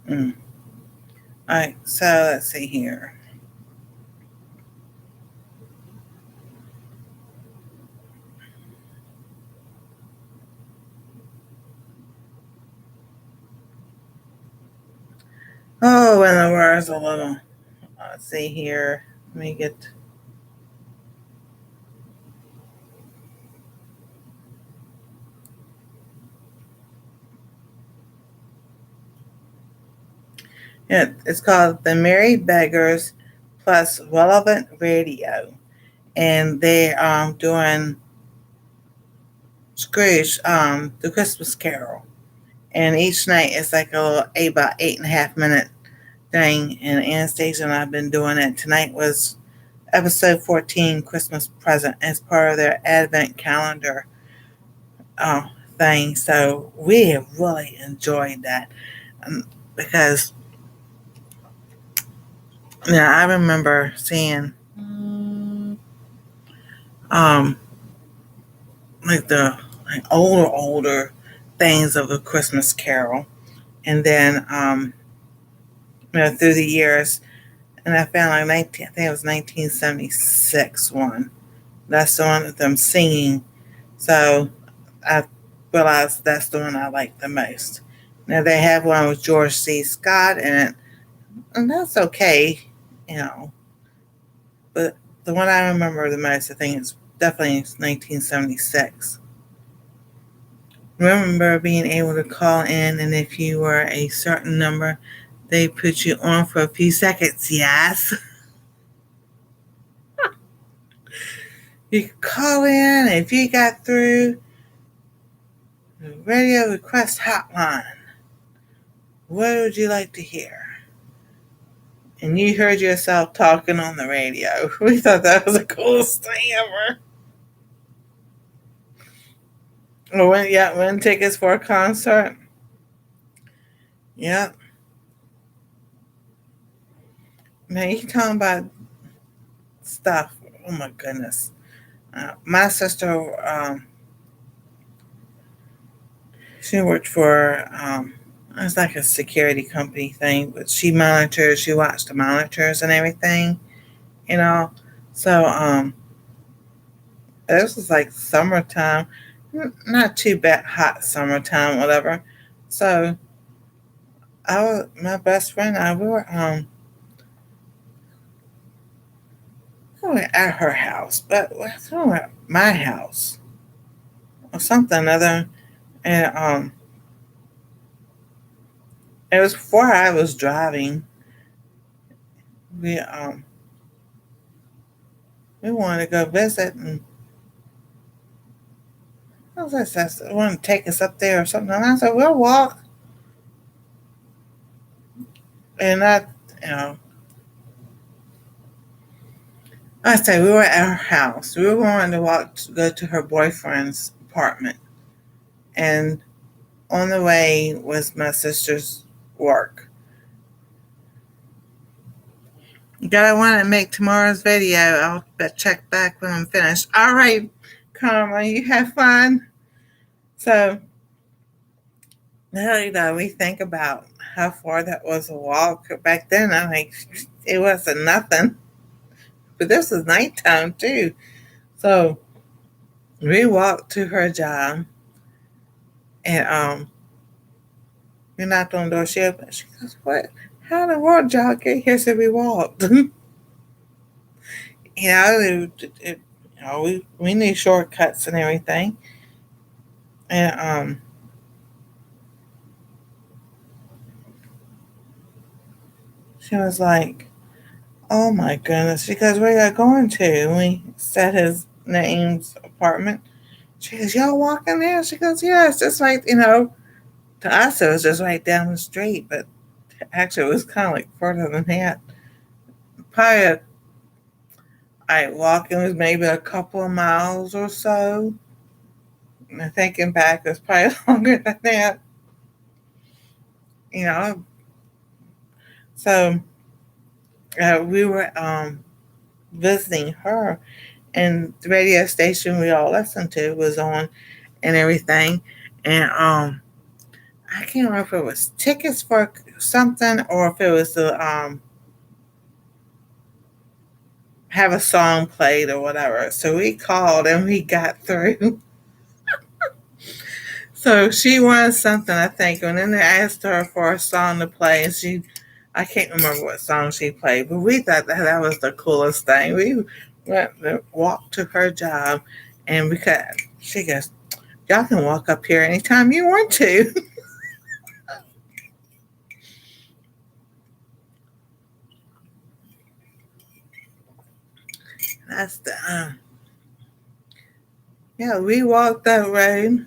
All right, so let's see here. Oh, and the words a little. Let's see here. Let me get. It's called The Merry Beggars Plus Relevant Radio. And they're doing Scrooge, the Christmas Carol. And each night it's like a little about 8.5 minute thing. And Anastasia and I've been doing it. Tonight was episode 14, Christmas Present, as part of their Advent calendar thing. So we have really enjoyed that because I remember seeing like the older things of the Christmas Carol, and then through the years, and I found I think it was 1976 one. That's the one with them singing. So I realized that's the one I like the most. Now they have one with George C. Scott in it, and that's okay, But the one I remember the most, I think, is definitely 1976. Remember being able to call in, and if you were a certain number, they put you on for a few seconds. Yes. You could call in, and if you got through the radio request hotline, what would you like to hear? And you heard yourself talking on the radio. We thought that was the coolest thing ever. Win tickets for a concert. Yep. Man, you talking about stuff. Oh my goodness. My sister, she worked for, it was like a security company thing, but she watched the monitors and everything, So, this was like summertime, not too bad, hot summertime, whatever. So, my best friend and I, we were at her house, but we were at my house or something other, and it was before I was driving. We wanted to go visit, and I was like, I want to take us up there or something. And I said, we'll walk. And I said we were at her house. We were going to go to her boyfriend's apartment. And on the way was my sister's work. I want to make tomorrow's video. I'll check back when I'm finished. All right, Karma, you have fun. So now, we think about how far that was a walk. Back then, I think it wasn't nothing. But this was nighttime too. So we walked to her job, and we knocked on the door. She opened. She goes, "What? How in the world y'all get here?" So we walked. We knew shortcuts and everything, and she was like, "Oh my goodness!" She goes, "Where y'all going to?" And we said his name's apartment. She goes, "Y'all walking there?" She goes, "Yeah, it's just right, To us, it was just right down the street, but actually, it was kind of like further than that. Probably, walking was maybe a couple of miles or so. And thinking back, it was probably longer than that. So we were visiting her, and the radio station we all listened to was on and everything. And I can't remember if it was tickets for something or if it was to have a song played or whatever. So we called and we got through. So she wanted something, I think, and then they asked her for a song to play, and I can't remember what song she played, but we thought that was the coolest thing. We walked to her job, and she goes, "Y'all can walk up here anytime you want to." That's the yeah, we walked that road.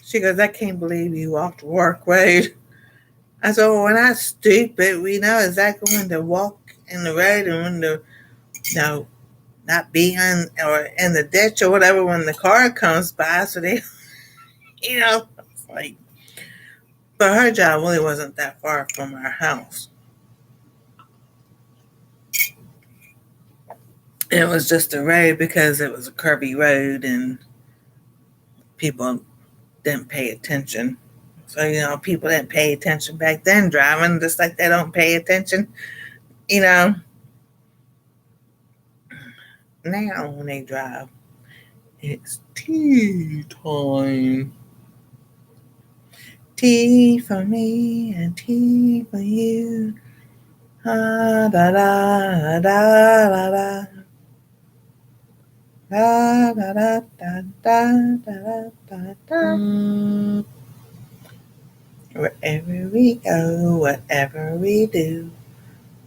She goes, I can't believe you walked Work Road. I said, well, we're not stupid. We know exactly when to walk in the road and when to, not be in or in the ditch or whatever when the car comes by. So they, it's like, but her job really wasn't that far from our house. It was just a road because it was a curvy road and people didn't pay attention. So, people didn't pay attention back then driving, just like they don't pay attention, you know, now when they drive. It's tea time. Tea for me and tea for you. Da da da da da da. Da da da da da da da da. Wherever we go, whatever we do,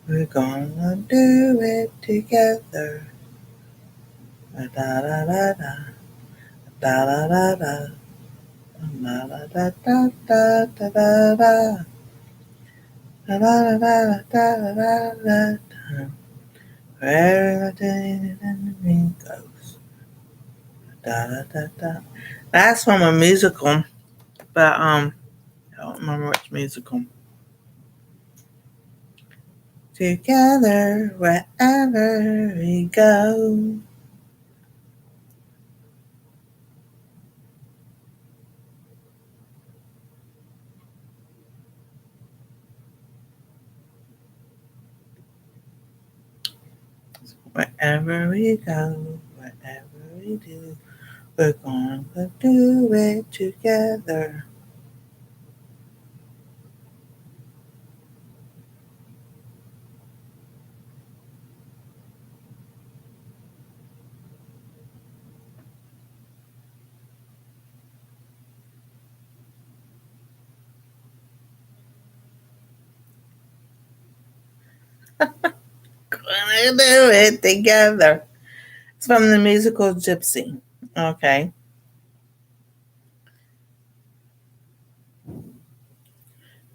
we're gonna do it together. Da da da da da da da da. Da da da da da da da da. Da da da da da da da. Wherever the goes. Da da da da. That's from a musical, but I don't remember which musical. Together, wherever we go. Wherever we go, whatever we do, we're gonna do it together. Gonna do it together. It's from the musical Gypsy. Okay.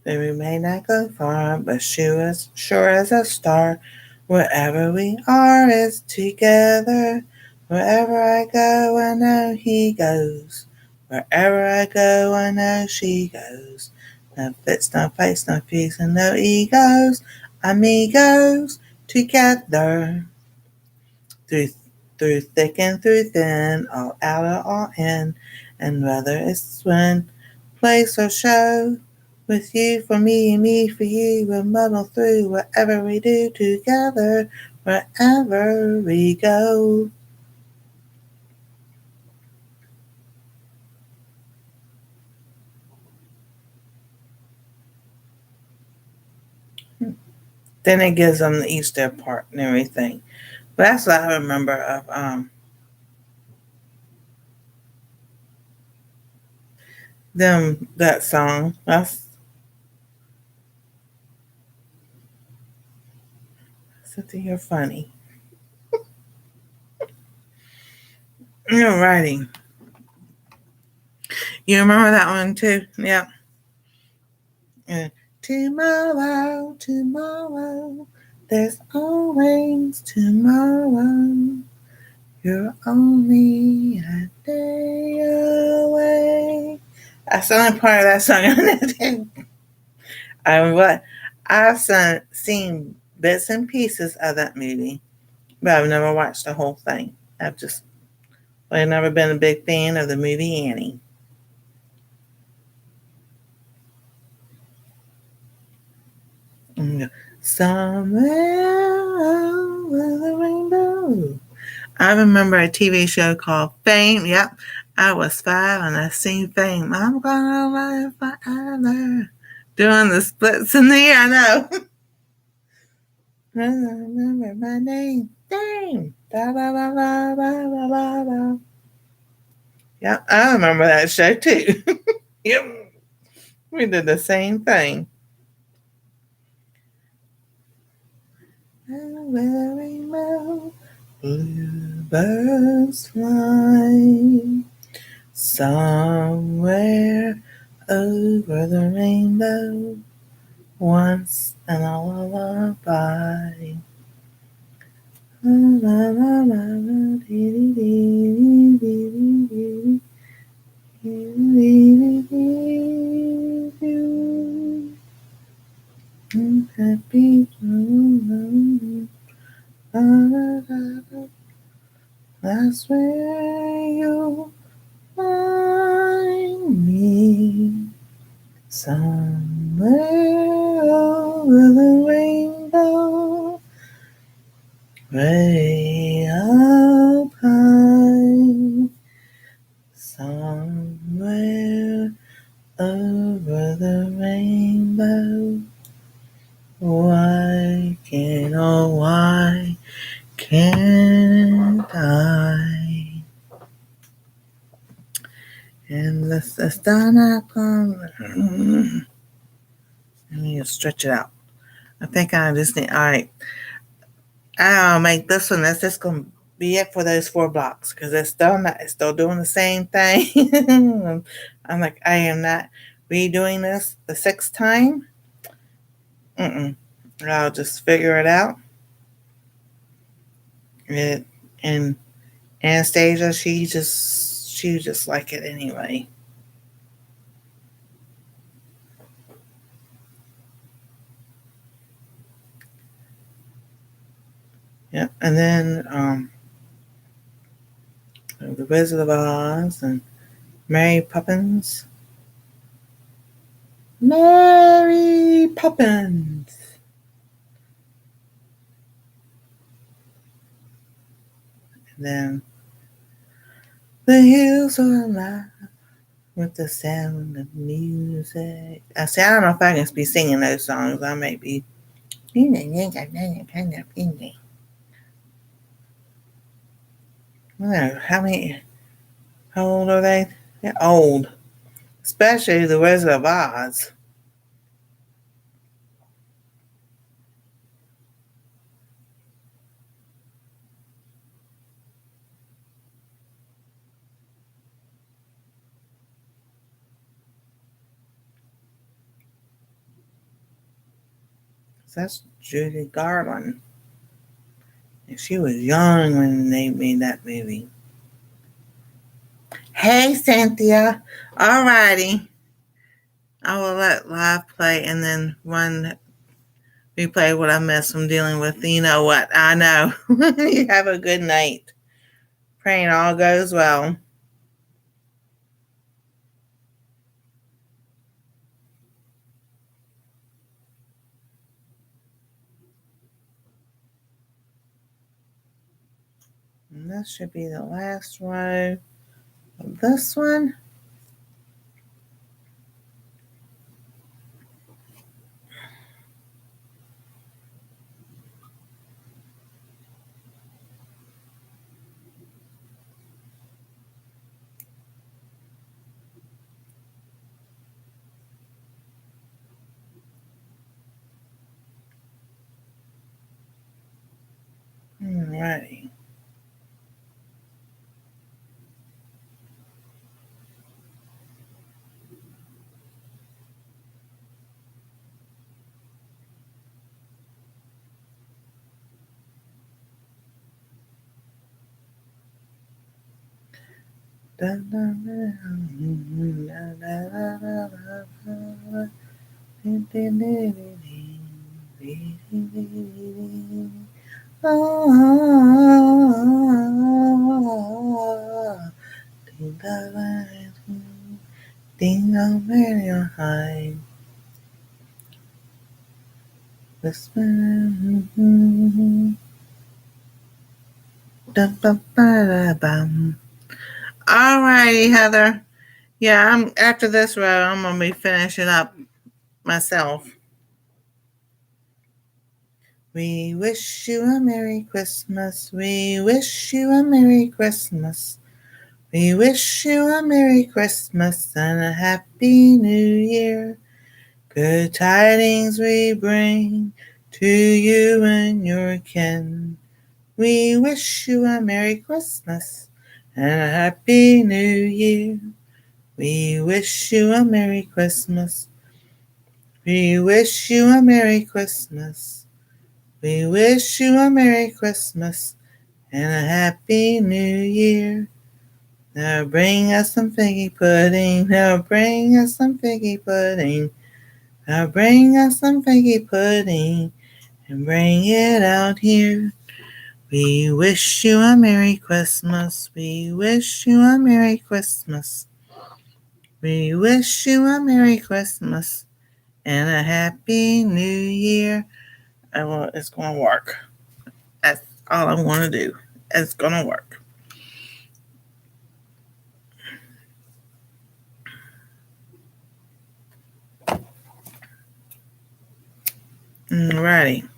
We may not go far, but sure as a star. Wherever we are is together. Wherever I go, I know he goes. Wherever I go, I know she goes. No fits, no face, no peace, and no egos. Amigos together. Through through thick and through thin, all out or all in. And whether it's when place or show, with you for me and me for you, we'll muddle through whatever we do together, wherever we go. Then it gives them the Easter part and everything. But that's what I remember of them, that song. That's something you're funny. You're writing. You remember that one too? Yeah. Tomorrow, tomorrow, there's always tomorrow. You're only a day away. That's the only part of that song. I've seen bits and pieces of that movie, but I've never watched the whole thing. I've never been a big fan of the movie Annie. Somewhere over the rainbow. I remember a TV show called Fame. Yep. I was 5 and I seen Fame. I'm gonna live forever. Doing the splits in the air, I know. I remember my name. Fame. Da da da da da da da da. Yep, I remember that show too. Yep. We did the same thing. Over the rainbow, Bluebirds fly somewhere over the rainbow, once in a lullaby. La la la la la dee dee dee dee dee dee dee. Happy that's where you'll find me, somewhere over the rainbow, way up high, somewhere over the rainbow. Why can't I? And the star comes. Let me just stretch it out. I think I just need. All right, I'll make this one. That's just gonna be it for those 4 blocks because it's still doing the same thing. I'm like, I am not redoing this the 6th time. I'll just figure it out. And Anastasia, she just like it anyway. Yep, and then the Wizard of Oz and Mary Poppins. Mary Poppins. And then the hills are alive with the sound of music. I don't know if I can be singing those songs. I may be. How old are they? They're old. Especially the Wizard of Oz. That's Judy Garland. And she was young when they made that movie. Hey, Cynthia. Alrighty. I will let live play and then replay what I missed from dealing with. You know what? I know. You have a good night. Praying all goes well. And this should be the last row of this one. Alrighty. Ding dong, Mary on high. Alrighty, Heather. Yeah, I'm after this row. I'm gonna be finishing up myself. We wish you a Merry Christmas. We wish you a Merry Christmas. We wish you a Merry Christmas and a Happy New Year. Good tidings we bring to you and your kin. We wish you a Merry Christmas and a Happy New Year. We wish you a Merry Christmas. We wish you a Merry Christmas. We wish you a Merry Christmas and a Happy New Year. Now bring us some figgy pudding. Now bring us some figgy pudding. Now bring us some figgy pudding and bring it out here. We wish you a Merry Christmas. We wish you a Merry Christmas. We wish you a Merry Christmas and a Happy New Year. It's going to work. That's all I want to do. It's going to work. Alrighty.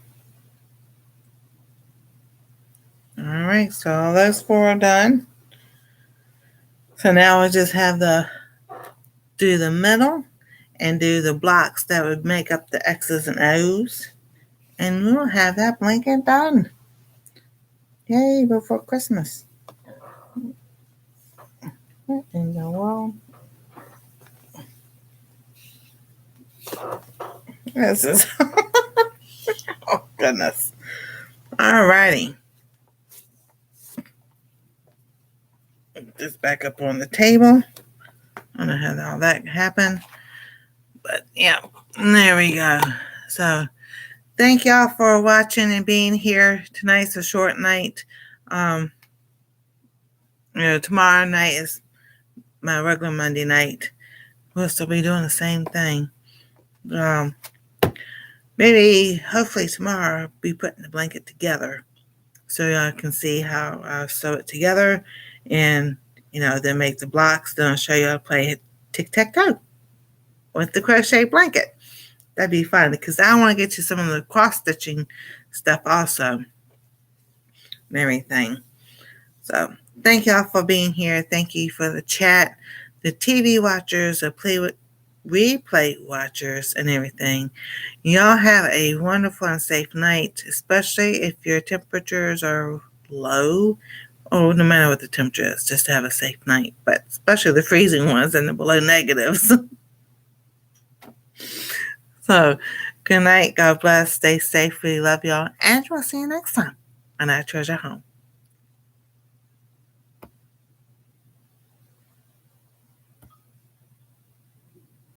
Alright, so all those 4 are done. So now I just have do the middle and do the blocks that would make up the X's and O's. And we'll have that blanket done. Yay, before Christmas. What in the world? This is... oh, goodness. Alrighty. Just back up on the table. I don't know how all that happened. But, yeah, there we go. So, thank y'all for watching and being here. Tonight's a short night. Tomorrow night is my regular Monday night. We'll still be doing the same thing. Maybe, hopefully tomorrow, I'll be putting the blanket together so y'all can see how I sew it together and, then make the blocks. Then I'll show you how to play tic-tac-toe with the crochet blanket. That'd be fun because I want to get you some of the cross-stitching stuff also and everything. So, thank y'all for being here. Thank you for the chat, the TV watchers, the replay watchers, and everything. Y'all have a wonderful and safe night, especially if your temperatures are low. Oh, no matter what the temperature is, just have a safe night. But especially the freezing ones and the below negatives. So, good night. God bless. Stay safe. We love y'all. And we'll see you next time on I Treasure Home.